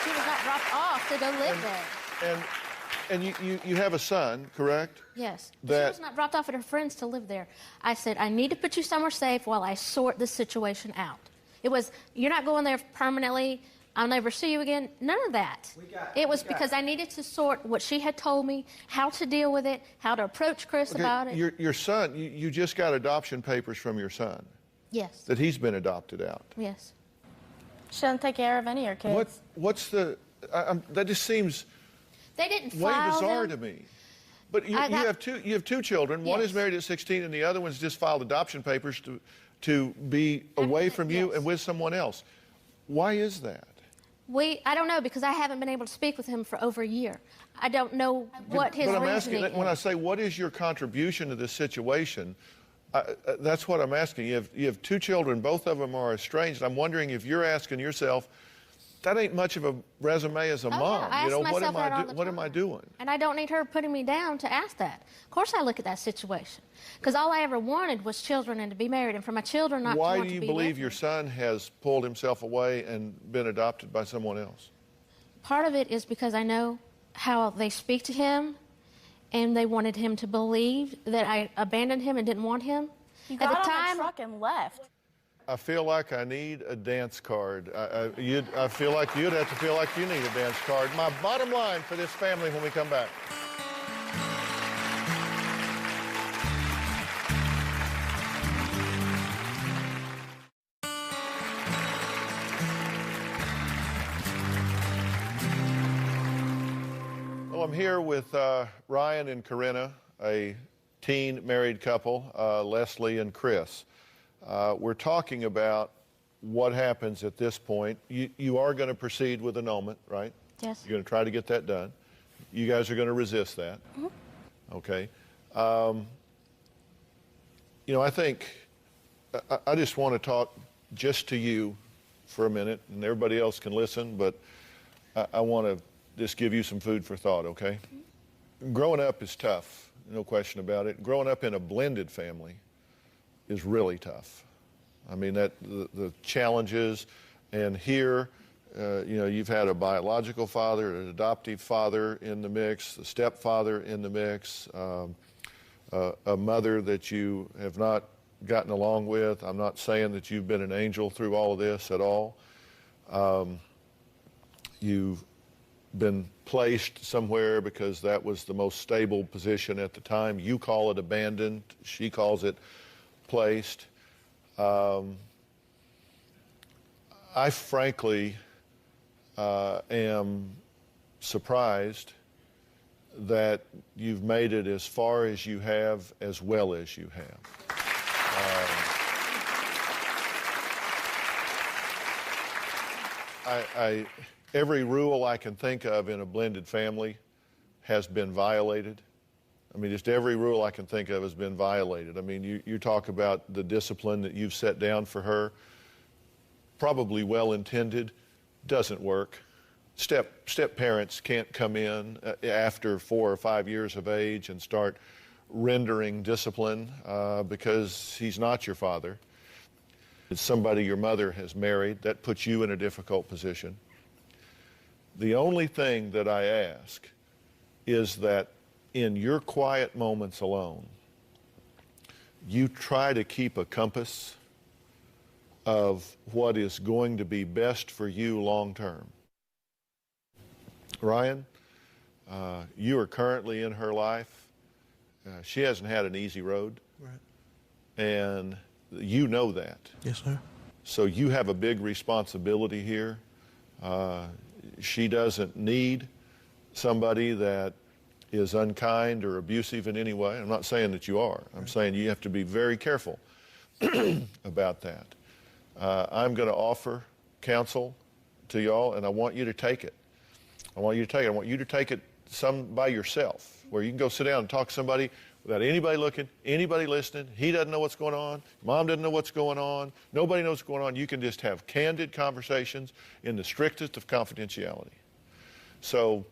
She was not dropped off to go live there. And you have a son, correct? Yes. She That was not dropped off at her friends to live there. I said, I need to put you somewhere safe while I sort this situation out. It was, you're not going there permanently, I'll never see you again. None of that. It was because I needed to sort what she had told me, how to deal with it, how to approach Chris about it. Your son, you just got adoption papers from your son. Yes. That he's been adopted out. Yes. She doesn't take care of any of your kids. What's the, that just seems They didn't way file bizarre them. to me. But you have two children. One is married at 16, and the other one's just filed adoption papers to be away from you and with someone else. Why is that? I don't know, because I haven't been able to speak with him for over a year. I don't know what his But I'm reasoning asking, is. when I say, what is your contribution to this situation, that's what I'm asking. You have two children, both of them are estranged. I'm wondering if you're asking yourself, that ain't much of a resume as a mom. Yeah, I ask myself that all the what am I doing? And I don't need her putting me down to ask that. Of course I look at that situation. Because all I ever wanted was children and to be married, and for my children not to want to be Why do you with believe me. your son has pulled himself away and been adopted by someone else? Part of it is because I know how they speak to him, and they wanted him to believe that I abandoned him and didn't want him. You At got the on time, the truck and left. I feel like I need a dance card. I feel like you'd have to feel like you need a dance card. My bottom line for this family when we come back. Well, I'm here with Ryan and Corinna, a teen married couple, Leslie and Chris. We're talking about what happens at this point. You are going to proceed with annulment, right? Yes. You're going to try to get that done. You guys are going to resist that. Mm-hmm. Okay. I think I just want to talk just to you for a minute, and everybody else can listen, but I want to just give you some food for thought, okay? Mm-hmm. Growing up is tough, no question about it. Growing up in a blended family is really tough. I mean, the challenges, and here, you've had a biological father, an adoptive father in the mix, a stepfather in the mix, a mother that you have not gotten along with. I'm not saying that you've been an angel through all of this at all. You've been placed somewhere because that was the most stable position at the time. You call it abandoned. She calls it placed. I frankly am surprised that you've made it as far as you have, as well as you have. Every rule I can think of in a blended family has been violated. I mean, just every rule I can think of has been violated. I mean, you talk about the discipline that you've set down for her, probably well-intended, doesn't work. Step parents can't come in after 4 or 5 years of age and start rendering discipline because he's not your father. It's somebody your mother has married. That puts you in a difficult position. The only thing that I ask is that in your quiet moments alone, you try to keep a compass of what is going to be best for you long term. Ryan, you are currently in her life. She hasn't had an easy road. Right. And you know that. Yes, sir. So you have a big responsibility here. She doesn't need somebody that is unkind or abusive in any way. I'm not saying that you are. I'm saying you have to be very careful about that. I'm going to offer counsel to y'all, and I want you to take it. I want you to take it. I want you to take it some by yourself, where you can go sit down and talk to somebody without anybody looking, anybody listening. He doesn't know what's going on. Mom doesn't know what's going on. Nobody knows what's going on. You can just have candid conversations in the strictest of confidentiality. So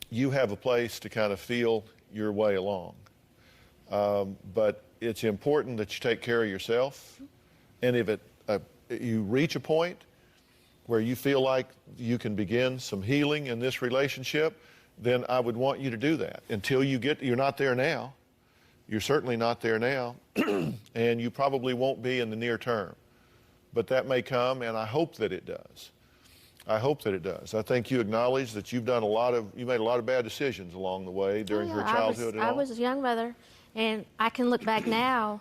you have a place to kind of feel your way along. But it's important that you take care of yourself. And if you reach a point where you feel like you can begin some healing in this relationship, then I would want you to do that. Until you're not there now. You're certainly not there now, and you probably won't be in the near term. But that may come, and I hope that it does. I hope that it does. I think you acknowledge that you made a lot of bad decisions along the way during her childhood and all. I was a young mother, and I can look back now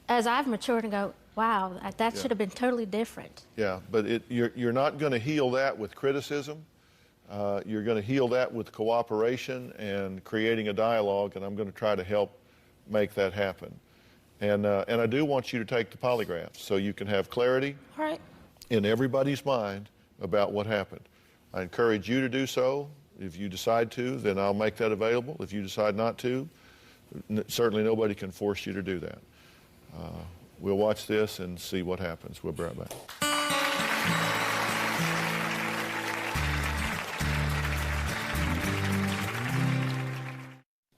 as I've matured and go, wow, that should have been totally different. Yeah, but you're not going to heal that with criticism. You're going to heal that with cooperation and creating a dialogue, and I'm going to try to help make that happen. And I do want you to take the polygraph so you can have clarity in everybody's mind about what happened. I encourage you to do so. If you decide to, then I'll make that available. If you decide not to, certainly nobody can force you to do that. We'll watch this and see what happens. We'll be right back.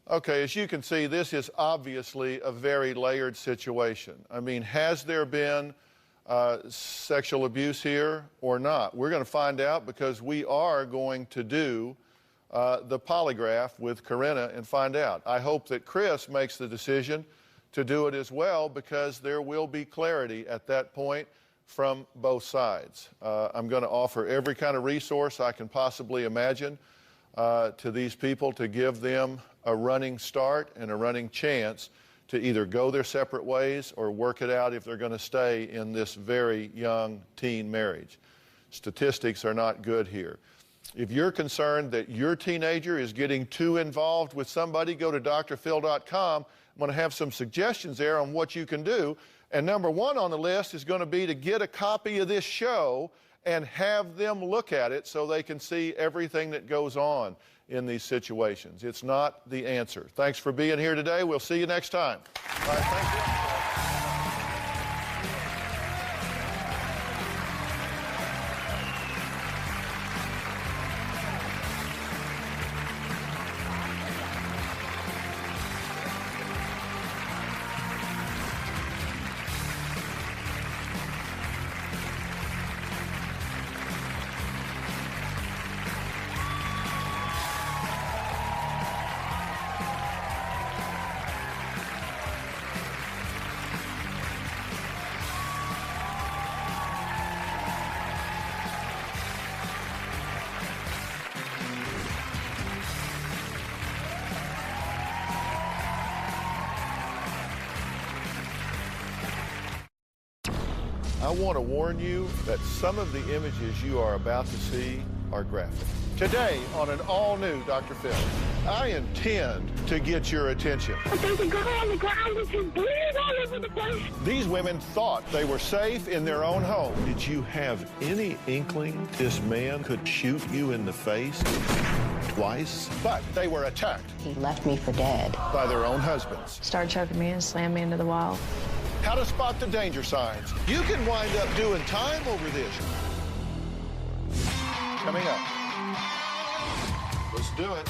Okay, as you can see, this is obviously a very layered situation. I mean, has there been sexual abuse here or not? We're going to find out because we are going to do the polygraph with Corinna and find out. I hope that Chris makes the decision to do it as well, because there will be clarity at that point from both sides. I'm going to offer every kind of resource I can possibly imagine to these people to give them a running start and a running chance to either go their separate ways or work it out if they're going to stay in this very young teen marriage. Statistics are not good here. If you're concerned that your teenager is getting too involved with somebody, go to drphil.com. I'm going to have some suggestions there on what you can do. And number one on the list is going to be to get a copy of this show and have them look at it so they can see everything that goes on in these situations. It's not the answer. Thanks for being here today. We'll see you next time. All right, thank you. I want to warn you that some of the images you are about to see are graphic. Today on an all-new Dr. Phil, I intend to get your attention. But there's a girl on the ground with his blood all over the place. These women thought they were safe in their own home. Did you have any inkling this man could shoot you in the face twice? But they were attacked. He left me for dead. By their own husbands. Started choking me and slammed me into the wall. How to spot the danger signs. You can wind up doing time over this. Coming up. Let's do it.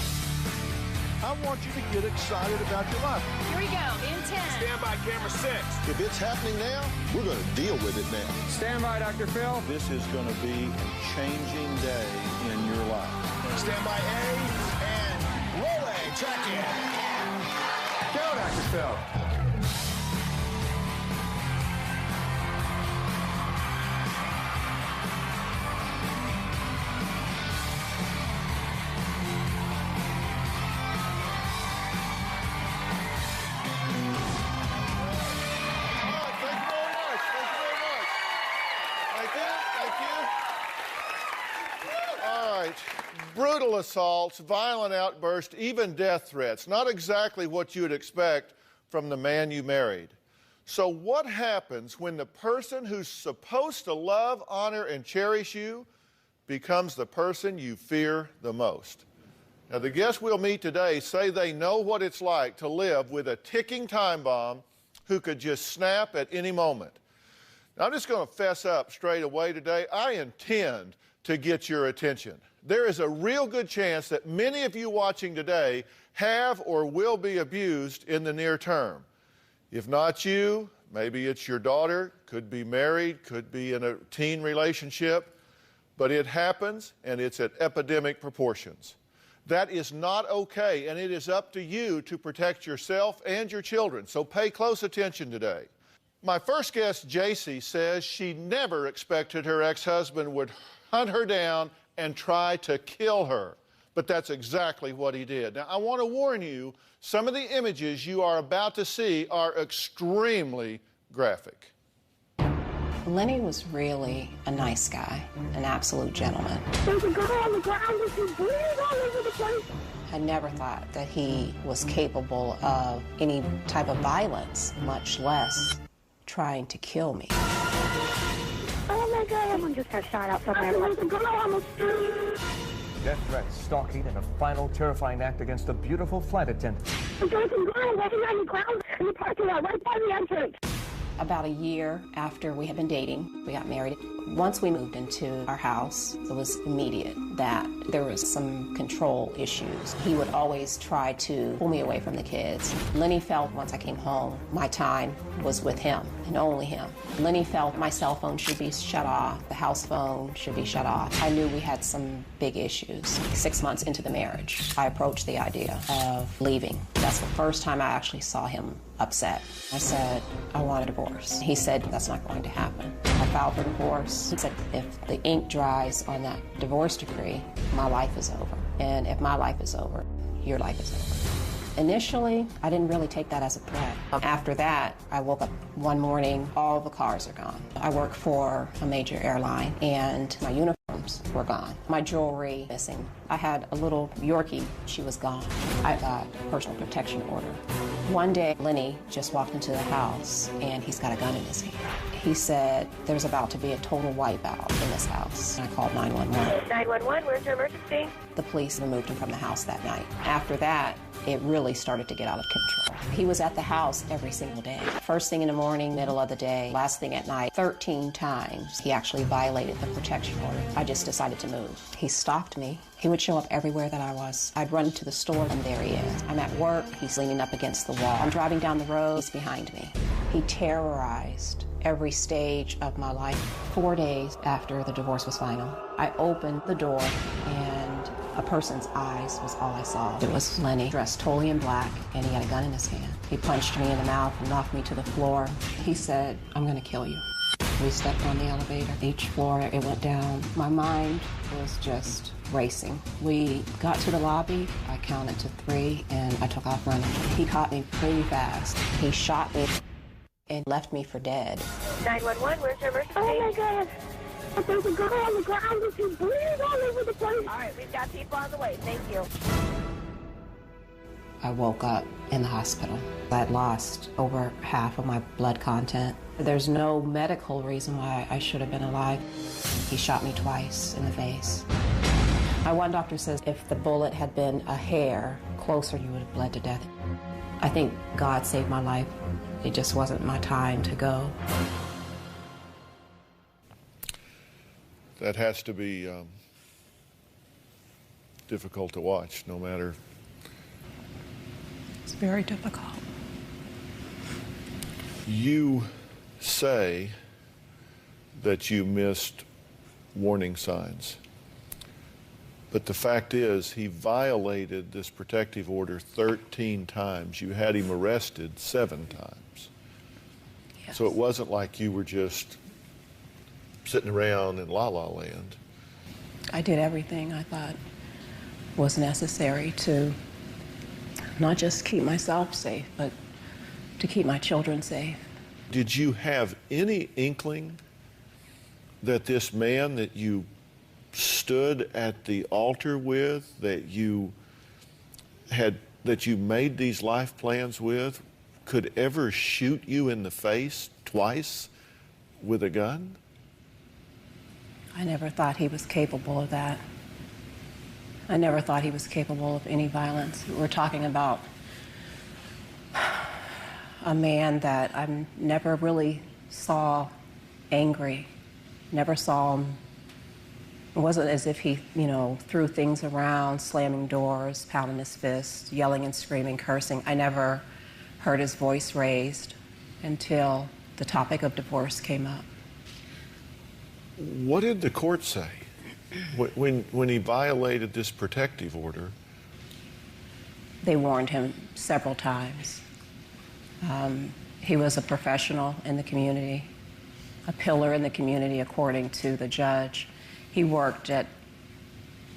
I want you to get excited about your life. Here we go, in 10. Stand by, camera 6. If it's happening now, we're going to deal with it now. Stand by, Dr. Phil. This is going to be a changing day in your life. Stand by A and roll A. Track in. Go, Dr. Phil. Brutal assaults, violent outbursts, even death threats. Not exactly what you would expect from the man you married. So what happens when the person who's supposed to love, honor, and cherish you becomes the person you fear the most? Now, the guests we'll meet today say they know what it's like to live with a ticking time bomb who could just snap at any moment. Now, I'm just going to fess up straight away today. I intend to get your attention. There is a real good chance that many of you watching today have or will be abused in the near term. If not you, maybe it's your daughter, could be married, could be in a teen relationship, but it happens and it's at epidemic proportions. That is not okay, and it is up to you to protect yourself and your children, so pay close attention today. My first guest, JC, says she never expected her ex-husband would hunt her down and try to kill her. But that's exactly what he did. Now, I want to warn you, some of the images you are about to see are extremely graphic. Lenny was really a nice guy, an absolute gentleman. There's a girl on the ground with his blood all over the place. I never thought that he was capable of any type of violence, much less trying to kill me. Oh my God, someone just got shot out somewhere. There's a girl on the street. Death threats, stalking, and a final terrifying act against a beautiful flight attendant. There's a girl walking on the ground in the parking lot right by the entrance. About a year after we had been dating, we got married. Once we moved into our house, it was immediate that there was some control issues. He would always try to pull me away from the kids. Lenny felt once I came home, my time was with him and only him. Lenny felt my cell phone should be shut off, the house phone should be shut off. I knew we had some big issues. 6 months into the marriage, I approached the idea of leaving. That's the first time I actually saw him upset. I said, I want a divorce. He said, that's not going to happen. I filed for divorce. He said, if the ink dries on that divorce decree, my life is over. And if my life is over, your life is over. Initially, I didn't really take that as a threat. After that, I woke up one morning, all the cars are gone. I work for a major airline, and my uniforms were gone. My jewelry missing. I had a little Yorkie, she was gone. I got a personal protection order. One day, Lenny just walked into the house, and he's got a gun in his hand. He said, there's about to be a total wipeout in this house. And I called 911. 911, where's your emergency? The police removed him from the house that night. After that, it really started to get out of control. He was at the house every single day. First thing in the morning, middle of the day, last thing at night, 13 times. He actually violated the protection order. I just decided to move. He stopped me. He would show up everywhere that I was. I'd run to the store, and there he is. I'm at work, he's leaning up against the wall. I'm driving down the road, he's behind me. He terrorized every stage of my life. 4 days after the divorce was final, I opened the door, and a person's eyes was all I saw. It was Lenny, dressed totally in black, and he had a gun in his hand. He punched me in the mouth and knocked me to the floor. He said, I'm gonna kill you. We stepped on the elevator. Each floor it went down. My mind was just racing. We got to the lobby. I counted to 3, and I took off running. He caught me pretty fast. He shot me and left me for dead. 911, where's your emergency? Oh my God. There's a girl on the ground and she's bleeding all over the place. All right, we've got people on the way. Thank you. I woke up in the hospital. I'd lost over half of my blood content. There's no medical reason why I should have been alive. He shot me twice in the face. My one doctor says if the bullet had been a hair closer, you would have bled to death. I think God saved my life. It just wasn't my time to go. That has to be difficult to watch, no matter. It's very difficult. You say that you missed warning signs, but the fact is he violated this protective order 13 times. You had him arrested 7 times. Yes. So it wasn't like you were just sitting around in la-la land. I did everything I thought was necessary to not just keep myself safe, but to keep my children safe. Did you have any inkling that this man that you stood at the altar with, that you made these life plans with, could ever shoot you in the face twice with a gun? I never thought he was capable of that. I never thought he was capable of any violence. We're talking about a man that I never really saw angry, never saw him. It wasn't as if he, threw things around, slamming doors, pounding his fist, yelling and screaming, cursing. I never heard his voice raised until the topic of divorce came up. What did the court say when he violated this protective order? They warned him several times. He was a professional in the community, a pillar in the community, according to the judge. He worked at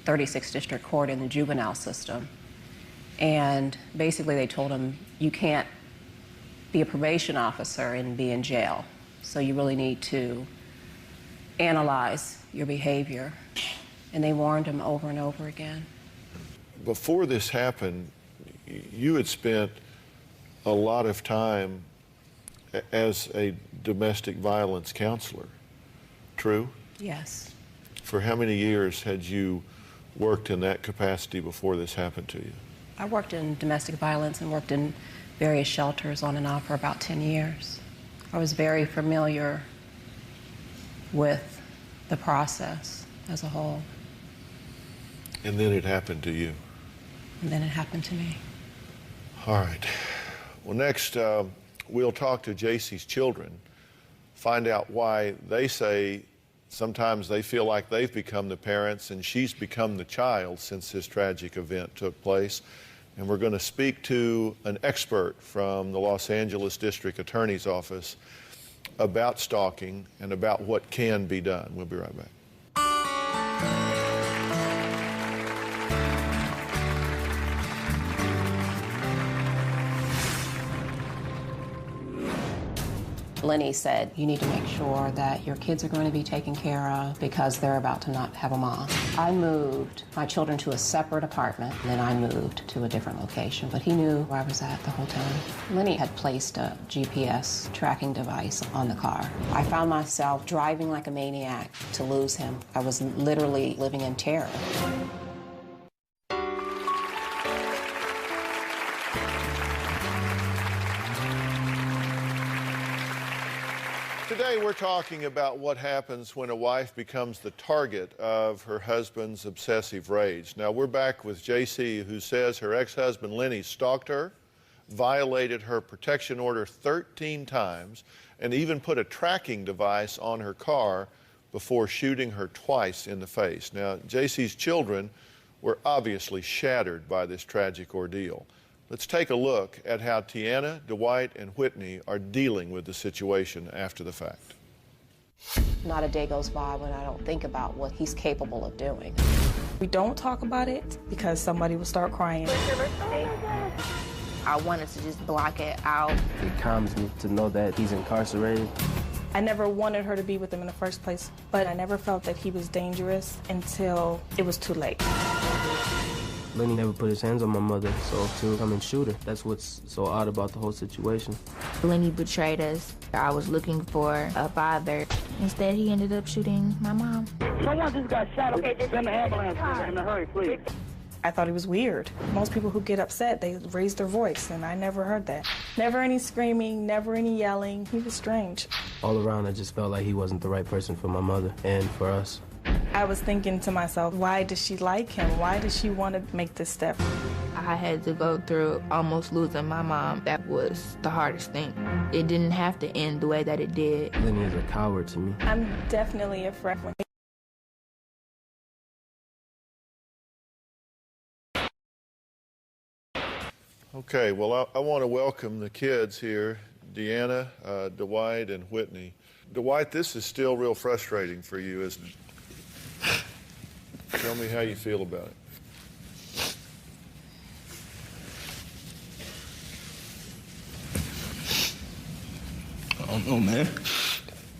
36th District Court in the juvenile system. And basically they told him, you can't be a probation officer and be in jail. So you really need to analyze your behavior. And they warned him over and over again. Before this happened, you had spent a lot of time as a domestic violence counselor, true? Yes. For how many years had you worked in that capacity before this happened to you? I worked in domestic violence and worked in various shelters on and off for about 10 years. I was very familiar with the process as a whole. And then it happened to you? And then it happened to me. All right. Well, next, we'll talk to JC's children, find out why they say sometimes they feel like they've become the parents and she's become the child since this tragic event took place. And we're going to speak to an expert from the Los Angeles District Attorney's Office about stalking and about what can be done. We'll be right back. Lenny said, you need to make sure that your kids are going to be taken care of because they're about to not have a mom. I moved my children to a separate apartment, and then I moved to a different location, but he knew where I was at the whole time. Lenny had placed a GPS tracking device on the car. I found myself driving like a maniac to lose him. I was literally living in terror. Today we're talking about what happens when a wife becomes the target of her husband's obsessive rage. Now we're back with JC, who says her ex-husband Lenny stalked her, violated her protection order 13 times, and even put a tracking device on her car before shooting her twice in the face. Now JC's children were obviously shattered by this tragic ordeal. Let's take a look at how Tiana, Dwight, and Whitney are dealing with the situation after the fact. Not a day goes by when I don't think about what he's capable of doing. We don't talk about it because somebody will start crying. I wanted to just block it out. It calms me to know that he's incarcerated. I never wanted her to be with him in the first place, but I never felt that he was dangerous until it was too late. Lenny never put his hands on my mother, so to come and shoot her, that's what's so odd about the whole situation. Lenny betrayed us. I was looking for a father. Instead, he ended up shooting my mom. Someone just got shot. Okay, send the ambulance in a hurry, please. I thought he was weird. Most people who get upset, they raise their voice, and I never heard that. Never any screaming, never any yelling. He was strange. All around, I just felt like he wasn't the right person for my mother and for us. I was thinking to myself, why does she like him? Why does she want to make this step? I had to go through almost losing my mom. That was the hardest thing. It didn't have to end the way that it did. Lenny is a coward to me. I'm definitely afraid. Okay, well, I want to welcome the kids here, Deanna, Dwight, and Whitney. Dwight, this is still real frustrating for you, isn't it? Tell me how you feel about it. I don't know, man.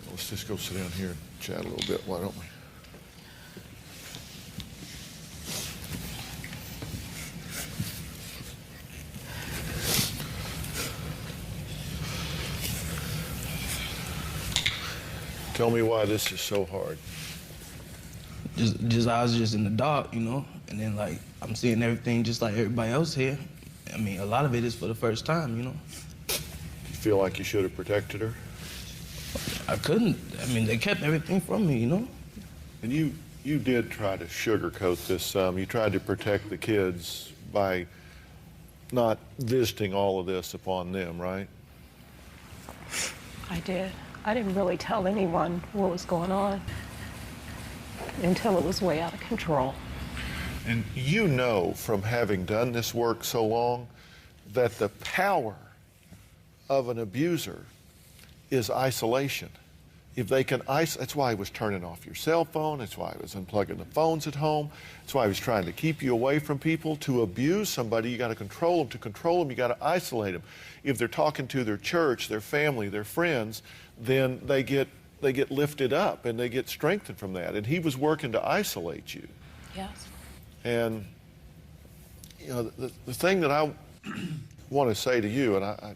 Let's just go sit down here and chat a little bit, why don't we? Tell me why this is so hard. Just I was just in the dark, you know, and then like I'm seeing everything just like everybody else here. I mean, a lot of it is for the first time, you know. You feel like you should have protected her? I couldn't. I mean, they kept everything from me, you know. And you did try to sugarcoat this some. You tried to protect the kids by not visiting all of this upon them, right? I did. I didn't really tell anyone what was going on until it was way out of control. And you know from having done this work so long that the power of an abuser is isolation. If they can that's why he was turning off your cell phone, that's why he was unplugging the phones at home, that's why he was trying to keep you away from people. To abuse somebody, you got to control them. To control them, you got to isolate them. If they're talking to their church, their family, their friends, then they get lifted up and they get strengthened from that. And he was working to isolate you. Yes. And, you know, the thing that I want to say to you, and I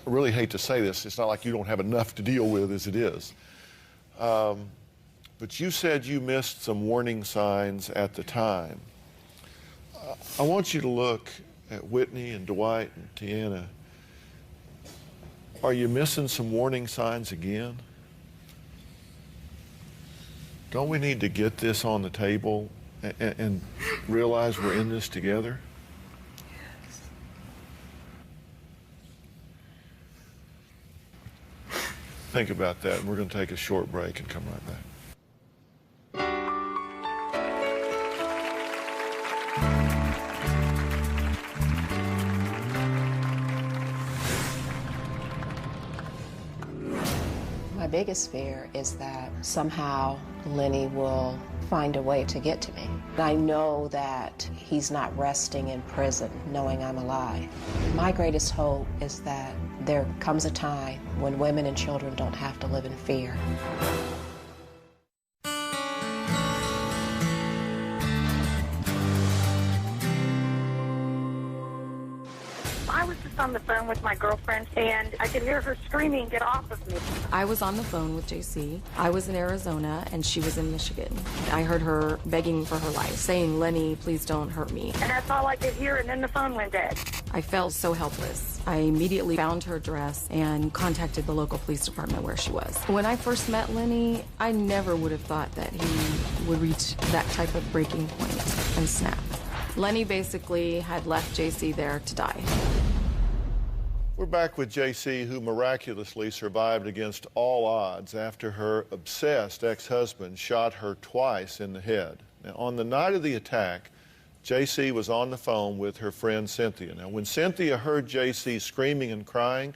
really hate to say this, it's not like you don't have enough to deal with as it is. But you said you missed some warning signs at the time. I want you to look at Whitney and Dwight and Tiana. Are you missing some warning signs again? Don't we need to get this on the table and realize we're in this together? Yes. Think about that, and we're going to take a short break and come right back. My biggest fear is that somehow Lenny will find a way to get to me. I know that he's not resting in prison knowing I'm alive. My greatest hope is that there comes a time when women and children don't have to live in fear. I was just on the phone with my girlfriend, and I could hear her screaming, "Get off of me." I was on the phone with JC. I was in Arizona, and she was in Michigan. I heard her begging for her life, saying, "Lenny, please don't hurt me." And that's all I could hear, and then the phone went dead. I felt so helpless. I immediately found her address and contacted the local police department where she was. When I first met Lenny, I never would have thought that he would reach that type of breaking point and snap. Lenny basically had left JC there to die. We're back with JC, who miraculously survived against all odds after her obsessed ex-husband shot her twice in the head. Now, on the night of the attack, JC was on the phone with her friend Cynthia. Now, when Cynthia heard JC screaming and crying,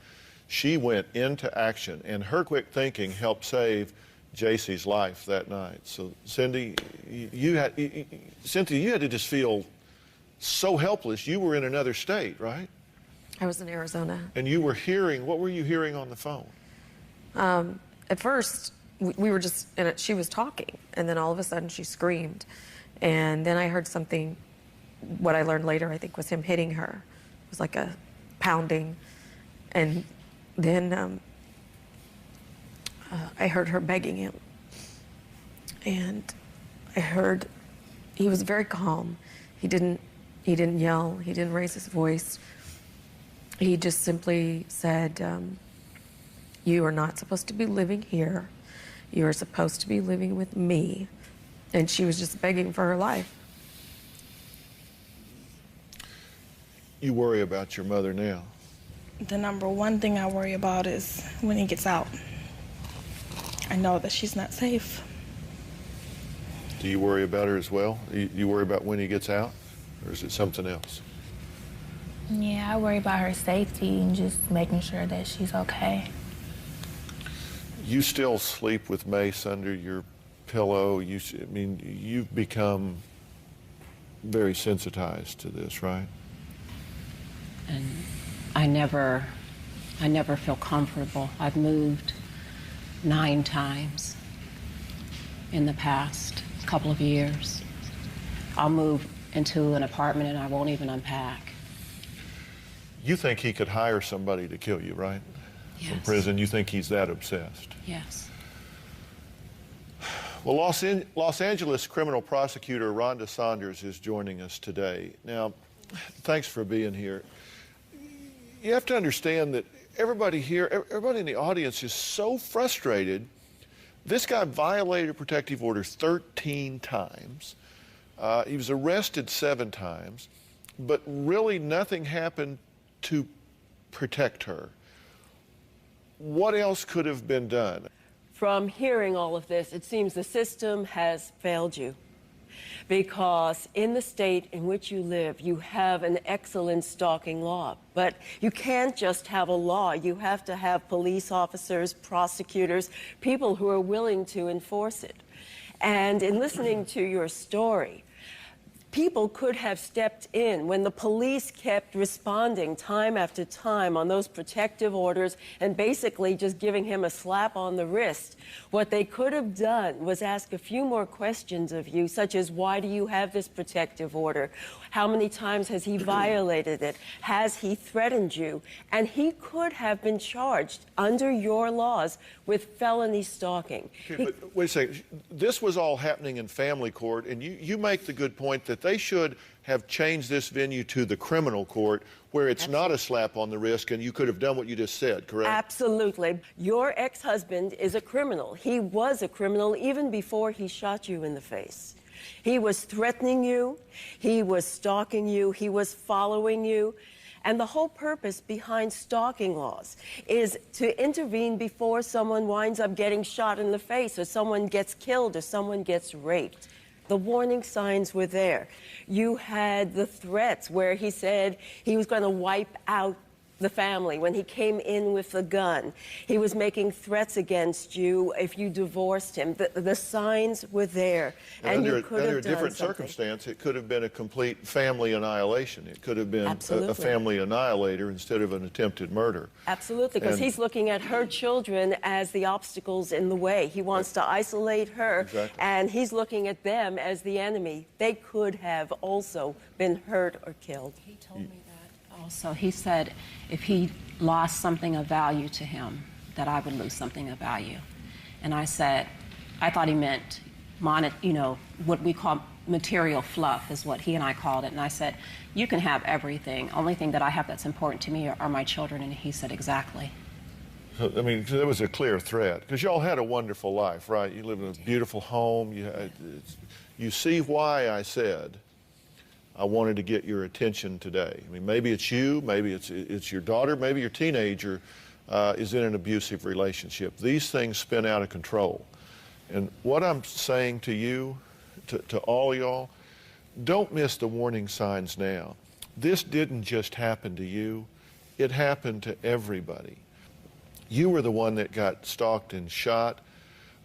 she went into action, and her quick thinking helped save JC's life that night. So, Cynthia, you had to just feel so helpless. You were in another state, right? I was in Arizona. And you were hearing, what were you hearing on the phone? At first, we were just, she was talking, and then all of a sudden she screamed. And then I heard something, what I learned later, I think, was him hitting her. It was like a pounding. And then I heard her begging him. And I heard he was very calm. He didn't yell, he didn't raise his voice. He just simply said, you are not supposed to be living here. You are supposed to be living with me. And she was just begging for her life. You worry about your mother now? The number one thing I worry about is when he gets out. I know that she's not safe. Do you worry about her as well? You worry about when he gets out? Or is it something else? Yeah, I worry about her safety and just making sure that she's okay. You still sleep with Mace under your pillow. You've become very sensitized to this, right? And I never feel comfortable. I've moved 9 times in the past couple of years. I'll move into an apartment and I won't even unpack. You think he could hire somebody to kill you, right? Yes. From prison. You think he's that obsessed? Yes. Well, Los Angeles criminal prosecutor Rhonda Saunders is joining us today. Now, thanks for being here. You have to understand that everybody here, everybody in the audience is so frustrated. This guy violated protective orders 13 times. He was arrested 7 times, but really nothing happened to protect her. What else could have been done? From hearing all of this, it seems the system has failed you. Because in the state in which you live, you have an excellent stalking law. But you can't just have a law. You have to have police officers, prosecutors, people who are willing to enforce it. And in listening to your story, people could have stepped in when the police kept responding time after time on those protective orders and basically just giving him a slap on the wrist. What they could have done was ask a few more questions of you, such as, why do you have this protective order? How many times has he violated it? Has he threatened you? And he could have been charged under your laws with felony stalking. Okay, but wait a second. This was all happening in family court, and you make the good point that they should have changed this venue to the criminal court, where it's not a slap on the wrist, and you could have done what you just said, correct? Absolutely. Your ex-husband is a criminal. He was a criminal even before he shot you in the face. He was threatening you, he was stalking you, he was following you. And the whole purpose behind stalking laws is to intervene before someone winds up getting shot in the face, or someone gets killed, or someone gets raped. The warning signs were there. You had the threats where he said he was going to wipe out the family when he came in with the gun. He was making threats against you if you divorced him. The signs were there, and you could have under a done different something. circumstance, it could have been a complete family annihilation. It could have been a family annihilator instead of an attempted murder. Absolutely, because he's looking at her children as the obstacles in the way. He wants to isolate her, and he's looking at them as the enemy. They could have also been hurt or killed. He told me that also. He said if he lost something of value to him, that I would lose something of value. And I said, I thought he meant, what we call material fluff is what he and I called it. And I said, you can have everything. Only thing that I have that's important to me are my children. And he said, exactly. So, I mean, there was a clear threat, because y'all had a wonderful life, right? You live in a beautiful home. You see why I said I wanted to get your attention today. I mean, maybe it's you, maybe it's your daughter, maybe your teenager is in an abusive relationship. These things spin out of control. And what I'm saying to you, to all y'all, don't miss the warning signs now. This didn't just happen to you, it happened to everybody. You were the one that got stalked and shot,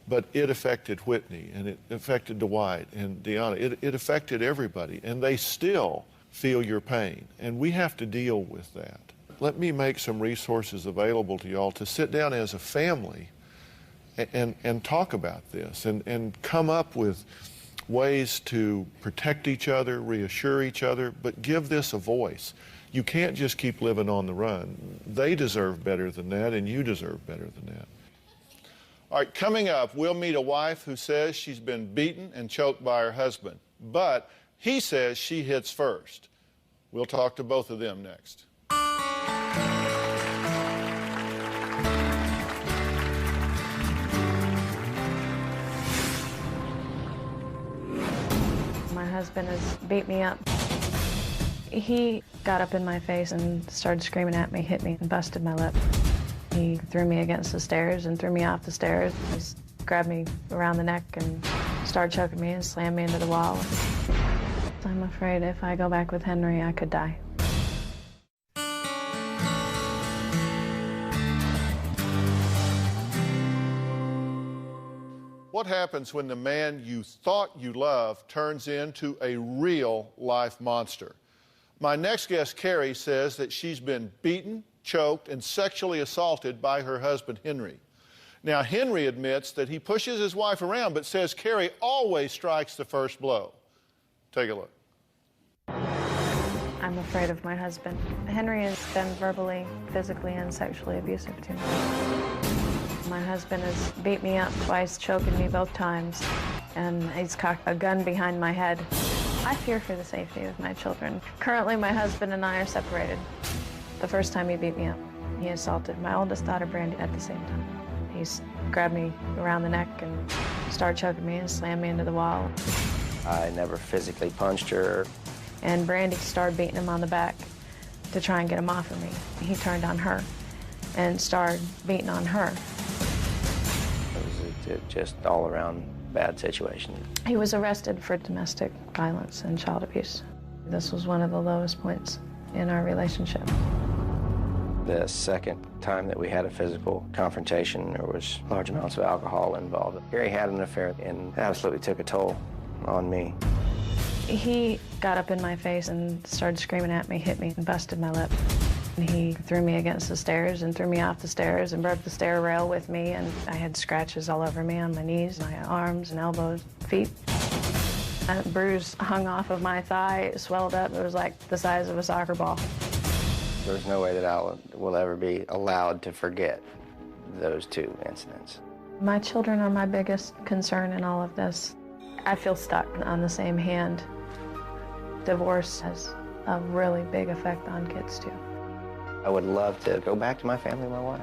but it affected Whitney, and it affected Dwight and Deanna. It affected everybody, and they still feel your pain, and we have to deal with that. Let me make some resources available to y'all to sit down as a family and talk about this and come up with ways to protect each other, reassure each other, but give this a voice. You can't just keep living on the run. They deserve better than that, and you deserve better than that. All right, coming up, we'll meet a wife who says she's been beaten and choked by her husband, but he says she hits first. We'll talk to both of them next. My husband has beat me up. He got up in my face and started screaming at me, hit me, and busted my lip. He threw me against the stairs and threw me off the stairs. He grabbed me around the neck and started choking me and slammed me into the wall. I'm afraid if I go back with Henry, I could die. What happens when the man you thought you loved turns into a real-life monster? My next guest, Carrie, says that she's been beaten, choked, and sexually assaulted by her husband, Henry. Now, Henry admits that he pushes his wife around, but says Carrie always strikes the first blow. Take a look. I'm afraid of my husband. Henry has been verbally, physically, and sexually abusive to me. My husband has beat me up twice, choking me both times, and he's cocked a gun behind my head. I fear for the safety of my children. Currently, my husband and I are separated. The first time he beat me up, he assaulted my oldest daughter, Brandy, at the same time. He's grabbed me around the neck and started choking me and slammed me into the wall. I never physically punched her. And Brandy started beating him on the back to try and get him off of me. He turned on her and started beating on her. It was just all-around bad situation. He was arrested for domestic violence and child abuse. This was one of the lowest points in our relationship. The second time that we had a physical confrontation, there was large amounts of alcohol involved. Gary had an affair and absolutely took a toll on me. He got up in my face and started screaming at me, hit me, and busted my lip. And he threw me against the stairs and threw me off the stairs and broke the stair rail with me, and I had scratches all over me on my knees, my arms and elbows, feet. A bruise hung off of my thigh, it swelled up, it was like the size of a soccer ball. There's no way that I will ever be allowed to forget those two incidents. My children are my biggest concern in all of this. I feel stuck on the same hand. Divorce has a really big effect on kids, too. I would love to go back to my family, my wife.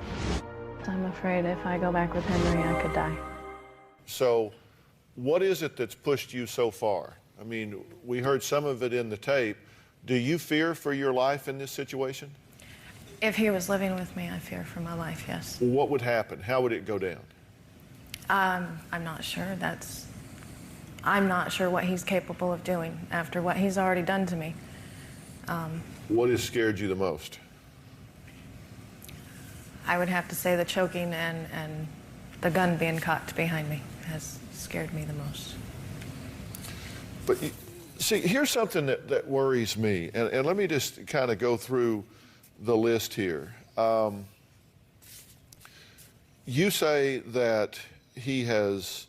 I'm afraid if I go back with Henry, I could die. So what is it that's pushed you so far? I mean, we heard some of it in the tape. Do you fear for your life in this situation? If he was living with me, I fear for my life, yes. What would happen? How would it go down? I'm not sure. I'm not sure what he's capable of doing after what he's already done to me. What has scared you the most? I would have to say the choking and the gun being cocked behind me has scared me the most. But see, here's something that worries me, and let me just kind of go through the list here. You say that he has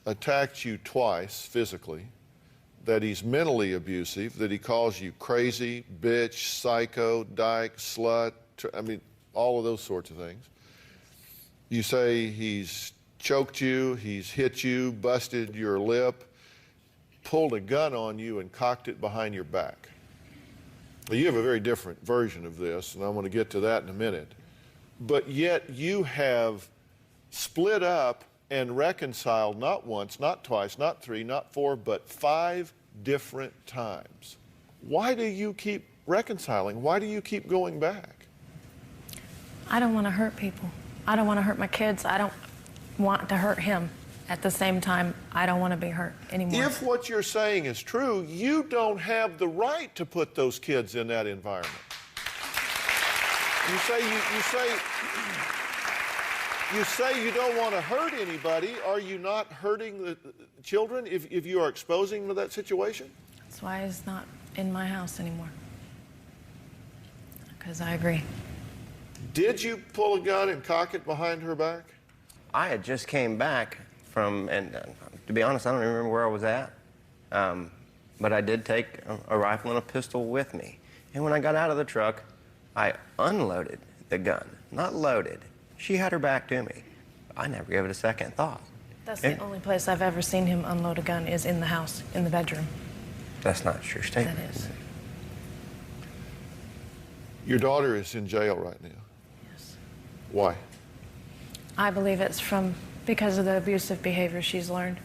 attacked you twice physically, that he's mentally abusive, that he calls you crazy, bitch, psycho, dyke, slut, I mean, all of those sorts of things. You say he's choked you, he's hit you, busted your lip, pulled a gun on you and cocked it behind your back. Well, you have a very different version of this, and I'm going to get to that in a minute. But yet you have split up and reconciled not once, not twice, not three, not four, but 5 different times. Why do you keep reconciling? Why do you keep going back? I don't want to hurt people. I don't want to hurt my kids. I don't want to hurt him. At the same time, I don't want to be hurt anymore. If what you're saying is true, you don't have the right to put those kids in that environment. You say you don't want to hurt anybody. Are you not hurting the children if you are exposing them to that situation? That's why he's not in my house anymore. Because I agree. Did you pull a gun and cock it behind her back? I had just came back from, and to be honest, I don't even remember where I was at, but I did take a rifle and a pistol with me. And when I got out of the truck, I unloaded the gun, not loaded. She had her back to me. I never gave it a second thought. That's the only place I've ever seen him unload a gun is in the house, in the bedroom. That's not a true statement. That is. Your daughter is in jail right now. Yes. Why? I believe it's because of the abusive behavior she's learned.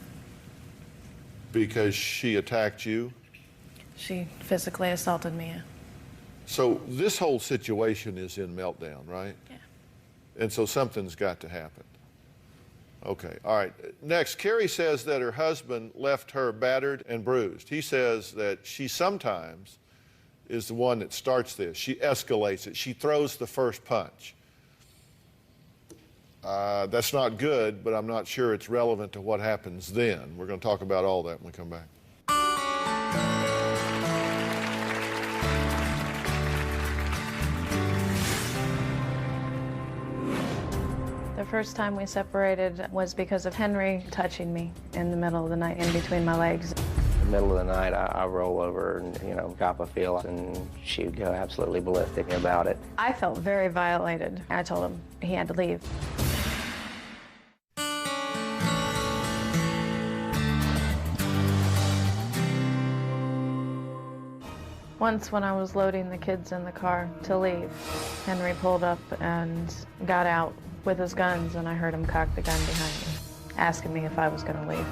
Because she attacked you? She physically assaulted me. So this whole situation is in meltdown, right? Yeah. And so something's got to happen. Okay, all right. Next, Carrie says that her husband left her battered and bruised. He says that she sometimes is the one that starts this. She escalates it. She throws the first punch. That's not good, but I'm not sure it's relevant to what happens then. We're going to talk about all that when we come back. The first time we separated was because of Henry touching me in the middle of the night, in between my legs. In the middle of the night, I roll over and, cop a feel, and she would go absolutely ballistic about it. I felt very violated. I told him he had to leave. Once when I was loading the kids in the car to leave, Henry pulled up and got out with his guns, and I heard him cock the gun behind me, asking me if I was going to leave.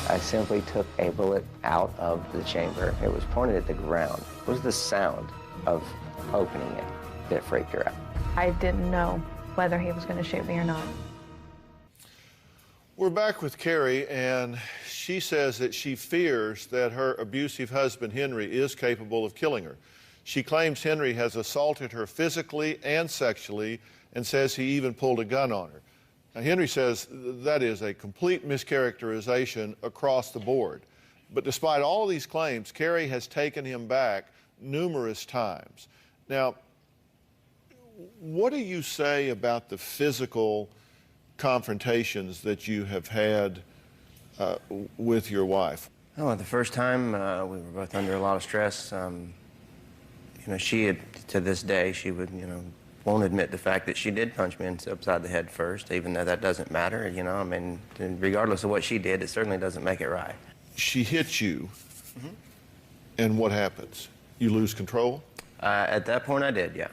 I simply took a bullet out of the chamber. It was pointed at the ground. It was the sound of opening it that freaked her out. I didn't know whether he was going to shoot me or not. We're back with Carrie, and she says that she fears that her abusive husband, Henry, is capable of killing her. She claims Henry has assaulted her physically and sexually and says he even pulled a gun on her. Now, Henry says that is a complete mischaracterization across the board. But despite all of these claims, Carrie has taken him back numerous times. Now, what do you say about the physical confrontations that you have had with your wife? Oh, the first time we were both under a lot of stress. She had, to this day, she would, won't admit the fact that she did punch me upside the head first, even though that doesn't matter, regardless of what she did, it certainly doesn't make it right. She hits you, and what happens? You lose control? At that point, I did, yeah.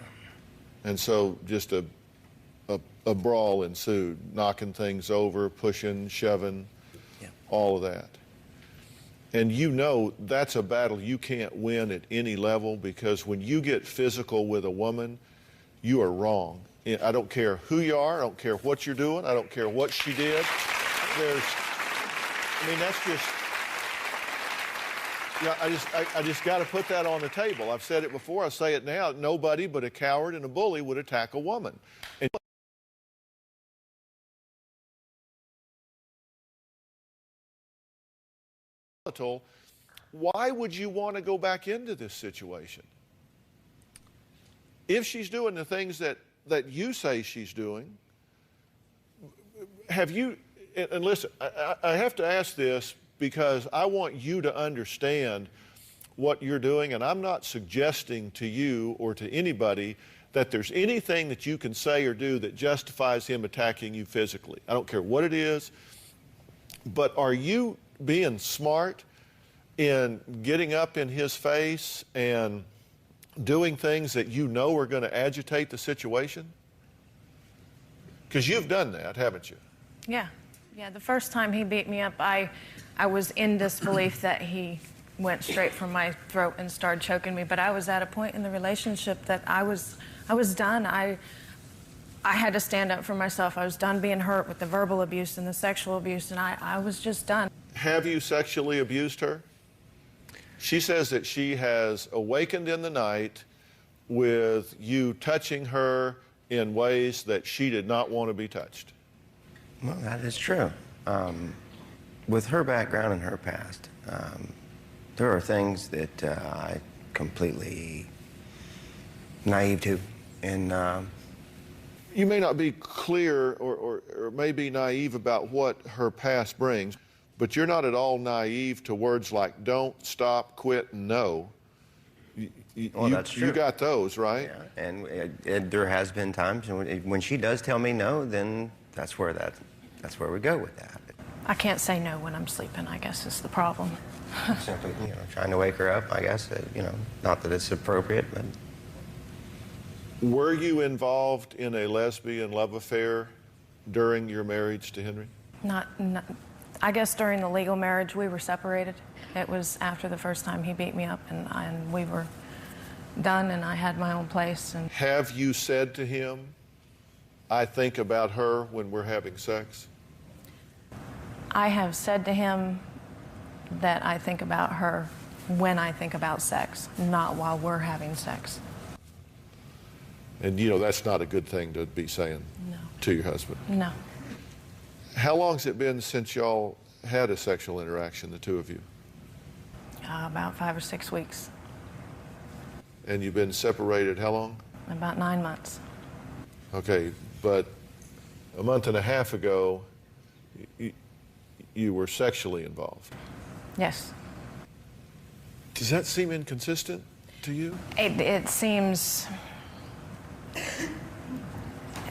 And so just a brawl ensued, knocking things over, pushing, shoving, all of that. And that's a battle you can't win at any level, because when you get physical with a woman, you are wrong. I don't care who you are, I don't care what you're doing, I don't care what she did. That's just, I just got to put that on the table. I've said it before, I say it now, nobody but a coward and a bully would attack a woman. And why would you want to go back into this situation? If she's doing the things that you say she's doing, have you, and listen, I have to ask this because I want you to understand what you're doing, and I'm not suggesting to you or to anybody that there's anything that you can say or do that justifies him attacking you physically. I don't care what it is, but are you being smart in getting up in his face and doing things that you know are going to agitate the situation? Because you've done that, haven't you? Yeah. The first time he beat me up, I was in disbelief that he went straight for my throat and started choking me. But I was at a point in the relationship that I was done. I had to stand up for myself. I was done being hurt with the verbal abuse and the sexual abuse, and I was just done. Have you sexually abused her? She says that she has awakened in the night with you touching her in ways that she did not want to be touched. Well, that is true. With her background and her past, there are things that I completely naive to. And You may not be clear or may be naive about what her past brings, but you're not at all naive to words like don't, stop, quit, and no. Well, that's true. You got those, right? Yeah. And there has been times when she does tell me no, then that's where we go with that. I can't say no when I'm sleeping, I guess is the problem. Simply, trying to wake her up, I guess. Not that it's appropriate, but. Were you involved in a lesbian love affair during your marriage to Henry? Not I guess during the legal marriage we were separated. It was after the first time he beat me up, and we were done, and I had my own place. And have you said to him, I think about her when we're having sex? I have said to him that I think about her when I think about sex, not while we're having sex. And that's not a good thing to be saying to your husband. No. How long's it been since y'all had a sexual interaction, the two of you? About 5 or 6 weeks. And you've been separated how long? About 9 months. Okay, but a month and a half ago, you were sexually involved. Yes. Does that seem inconsistent to you? It seems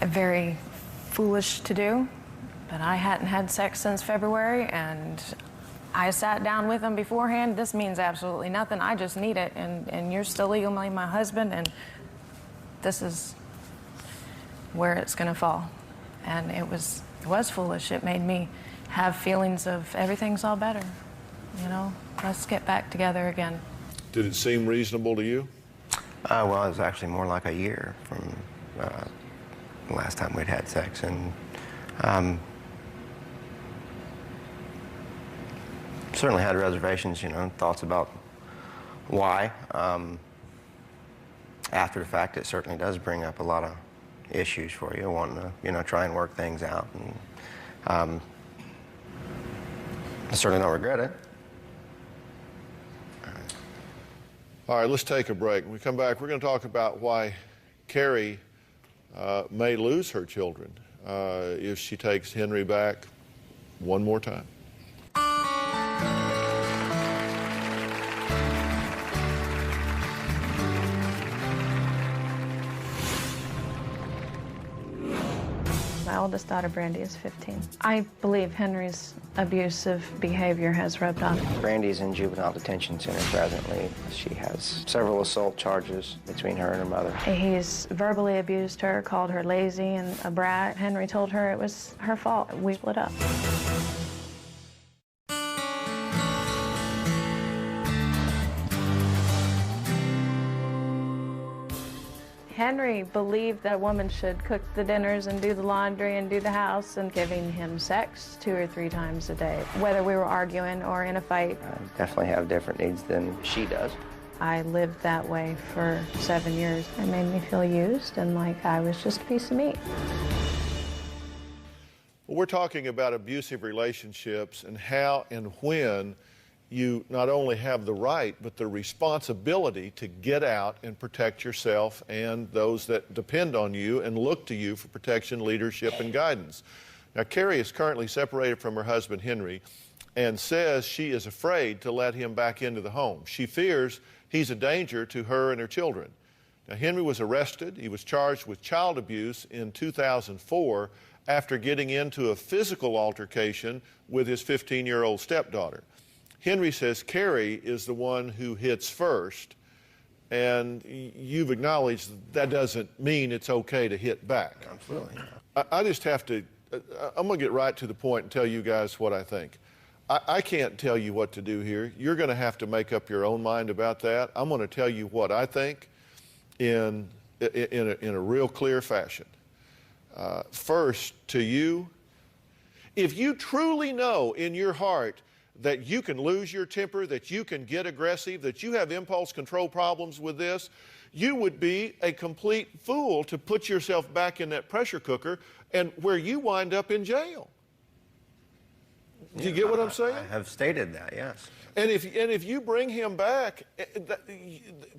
very foolish to do, but I hadn't had sex since February, and I sat down with him beforehand. This means absolutely nothing. I just need it, and you're still legally my husband, and this is where it's going to fall. And it was foolish. It made me have feelings of everything's all better. Let's get back together again. Did it seem reasonable to you? Well, it was actually more like a year from the last time we'd had sex, and certainly had reservations, thoughts about why. After the fact, it certainly does bring up a lot of issues for you, wanting to, try and work things out, and I certainly don't regret it. All right, let's take a break. When we come back, we're going to talk about why Carrie may lose her children if she takes Henry back one more time. My oldest daughter, Brandy, is 15. I believe Henry's abusive behavior has rubbed off. Brandy's in juvenile detention center presently. She has several assault charges between her and her mother. He's verbally abused her, called her lazy and a brat. Henry told her it was her fault. We split up. Henry believed that a woman should cook the dinners and do the laundry and do the house, and giving him sex 2 or 3 times a day, whether we were arguing or in a fight. I definitely have different needs than she does. I lived that way for 7 years. It made me feel used and like I was just a piece of meat. Well, we're talking about abusive relationships and how and when you not only have the right, but the responsibility to get out and protect yourself and those that depend on you and look to you for protection, leadership, and guidance. Now, Carrie is currently separated from her husband, Henry, and says she is afraid to let him back into the home. She fears he's a danger to her and her children. Now, Henry was arrested. He was charged with child abuse in 2004 after getting into a physical altercation with his 15-year-old stepdaughter. Henry says Carrie is the one who hits first, and you've acknowledged that doesn't mean it's okay to hit back. Absolutely. I just have to, I'm going to get right to the point and tell you guys what I think. I can't tell you what to do here. You're going to have to make up your own mind about that. I'm going to tell you what I think in a real clear fashion. First, to you, if you truly know in your heart that you can lose your temper, that you can get aggressive, that you have impulse control problems with this, you would be a complete fool to put yourself back in that pressure cooker and where you wind up in jail. Do you get what I'm saying? I have stated that, yes. And if you bring him back,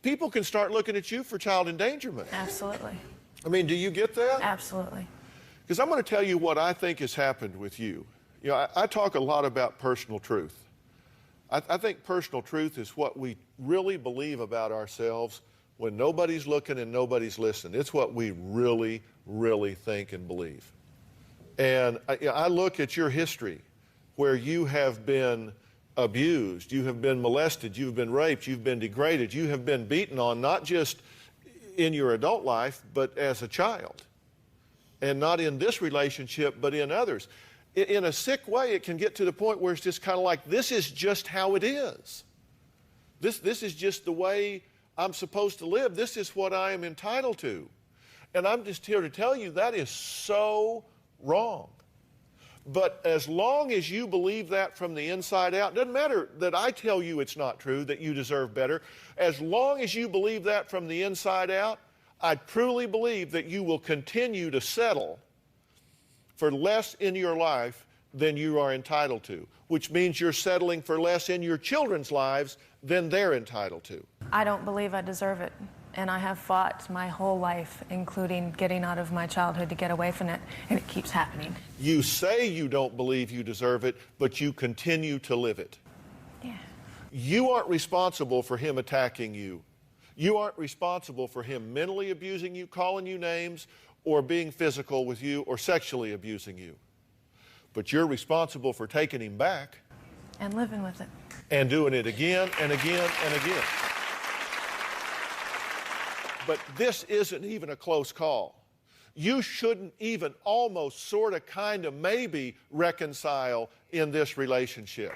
people can start looking at you for child endangerment. Absolutely. I mean, do you get that? Absolutely. Because I'm going to tell you what I think has happened with you. You know, I talk a lot about personal truth. I think personal truth is what we really believe about ourselves when nobody's looking and nobody's listening. It's what we really, really think and believe. And I look at your history where you have been abused, you have been molested, you've been raped, you've been degraded, you have been beaten on, not just in your adult life, but as a child. And not in this relationship, but in others. In a sick way, it can get to the point where it's just kind of like, this is just how it is. This is just the way I'm supposed to live. This is what I am entitled to. And I'm just here to tell you that is so wrong. But as long as you believe that from the inside out, it doesn't matter that I tell you it's not true, that you deserve better. As long as you believe that from the inside out, I truly believe that you will continue to settle for less in your life than you are entitled to, which means you're settling for less in your children's lives than they're entitled to. I don't believe I deserve it, and I have fought my whole life, including getting out of my childhood to get away from it, and it keeps happening. You say you don't believe you deserve it, but you continue to live it. Yeah. You aren't responsible for him attacking you. You aren't responsible for him mentally abusing you, calling you names, or being physical with you, or sexually abusing you. But you're responsible for taking him back. And living with it. And doing it again and again and again. But this isn't even a close call. You shouldn't even almost, sort of, kind of, maybe reconcile in this relationship.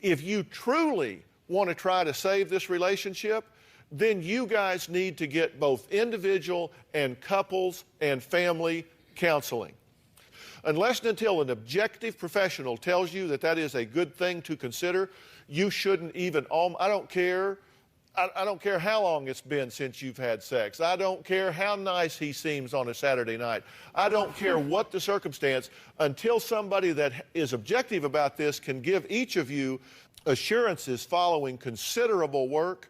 If you truly want to try to save this relationship, then you guys need to get both individual and couples and family counseling. Unless and until an objective professional tells you that that is a good thing to consider, you shouldn't even, I don't care how long it's been since you've had sex. I don't care how nice he seems on a Saturday night. I don't care what the circumstance, until somebody that is objective about this can give each of you assurances following considerable work.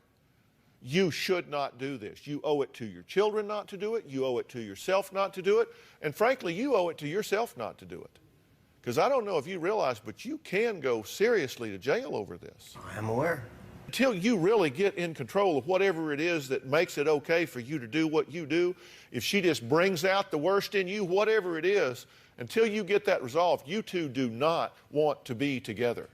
You should not do this. You owe it to your children not to do it. You owe it to yourself not to do it. And frankly, you owe it to yourself not to do it. Because I don't know if you realize, but you can go seriously to jail over this. I am aware. Until you really get in control of whatever it is that makes it okay for you to do what you do, if she just brings out the worst in you, whatever it is, until you get that resolved, you two do not want to be together.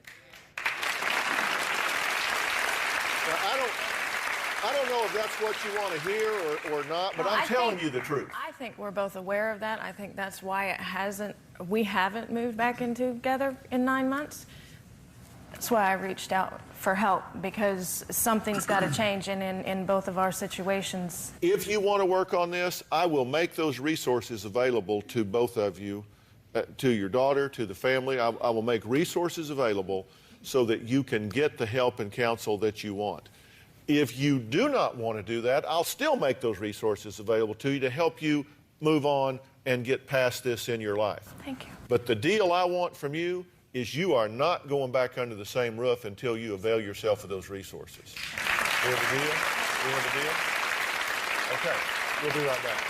I don't know if that's what you want to hear or not, but I'm telling you the truth. I think we're both aware of that. I think that's why we haven't moved back in together in 9 months. That's why I reached out for help, because something's got to change in both of our situations. If you want to work on this, I will make those resources available to both of you, to your daughter, to the family. I will make resources available so that you can get the help and counsel that you want. If you do not want to do that, I'll still make those resources available to you to help you move on and get past this in your life. Thank you. But the deal I want from you is you are not going back under the same roof until you avail yourself of those resources. You have a deal? You have a deal? Okay, we'll be right back.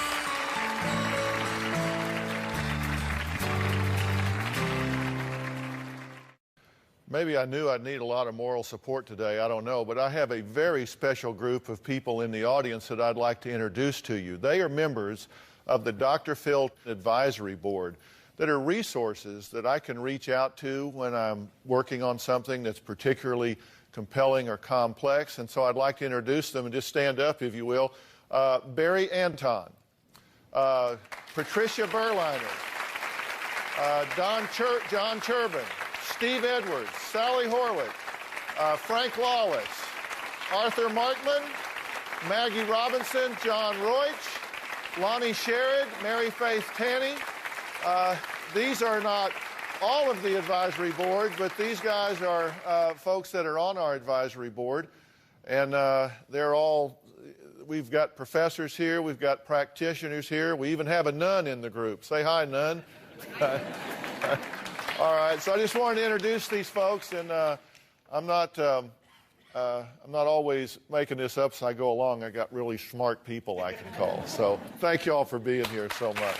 Maybe I knew I'd need a lot of moral support today, I don't know, but I have a very special group of people in the audience that I'd like to introduce to you. They are members of the Dr. Phil Advisory Board that are resources that I can reach out to when I'm working on something that's particularly compelling or complex, and so I'd like to introduce them, and just stand up if you will. Barry Anton, Patricia Berliner, John Chervin, Steve Edwards, Sally Horwick, Frank Lawless, Arthur Markman, Maggie Robinson, John Roich, Lonnie Sherrod, Mary Faith Tanny. These are not all of the advisory board, but these guys are folks that are on our advisory board. And they're all, we've got professors here, we've got practitioners here, we even have a nun in the group. Say hi, nun. All right, so I just wanted to introduce these folks, and I'm not I'm not always making this up as I go along. I got really smart people I can call. So thank you all for being here so much.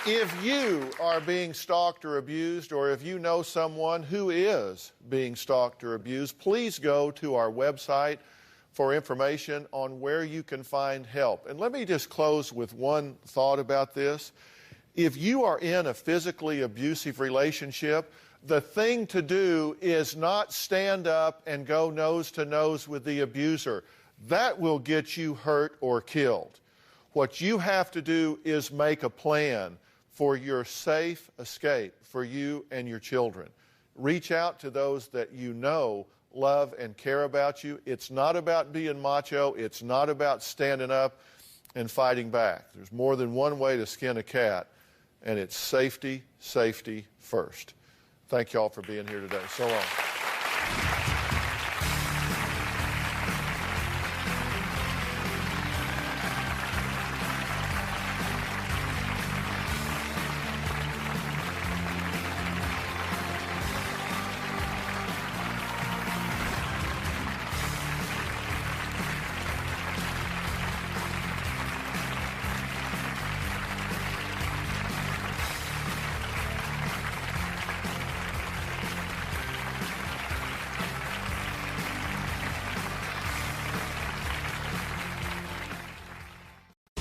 If you are being stalked or abused, or if you know someone who is being stalked or abused, please go to our website for information on where you can find help. And let me just close with one thought about this. If you are in a physically abusive relationship, the thing to do is not stand up and go nose to nose with the abuser. That will get you hurt or killed. What you have to do is make a plan for your safe escape for you and your children. Reach out to those that you know love and care about you. It's not about being macho. It's not about standing up and fighting back. There's more than one way to skin a cat, and it's safety, safety first. Thank you all for being here today. So long.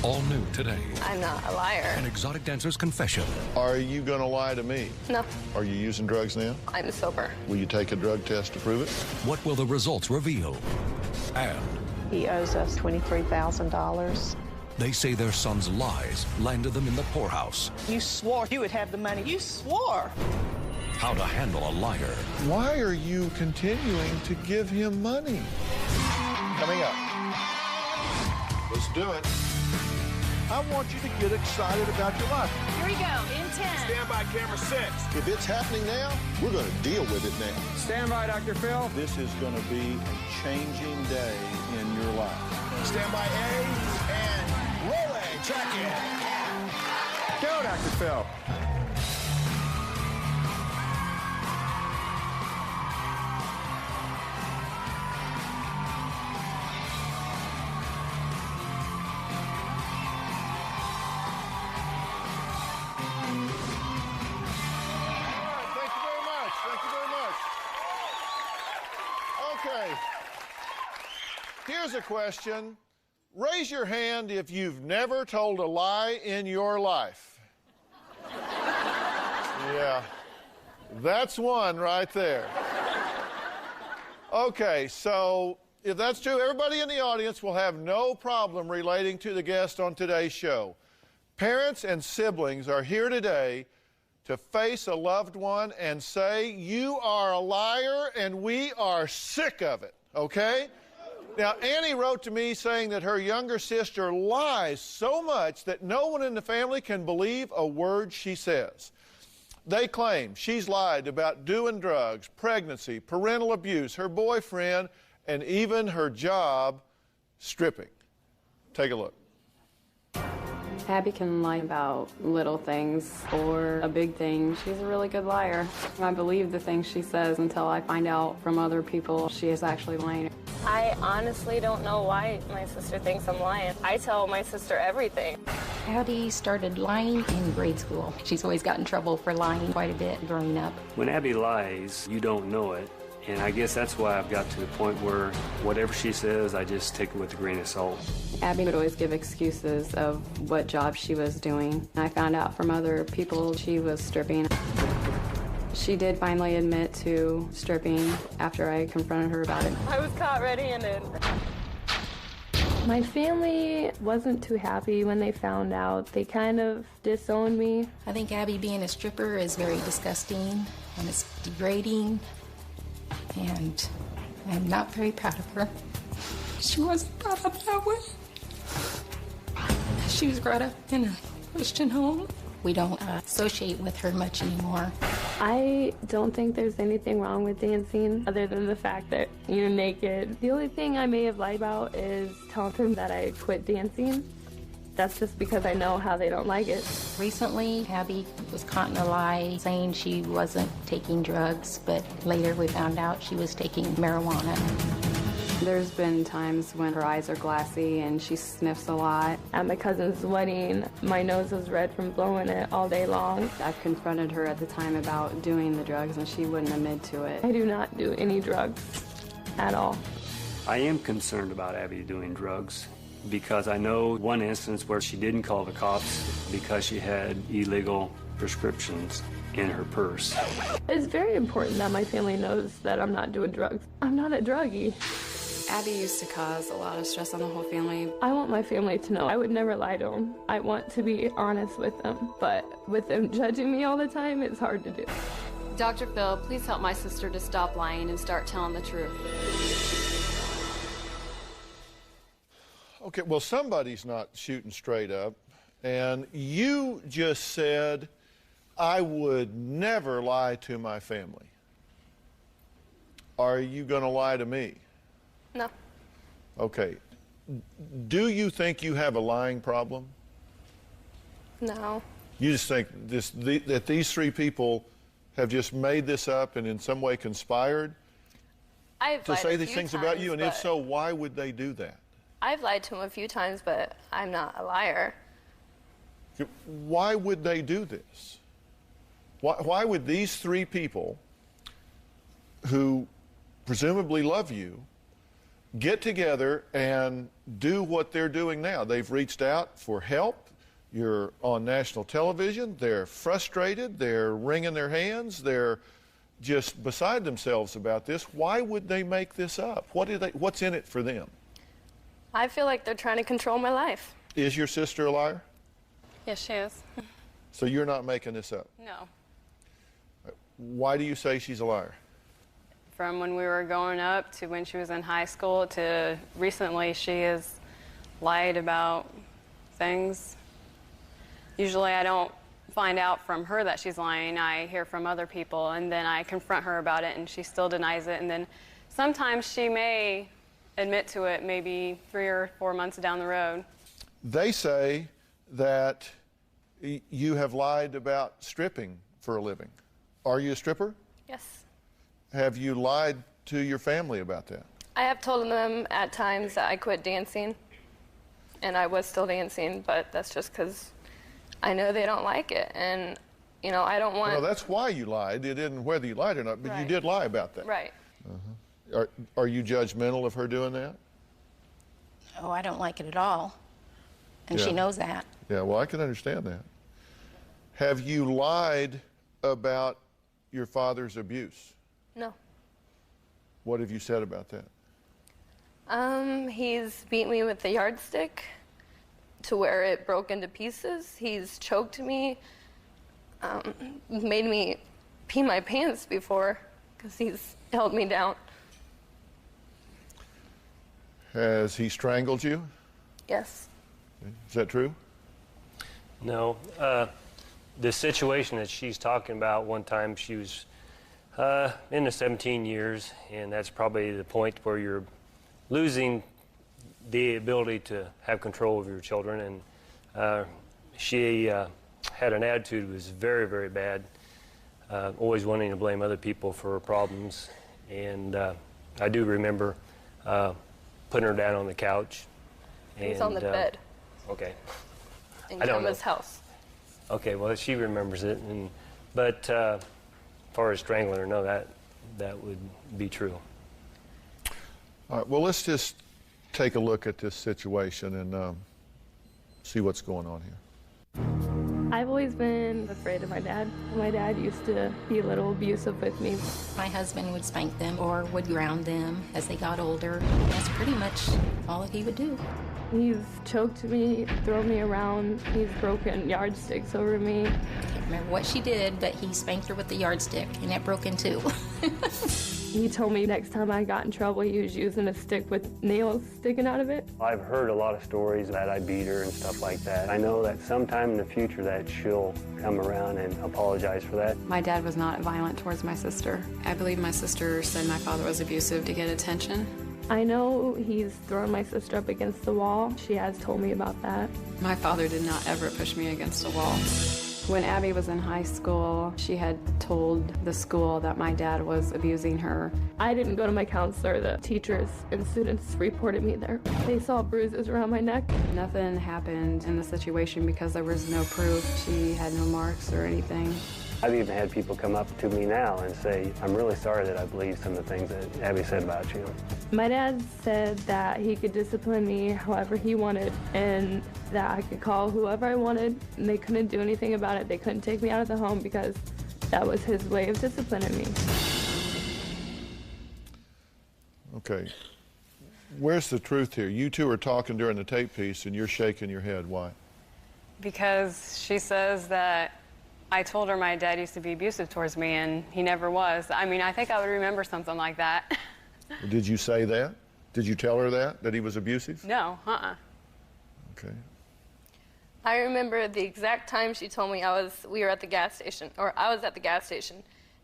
All new today. I'm not a liar. An exotic dancer's confession. Are you going to lie to me? No. Are you using drugs now? I'm sober. Will you take a drug test to prove it? What will the results reveal? And He owes us $23,000. they say their son's lies landed them in the poorhouse. You swore you would have the money. You swore. How to handle a liar. Why are you continuing to give him money? Coming up. Let's do it. I want you to get excited about your life. Here we go, in 10. Stand by, camera 6. If it's happening now, we're going to deal with it now. Stand by, Dr. Phil. This is going to be a changing day in your life. Stand by A, and roll A, track in. Go, Dr. Phil. Okay, here's a question. Raise your hand if you've never told a lie in your life. Yeah, that's one right there. Okay, so if that's true, everybody in the audience will have no problem relating to the guest on today's show. Parents and siblings are here today to face a loved one and say, you are a liar and we are sick of it, okay? Now, Annie wrote to me saying that her younger sister lies so much that no one in the family can believe a word she says. They claim she's lied about doing drugs, pregnancy, parental abuse, her boyfriend, and even her job, stripping. Take a look. Abby can lie about little things or a big thing. She's a really good liar. I believe the things she says until I find out from other people she is actually lying. I honestly don't know why my sister thinks I'm lying. I tell my sister everything. Abby started lying in grade school. She's always got in trouble for lying quite a bit growing up. When Abby lies, you don't know it. And I guess that's why I've got to the point where whatever she says, I just take it with a grain of salt. Abby would always give excuses of what job she was doing. I found out from other people she was stripping. She did finally admit to stripping after I confronted her about it. I was caught red-handed. My family wasn't too happy when they found out. They kind of disowned me. I think Abby being a stripper is very disgusting and it's degrading. And I'm not very proud of her. She wasn't brought up that way. She was brought up in a Christian home. We don't associate with her much anymore. I don't think there's anything wrong with dancing other than the fact that you're naked. The only thing I may have lied about is telling him that I quit dancing. that's just because I know how they don't like it. Recently, Abby was caught in a lie saying she wasn't taking drugs, but later we found out she was taking marijuana. There's been times when her eyes are glassy and she sniffs a lot. At my cousin's wedding, my nose was red from blowing it all day long. I confronted her at the time about doing the drugs and she wouldn't admit to it. I do not do any drugs at all. I am concerned about Abby doing drugs because I know one instance where she didn't call the cops because she had illegal prescriptions in her purse. It's very important that my family knows that I'm not doing drugs. I'm not a druggie. Abby used to cause a lot of stress on the whole family. I want my family to know I would never lie to them. I want to be honest with them, but with them judging me all the time, it's hard to do. Dr. Phil, please help my sister to stop lying and start telling the truth. Okay, well, somebody's not shooting straight up, and you just said, I would never lie to my family. Are you going to lie to me? No. Okay. Do you think you have a lying problem? No. You just think that these three people have just made this up and in some way conspired to say these things about you? And if so, why would they do that? I've lied to him a few times, but I'm not a liar. Why would they do this? Why would these three people who presumably love you get together and do what they're doing now? They've reached out for help. You're on national television. They're frustrated. They're wringing their hands. They're just beside themselves about this. Why would they make this up? What's in it for them? I feel like they're trying to control my life. Is your sister a liar? Yes, she is. So you're not making this up? No. Why do you say she's a liar? From when we were growing up to when she was in high school to recently, she has lied about things. Usually I don't find out from her that she's lying. I hear from other people, and then I confront her about it, and she still denies it. And then sometimes she may admit to it maybe 3 or 4 months down the road. They say that you have lied about stripping for a living. Are you a stripper? Yes. Have you lied to your family about that? I have told them at times that I quit dancing, and I was still dancing, but that's just because I know they don't like it, and, you know, I don't want... Well, that's why you lied. It isn't whether you lied or not, but Right. you did lie about that. Right. Are you judgmental of her doing that? Oh, I don't like it at all. And she Yeah. knows that. Yeah, well, I can understand that. Have you lied about your father's abuse? No. What have you said about that? He's beat me with the yardstick to where it broke into pieces. He's choked me, made me pee my pants before because he's held me down. Has he strangled you? Yes. Is that true? No. The situation that she's talking about, one time she was in the 17 years, and that's probably the point where you're losing the ability to have control over your children. And she had an attitude that was very, very bad, always wanting to blame other people for her problems. And I do remember putting her down on the couch. He's on the bed. Okay. In I don't Grandma's know. house. Okay, well, she remembers it. But as far as strangling her, no, that would be true. All right, well, let's just take a look at this situation and see what's going on here. I've always been afraid of my dad. My dad used to be a little abusive with me. My husband would spank them or would ground them as they got older. That's pretty much all that he would do. He's choked me, thrown me around. He's broken yardsticks over me. I can't remember what she did, but he spanked her with the yardstick, and it broke in two. He told me next time I got in trouble, he was using a stick with nails sticking out of it. I've heard a lot of stories that I beat her and stuff like that. I know that sometime in the future that she'll come around and apologize for that. My dad was not violent towards my sister. I believe my sister said my father was abusive to get attention. I know he's thrown my sister up against the wall. She has told me about that. My father did not ever push me against a wall. When Abby was in high school, she had told the school that my dad was abusing her. I didn't go to my counselor. The teachers and students reported me there. They saw bruises around my neck. Nothing happened in the situation because there was no proof. She had no marks or anything. I've even had people come up to me now and say, I'm really sorry that I believed some of the things that Abby said about you. My dad said that he could discipline me however he wanted and that I could call whoever I wanted and they couldn't do anything about it. They couldn't take me out of the home because that was his way of disciplining me. Okay. Where's the truth here? You two are talking during the tape piece and you're shaking your head. Why? Because she says that I told her my dad used to be abusive towards me, and he never was. I mean, I think I would remember something like that. Did you say that? Did you tell her that he was abusive? No, Okay. I remember the exact time she told me we were at the gas station, or I was at the gas station,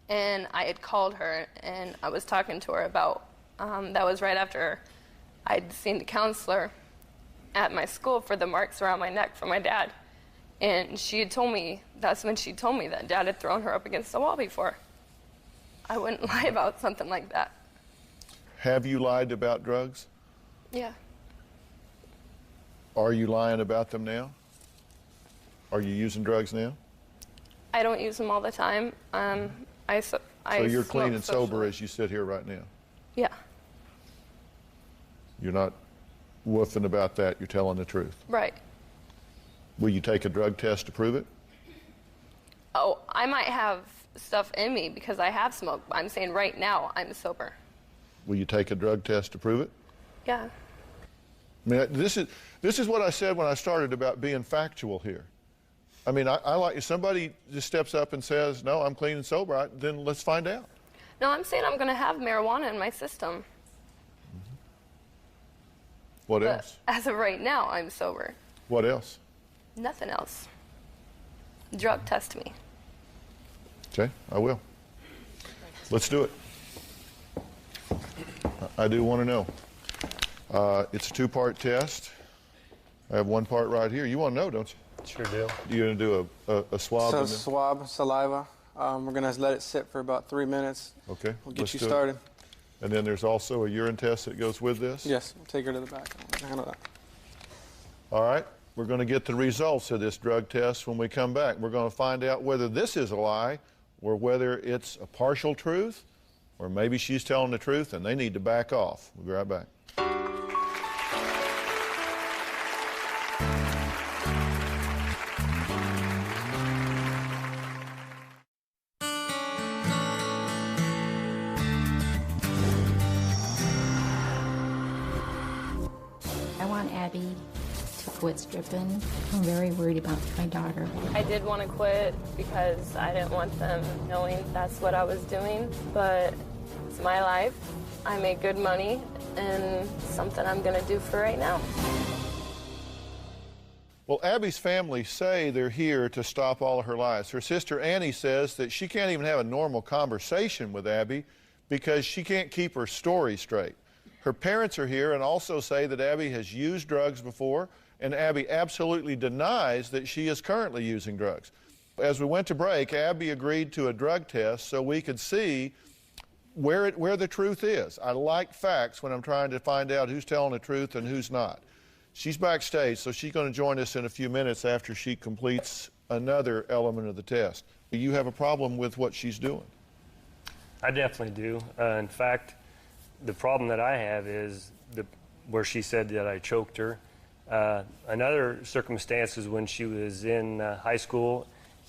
and I had called her, and I was talking to her about, that was right after I'd seen the counselor at my school for the marks around my neck from my dad. And she had told me, that's when she told me that Dad had thrown her up against the wall before. I wouldn't lie about something like that. Have you lied about drugs? Yeah. Are you lying about them now? Are you using drugs now? I don't use them all the time. So you're clean and sober as you sit here right now? Yeah. You're not woofing about that, you're telling the truth? Right. Will you take a drug test to prove it? Oh, I might have stuff in me because I have smoked. I'm saying right now I'm sober. Will you take a drug test to prove it? Yeah. I mean, this is what I said when I started about being factual here. I mean, I like if somebody just steps up and says, no, I'm clean and sober, then let's find out. No, I'm saying I'm going to have marijuana in my system. What else? As of right now, I'm sober. What else? Nothing else. Drug test me. Okay, I will. Let's do it. I do want to know. It's a two-part test. I have one part right here. You want to know, don't you? Sure do. You're going to do a swab? So swab, saliva. We're going to let it sit for about 3 minutes. Okay. We'll get you started. And then there's also a urine test that goes with this? Yes, we'll take her to the back. Handle that. All right. We're going to get the results of this drug test when we come back. We're going to find out whether this is a lie or whether it's a partial truth or maybe she's telling the truth and they need to back off. We'll be right back. I want Abby to quit stripping. I'm very worried about my daughter. I did want to quit because I didn't want them knowing that's what I was doing, but it's my life. I make good money and something I'm going to do for right now. Well, Abby's family say they're here to stop all of her lies. Her sister Annie says that she can't even have a normal conversation with Abby because she can't keep her story straight. Her parents are here and also say that Abby has used drugs before, and Abby absolutely denies that she is currently using drugs. As we went to break, Abby agreed to a drug test so we could see where the truth is. I like facts when I'm trying to find out who's telling the truth and who's not. She's backstage, so she's going to join us in a few minutes after she completes another element of the test. Do you have a problem with what she's doing? I definitely do. In fact, the problem that I have is where she said that I choked her. Another circumstance is when she was in high school,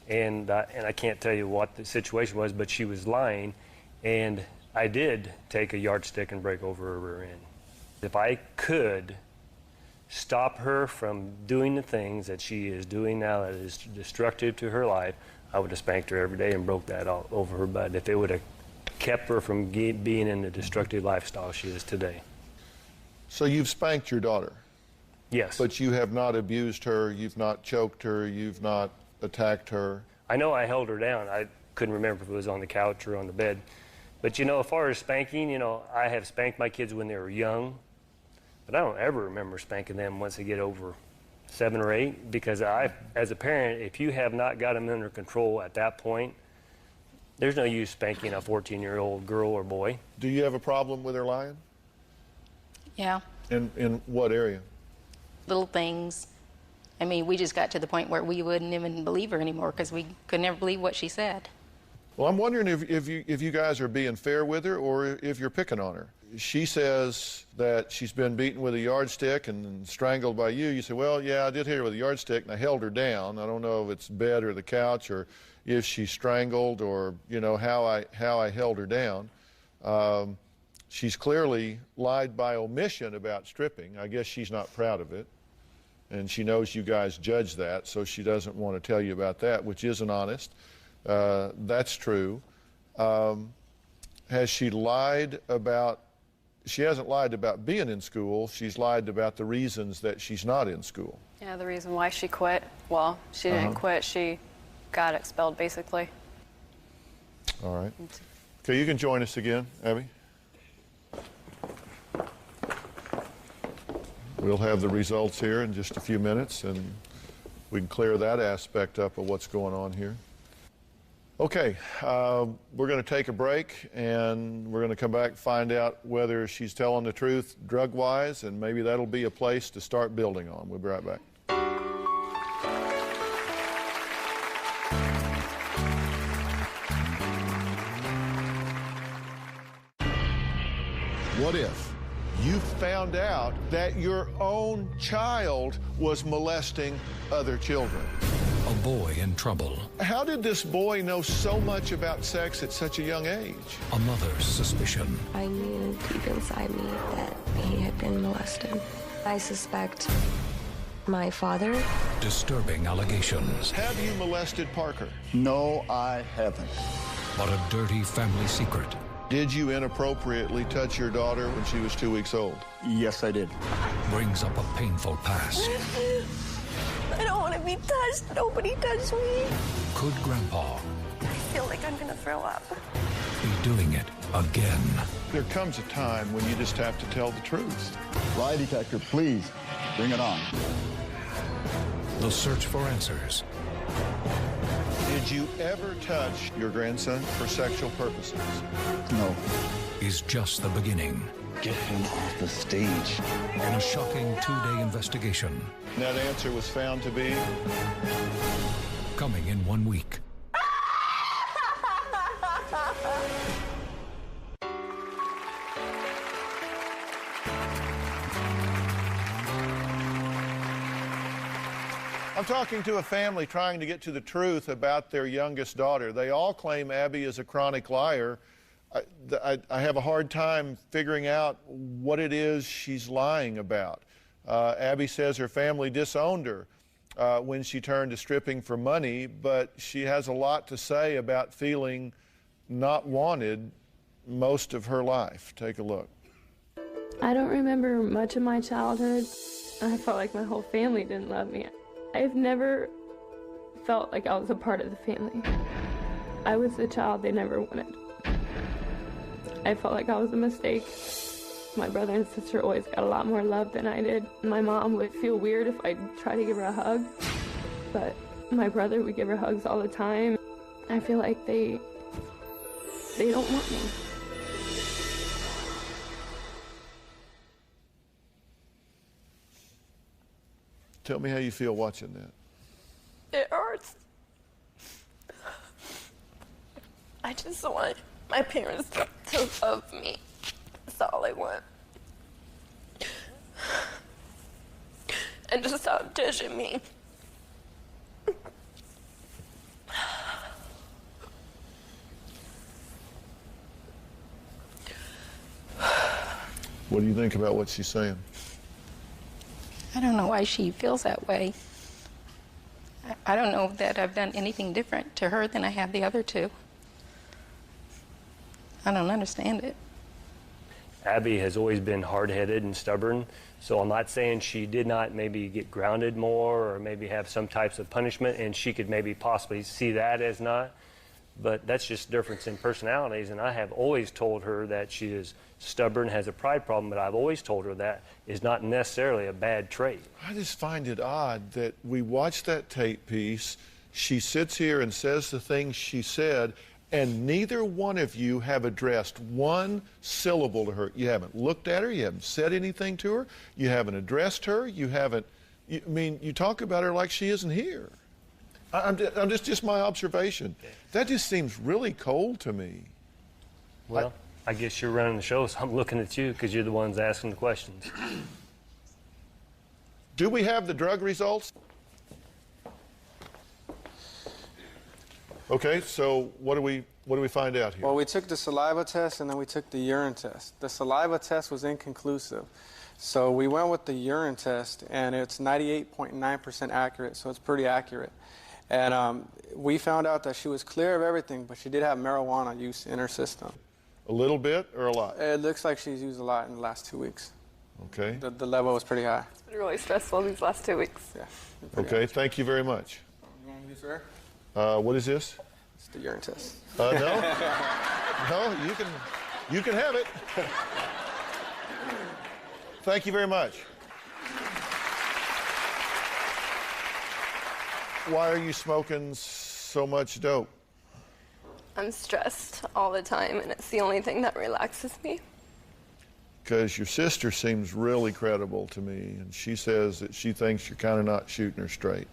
and I can't tell you what the situation was, but she was lying, and I did take a yardstick and break over her rear end. If I could stop her from doing the things that she is doing now that is destructive to her life, I would have spanked her every day and broke that all over her butt. If it would have kept her from being in the destructive lifestyle she is today. So you've spanked your daughter? Yes. But you have not abused her, you've not choked her, you've not attacked her? I know I held her down. I couldn't remember if it was on the couch or on the bed. But, you know, as far as spanking, you know, I have spanked my kids when they were young, but I don't ever remember spanking them once they get over 7 or 8, because as a parent, if you have not got them under control at that point, there's no use spanking a 14-year-old girl or boy. Do you have a problem with her lying? Yeah, In what area? little things. I mean, we just got to the point where we wouldn't even believe her anymore because we could never believe what she said. Well, I'm wondering if you guys are being fair with her or if you're picking on her. She says that she's been beaten with a yardstick and strangled by you. You say, well, yeah, I did hit her with a yardstick and I held her down. I don't know if it's bed or the couch or if she strangled or, you know, how I held her down. She's clearly lied by omission about stripping. I guess she's not proud of it. And she knows you guys judge that, so she doesn't want to tell you about that, which isn't honest. That's true. Has she lied about, she hasn't lied about being in school, she's lied about the reasons that she's not in school. Yeah, the reason why she quit, well, she didn't quit, she got expelled, basically. All right. Okay, you can join us again, Abby. We'll have the results here in just a few minutes, and we can clear that aspect up of what's going on here. Okay, we're going to take a break, and we're going to come back and find out whether she's telling the truth drug-wise, and maybe that'll be a place to start building on. We'll be right back. What if you found out that your own child was molesting other children? A boy in trouble. How did this boy know so much about sex at such a young age? A mother's suspicion. I knew deep inside me that he had been molested. I suspect my father. Disturbing allegations. Have you molested Parker? No, I haven't. But a dirty family secret. Did you inappropriately touch your daughter when she was 2 weeks old? Yes, I did. Brings up a painful past. I don't want to be touched. Nobody touched me. Could Grandpa I feel like I'm going to throw up. be doing it again? There comes a time when you just have to tell the truth. Lie detector, please. Bring it on. The search for answers. Did you ever touch your grandson for sexual purposes? No. Is just the beginning. Get him off the stage. In a shocking 2-day investigation. That answer was found to be? Coming in 1 week. I'm talking to a family trying to get to the truth about their youngest daughter. They all claim Abby is a chronic liar. I have a hard time figuring out what it is she's lying about. Abby says her family disowned her when she turned to stripping for money, but she has a lot to say about feeling not wanted most of her life. Take a look. I don't remember much of my childhood. I felt like my whole family didn't love me. I've never felt like I was a part of the family. I was the child they never wanted. I felt like I was a mistake. My brother and sister always got a lot more love than I did. My mom would feel weird if I tried to give her a hug, but my brother would give her hugs all the time. I feel like they don't want me. Tell me how you feel watching that. It hurts. I just want my parents to love me. That's all I want. And to stop judging me. What do you think about what she's saying? I don't know why she feels that way. I don't know that I've done anything different to her than I have the other two. I don't understand it. Abby has always been hard-headed and stubborn, so I'm not saying she did not maybe get grounded more or maybe have some types of punishment, and she could maybe possibly see that as not. But that's just difference in personalities, and I have always told her that she is stubborn, has a pride problem, but I've always told her that is not necessarily a bad trait. I just find it odd that we watch that tape piece, she sits here and says the things she said, and neither one of you have addressed one syllable to her. You haven't looked at her, you haven't said anything to her, you haven't addressed her, you haven't, I mean, you talk about her like she isn't here. I'm just my observation. That just seems really cold to me. Well, I guess you're running the show, so I'm looking at you because you're the ones asking the questions. Do we have the drug results? Okay, so what do we find out here? Well, we took the saliva test and then we took the urine test. The saliva test was inconclusive. So we went with the urine test, and it's 98.9% accurate, so it's pretty accurate. And we found out that she was clear of everything, but she did have marijuana use in her system. A little bit or a lot? It looks like she's used a lot in the last 2 weeks. Okay. The level was pretty high. It's been really stressful these last 2 weeks. Yeah. Okay, thank you very much. You want me to do this? What is this? It's the urine test. No. No, you can have it. Thank you very much. Why are you smoking so much dope? I'm stressed all the time, and it's the only thing that relaxes me. Because your sister seems really credible to me, and she says that she thinks you're kind of not shooting her straight.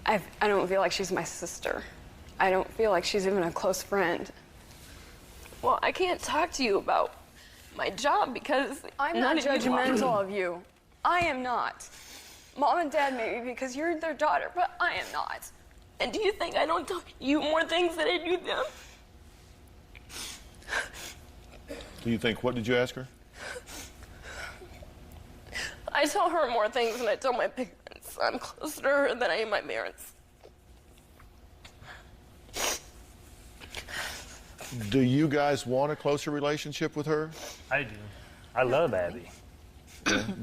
I don't feel like she's my sister. I don't feel like she's even a close friend. Well, I can't talk to you about my job because I'm not judgmental of you. I am not. Mom and Dad maybe because you're their daughter, but I am not. And do you think I don't tell you more things than I do them? Do you think, what did you ask her? I tell her more things than I tell my parents. I'm closer to her than I am my parents. Do you guys want a closer relationship with her? I do. I love Abby.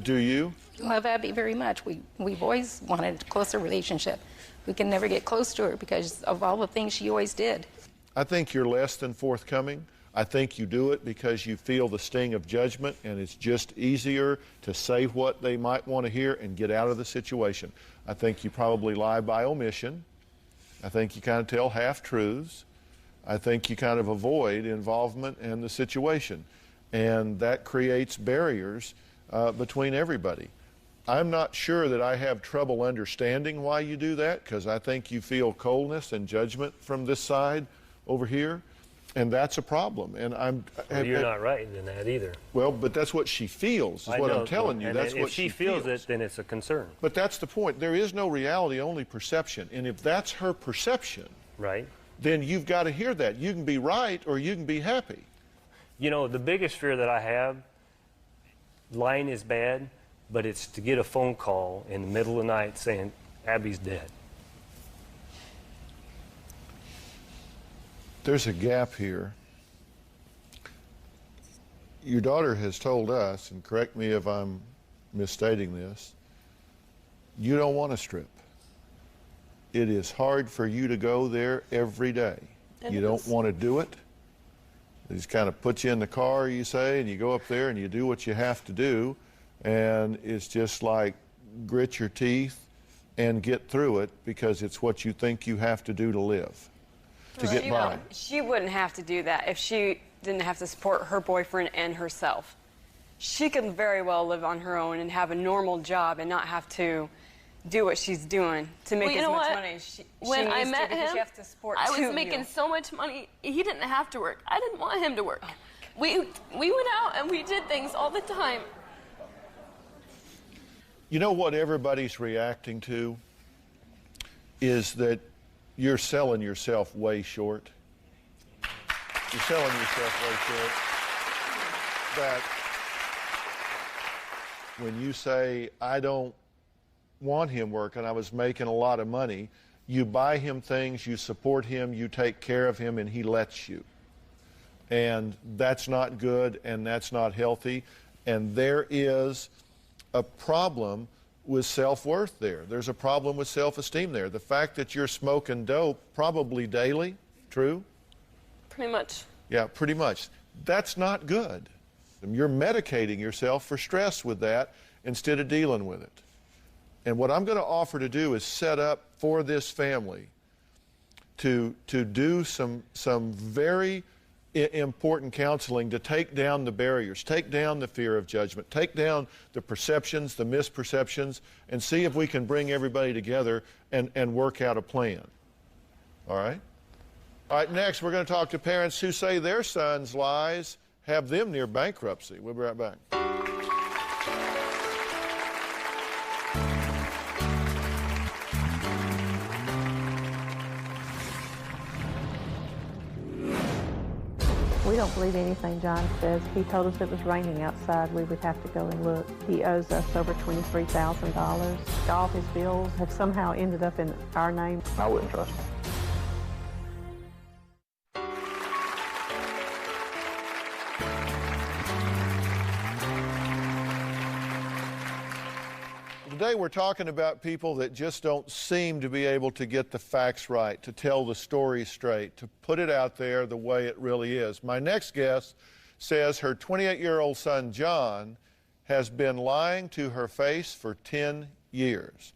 Do you? Love Abby very much. We've always wanted a closer relationship. We can never get close to her because of all the things she always did. I think you're less than forthcoming. I think you do it because you feel the sting of judgment, and it's just easier to say what they might want to hear and get out of the situation. I think you probably lie by omission. I think you kind of tell half-truths. I think you kind of avoid involvement in the situation, and that creates barriers between everybody. I'm not sure that I have trouble understanding why you do that, because I think you feel coldness and judgment from this side over here, and that's a problem. And Well, you're not right in that either. Well, but that's what she feels, is what I'm telling you. And That's if what she feels it, then it's a concern. But that's the point. There is no reality, only perception. And if that's her perception, right, then you've got to hear that. You can be right or you can be happy. You know, the biggest fear that I have, lying is bad, but it's to get a phone call in the middle of the night saying, Abby's dead. There's a gap here. Your daughter has told us, and correct me if I'm misstating this, you don't want to strip. It is hard for you to go there every day. You don't want to do it. They just kind of put you in the car, you say, and you go up there and you do what you have to do. And it's just like grit your teeth and get through it because it's what you think you have to do to live, to get by. She wouldn't have to do that if she didn't have to support her boyfriend and herself. She could very well live on her own and have a normal job and not have to do what she's doing to make as much money as when I met him, she has to support I two was of making you. so much money. He didn't have to work. I didn't want him to work. We went out and we did things all the time. You know what everybody's reacting to is that you're selling yourself way short. You're selling yourself way short. That when you say, I don't want him working, I was making a lot of money, you buy him things, you support him, you take care of him, and he lets you. And that's not good, and that's not healthy. And there is a problem with self-worth there. There's a problem with self-esteem there. The fact that you're smoking dope probably daily, True? Pretty much. Yeah, pretty much. That's not good. You're medicating yourself for stress with that instead of dealing with it. And what I'm going to offer to do is set up for this family to do some very important counseling to take down the barriers, take down the fear of judgment, take down the perceptions, the misperceptions, and see if we can bring everybody together and work out a plan. All right? All right, next we're going to talk to parents who say their sons' lies have them near bankruptcy. We'll be right back. We don't believe anything John says. He told us it was raining outside. We would have to go and look. He owes us over $23,000. All his bills have somehow ended up in our name. I wouldn't trust him. Today we're talking about people that just don't seem to be able to get the facts right, to tell the story straight, to put it out there the way it really is. My next guest says her 28-year-old son, John, has been lying to her face for 10 years.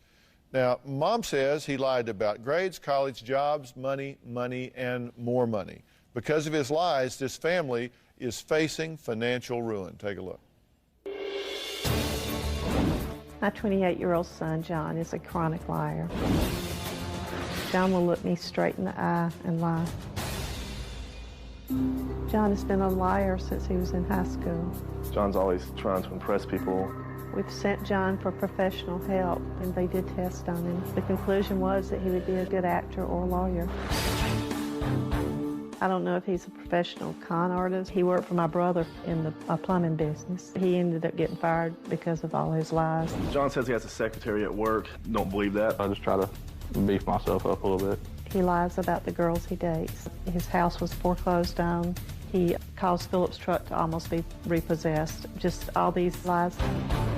Now, Mom says he lied about grades, college, jobs, money, and more money. Because of his lies, this family is facing financial ruin. Take a look. My 28-year-old son, John, is a chronic liar. John will look me straight in the eye and lie. John has been a liar since he was in high school. John's always trying to impress people. We've sent John for professional help, and they did test on him. The conclusion was that he would be a good actor or lawyer. I don't know if he's a professional con artist. He worked for my brother in the plumbing business. He ended up getting fired because of all his lies. John says he has a secretary at work. Don't believe that. I just try to beef myself up a little bit. He lies about the girls he dates. His house was foreclosed on. He caused Philip's truck to almost be repossessed. Just all these lies.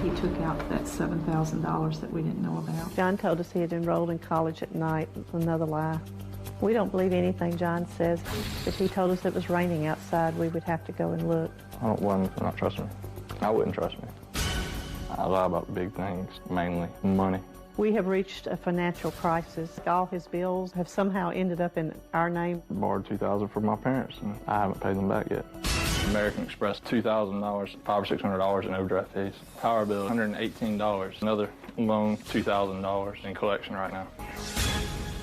He took out that $7,000 that we didn't know about. John told us he had enrolled in college at night. Another lie. We don't believe anything John says. If he told us it was raining outside, we would have to go and look. I don't want to not trust me. I wouldn't trust me. I lie about big things, mainly money. We have reached a financial crisis. All his bills have somehow ended up in our name. I borrowed $2,000 from my parents, and I haven't paid them back yet. American Express, $2,000, $500 or $600 in overdraft fees. Power bill, $118. Another loan, $2,000 in collection right now.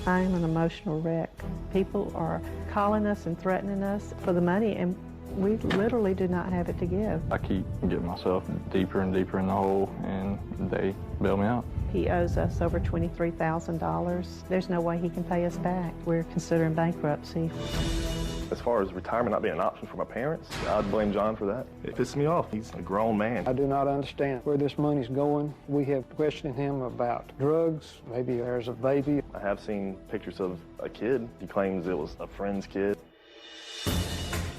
I am an emotional wreck. People are calling us and threatening us for the money, and we literally do not have it to give. I keep getting myself deeper and deeper in the hole, and they bail me out. He owes us over $23,000. There's no way he can pay us back. We're considering bankruptcy. As far as retirement not being an option for my parents, I'd blame John for that. It pisses me off. He's a grown man. I do not understand where this money's going. We have questioned him about drugs. Maybe there's a baby. I have seen pictures of a kid. He claims it was a friend's kid.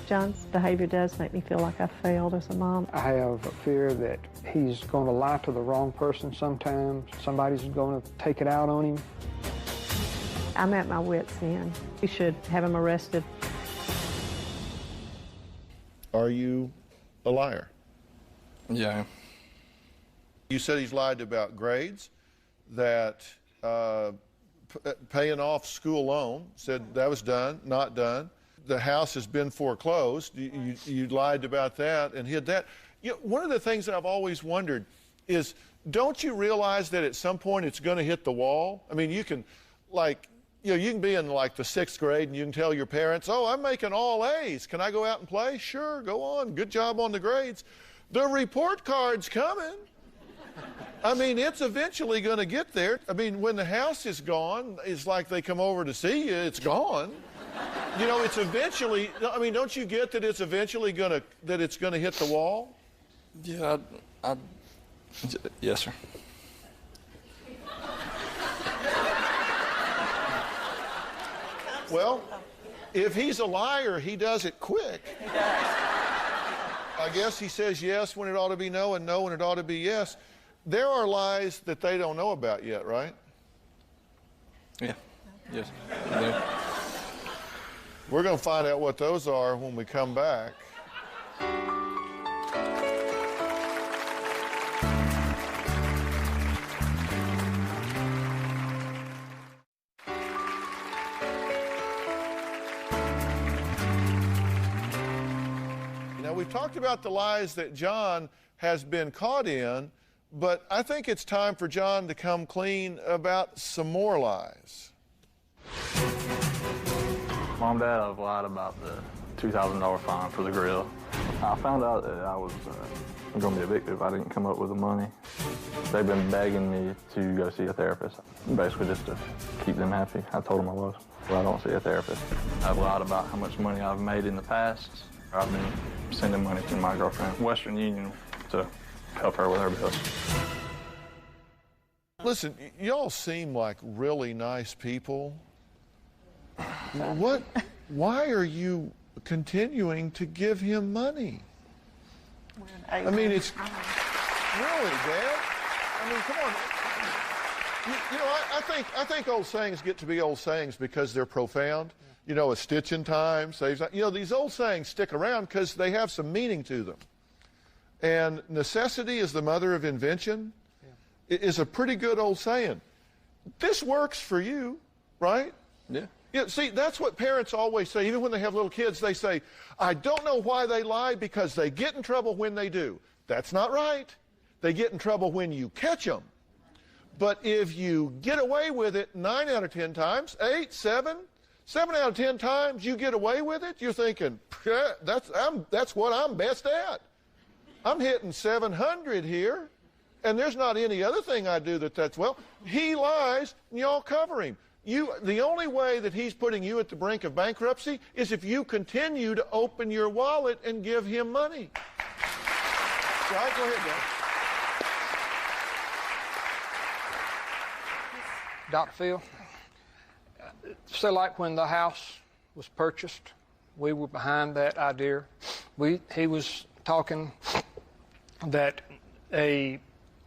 John's behavior does make me feel like I failed as a mom. I have a fear that he's going to lie to the wrong person sometimes. Somebody's going to take it out on him. I'm at my wit's end. We should have him arrested. Are you a liar? Yeah. You said he's lied about grades, that paying off school loan, said that was done, not done. The house has been foreclosed. You lied about that and hid that. You know, one of the things that I've always wondered is, don't you realize that at some point it's going to hit the wall? I mean, you can, like, you know, you can be in like the 6th grade and you can tell your parents, oh, I'm making all A's. Can I go out and play? Sure, go on. Good job on the grades. The report card's coming. I mean, it's eventually going to get there. I mean, when the house is gone, it's like they come over to see you, it's gone. You know, it's eventually, I mean, don't you get that it's eventually going to, that it's going to hit the wall? Yeah, yes, sir. Well, if he's a liar, he does it quick. I guess he says yes when it ought to be no and no when it ought to be yes. There are lies that they don't know about yet, right? Yeah, yes. We're going to find out what those are when we come back. We've talked about the lies that John has been caught in, but I think it's time for John to come clean about some more lies. Mom and Dad have lied about the $2,000 fine for the grill. I found out that I was going to be evicted if I didn't come up with the money. They've been begging me to go see a therapist, basically just to keep them happy. I told them I was, but I don't see a therapist. I've lied about how much money I've made in the past. I've been sending money to my girlfriend, Western Union, to help her with her bills. Listen, y'all seem like really nice people. Why are you continuing to give him money? I mean, it's really, Dad. I mean, come on. You know, I think old sayings get to be old sayings because they're profound. You know, a stitch in time saves. You know, these old sayings stick around because they have some meaning to them. And necessity is the mother of invention is a pretty good old saying. This works for you, right? Yeah. Yeah, see, that's what parents always say. Even when they have little kids, they say, I don't know why they lie because they get in trouble when they do. That's not right. They get in trouble when you catch them. But if you get away with it 9 out of 10 times, 8, 7 out of 10 times you get away with it, you're thinking, that's what I'm best at. I'm hitting 700 here, and there's not any other thing I do that's well. He lies, and y'all cover him. The only way that he's putting you at the brink of bankruptcy is if you continue to open your wallet and give him money. Right? Go ahead, Dad. Dr. Phil, so like when the house was purchased, we were behind that idea. He was talking that a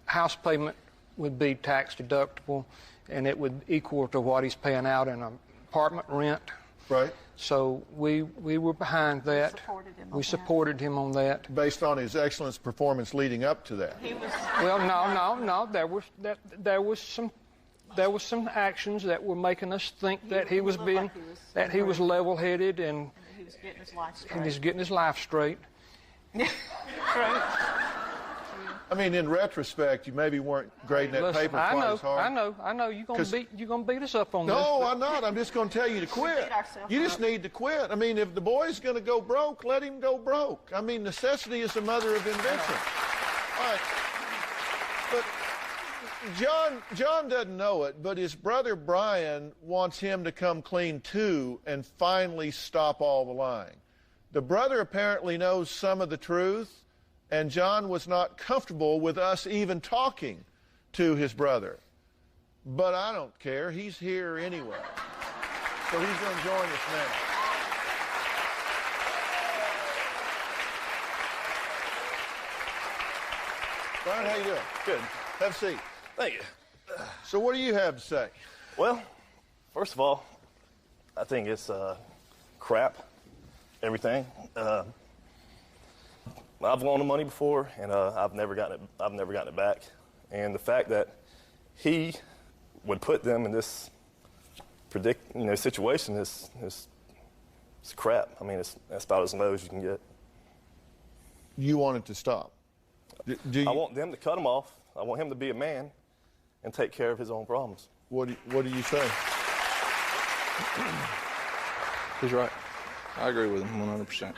house payment would be tax deductible and it would equal to what he's paying out in an apartment rent. Right. So we were behind that. We supported him on that. Based on his excellent performance leading up to that. Well, no. There was some actions that were making us think that he was level-headed and he was getting his life straight. And he's getting his life straight. I mean, in retrospect, you maybe weren't grading that paper quite as hard. I know. You're gonna beat us up on this. No, I'm not. I'm just going to tell you to quit. You just need to quit. I mean, if the boy's going to go broke, let him go broke. I mean, necessity is the mother of invention. All right. But John doesn't know it, but his brother Brian wants him to come clean too and finally stop all the lying. The brother apparently knows some of the truth, and John was not comfortable with us even talking to his brother. But I don't care. He's here anyway. So he's going to join us now. Brian, how you doing? Good. Have a seat. Thank you. So what do you have to say? Well, first of all, I think it's crap, everything. I've loaned him money before, and I've never gotten it back. And the fact that he would put them in this situation is crap. I mean, that's about as low as you can get. You want it to stop? I want them to cut him off. I want him to be a man and take care of his own problems. What do you say? He's right. I agree with him 100%.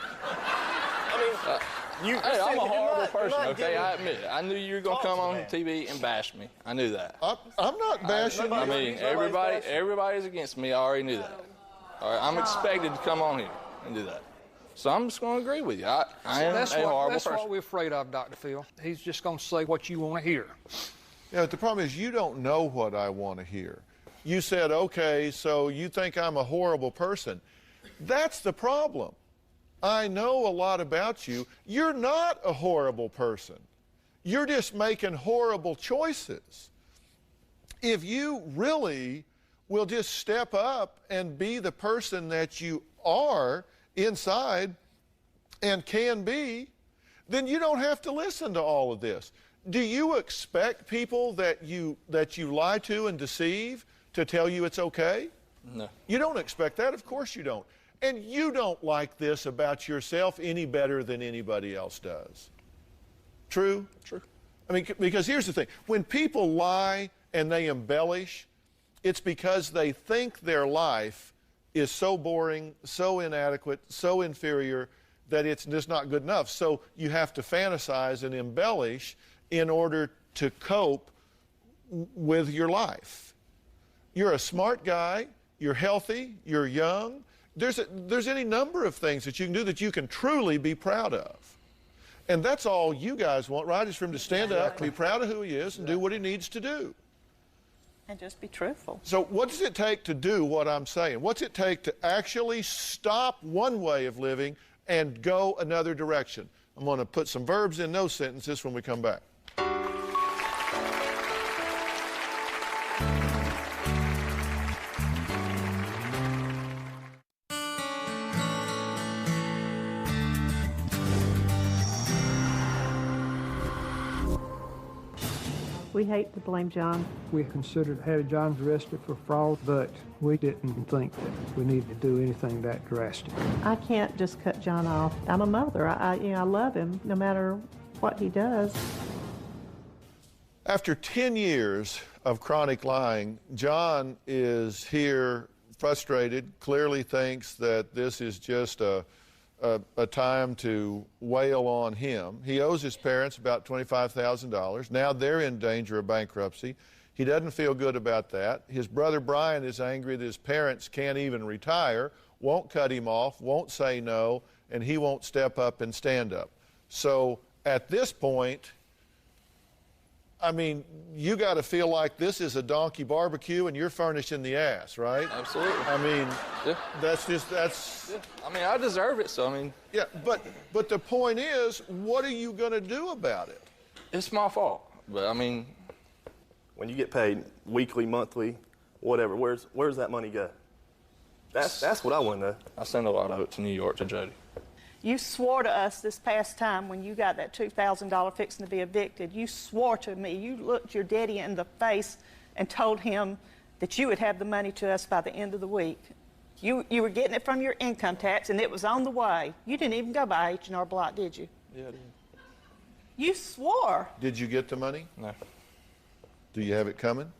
I mean, I'm a horrible person, okay? I admit it. I knew you were going to come on TV and bash me. I knew that. I'm not bashing you. I mean, everybody's against me. I already knew that. All right, I'm expected to come on here and do that. So I'm just going to agree with you. I am a horrible person. That's what we're afraid of, Dr. Phil. He's just going to say what you want to hear. Yeah, the problem is you don't know what I want to hear. You said, okay, so you think I'm a horrible person. That's the problem. I know a lot about you. You're not a horrible person. You're just making horrible choices. If you really will just step up and be the person that you are inside and can be, then you don't have to listen to all of this. Do you expect people that you lie to and deceive to tell you it's okay? No. You don't expect that. Of course you don't. And you don't like this about yourself any better than anybody else does. True? True. I mean, because here's the thing. When people lie and they embellish, it's because they think their life is so boring, so inadequate, so inferior that it's just not good enough. So you have to fantasize and embellish in order to cope with your life. You're a smart guy, you're healthy, you're young. There's any number of things that you can do that you can truly be proud of. And that's all you guys want, right, is for him to stand up, be proud of who he is, and do what he needs to do. And just be truthful. So what does it take to do what I'm saying? What's it take to actually stop one way of living and go another direction? I'm going to put some verbs in those sentences when we come back. We hate to blame John. We considered having John arrested for fraud, but we didn't think that we needed to do anything that drastic. I can't just cut John off. I'm a mother. I love him no matter what he does. After 10 years of chronic lying, John is here frustrated, clearly thinks that this is just a time to wail on him. He owes his parents about $25,000. Now they're in danger of bankruptcy. He doesn't feel good about that. His brother Brian is angry that his parents can't even retire, won't cut him off, won't say no, and he won't step up and stand up. So at this point, I mean, you got to feel like this is a donkey barbecue and you're furnishing the ass, right? Absolutely. I mean, yeah. that's... Yeah. I mean, I deserve it, so I mean... Yeah, but the point is, what are you going to do about it? It's my fault, but I mean... When you get paid weekly, monthly, whatever, where's that money go? That's what I want to know. I send a lot of it to New York to Jody. You swore to us this past time when you got that $2,000 fixing to be evicted, you swore to me, you looked your daddy in the face and told him that you would have the money to us by the end of the week. You were getting it from your income tax and it was on the way. You didn't even go by H&R Block, did you? Yeah, I did. You swore. Did you get the money? No. Do you have it coming?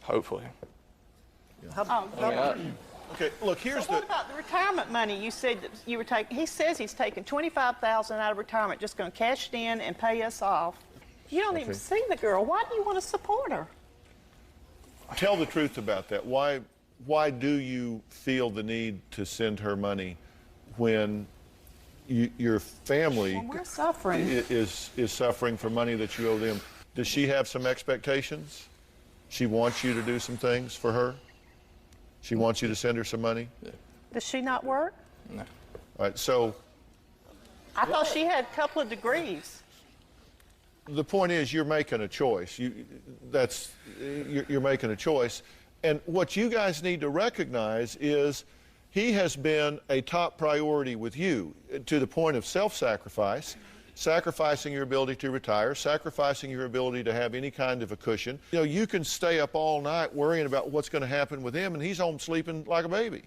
Hopefully. Yeah. Okay, look, here's what about the retirement money? You said that you were taking, he says he's taking $25,000 out of retirement, just going to cash it in and pay us off. You don't even see the girl. Why do you want to support her? Tell the truth about that. Why do you feel the need to send her money when your family we're suffering. is suffering for money that you owe them? Does she have some expectations? She wants you to do some things for her? She wants you to send her some money? Yeah. Does she not work? No. All right, so... I thought she had a couple of degrees. The point is you're making a choice. You're making a choice. And what you guys need to recognize is he has been a top priority with you to the point of self-sacrifice, sacrificing your ability to retire, sacrificing your ability to have any kind of a cushion. You know, you can stay up all night worrying about what's going to happen with him, and he's home sleeping like a baby.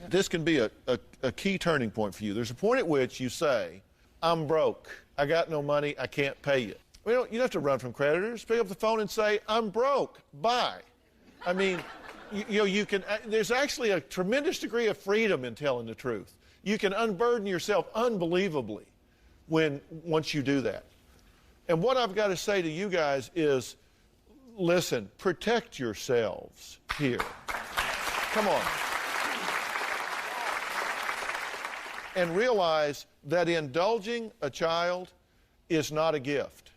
Yeah. This can be a key turning point for you. There's a point at which you say, I'm broke. I got no money. I can't pay you. Well, you don't have to run from creditors. Pick up the phone and say, I'm broke. Bye. I mean, you can. There's actually a tremendous degree of freedom in telling the truth. You can unburden yourself unbelievably once you do that. And what I've got to say to you guys is, listen, protect yourselves here. Come on. And realize that indulging a child is not a gift.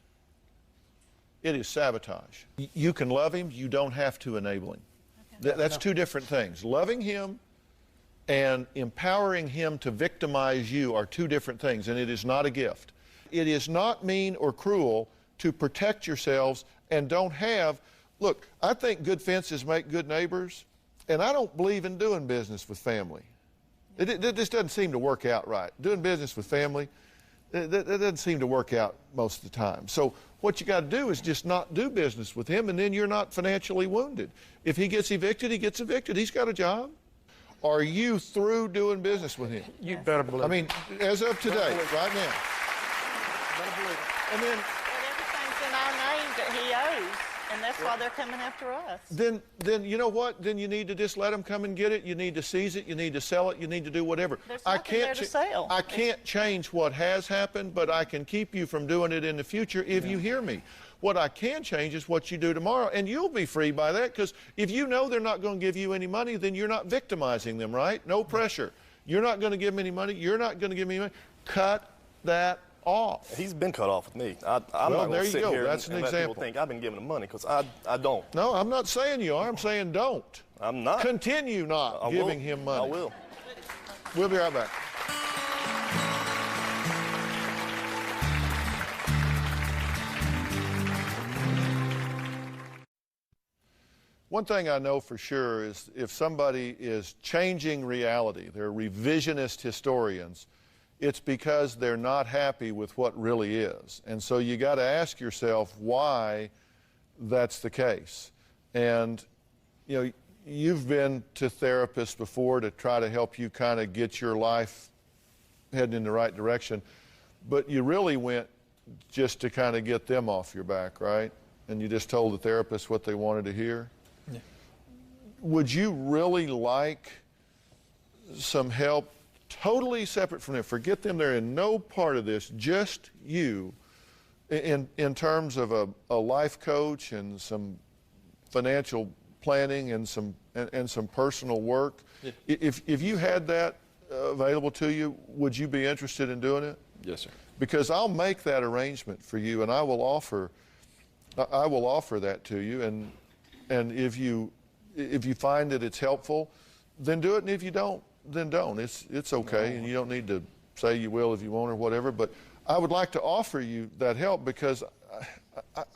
It is sabotage. You can love him, you don't have to enable him. That's two different things. Loving him and empowering him to victimize you are two different things, and it is not a gift. It is not mean or cruel to protect yourselves and don't have... Look, I think good fences make good neighbors, And I don't believe in doing business with family. It just doesn't seem to work out right. Doing business with family, that doesn't seem to work out most of the time. So what you got to do is just not do business with him, and then you're not financially wounded. If he gets evicted, he gets evicted. He's got a job. Are you through doing business with him? You better believe it. I mean, as of today, right now. Better believe it. And then Everything's in our name that he owes, and that's why they're coming after us. Then you know what? Then you need to just let them come and get it. You need to seize it. You need to sell it. You need to do whatever. There's nothing there to sell. I can't change what has happened, but I can keep you from doing it in the future if you hear me. What I can change is what you do tomorrow, and you'll be free by that, because if you know they're not going to give you any money, then you're not victimizing them, right? No pressure. You're not going to give them any money. You're not going to give me money. Cut that off. He's been cut off with me. I'm well, not going to sit here That's and an let example. people think I've been giving them money, because I don't. No, I'm not saying you are. I'm saying don't. I'm not. Continue not giving him money. I will. We'll be right back. One thing I know for sure is if somebody is changing reality, they're revisionist historians, it's because they're not happy with what really is. And so you got to ask yourself why that's the case. And, you know, you've been to therapists before to try to help you kind of get your life heading in the right direction, but you really went just to kind of get them off your back, right? And you just told the therapist what they wanted to hear? Would you really like some help totally separate from them? Forget them, they're in no part of this, just you, in terms of a life coach and some financial planning and some personal work. Yeah. If you had that available to you, would you be interested in doing it? Yes, sir. Because I'll make that arrangement for you, and I will offer that to you, and if you find that it's helpful, then do it, and if you don't, then don't. It's okay, and you don't need to say you will if you won't or whatever, but I would like to offer you that help because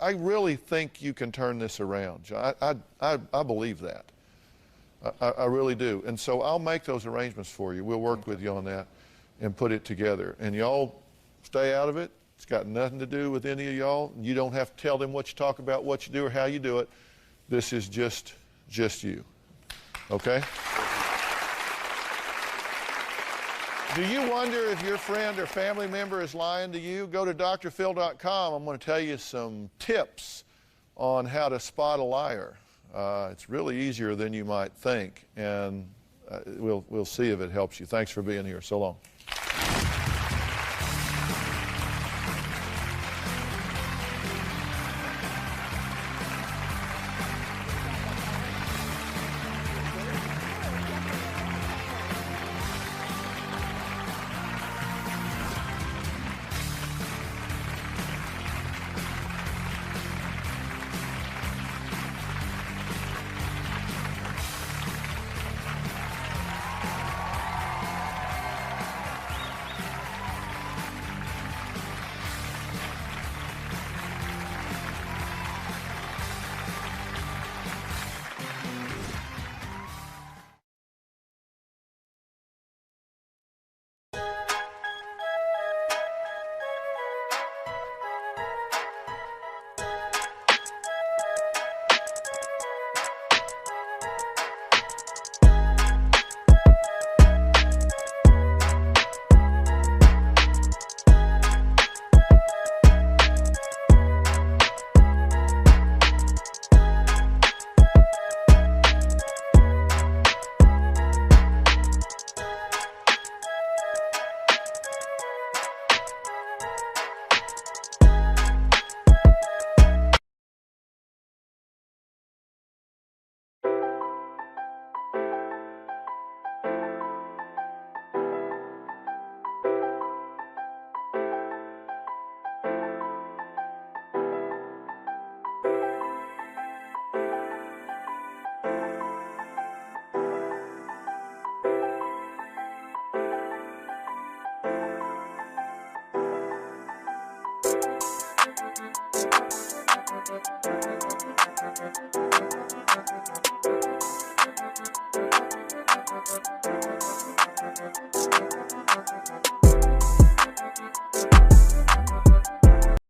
I really think you can turn this around. I believe that. I really do. And so I'll make those arrangements for you. We'll work with you on that and put it together. And y'all stay out of it. It's got nothing to do with any of y'all. You don't have to tell them what you talk about, what you do, or how you do it. This is just you. Okay? Do you wonder if your friend or family member is lying to you? Go to drphil.com. I'm going to tell you some tips on how to spot a liar. It's really easier than you might think, and we'll see if it helps you. Thanks for being here. So long.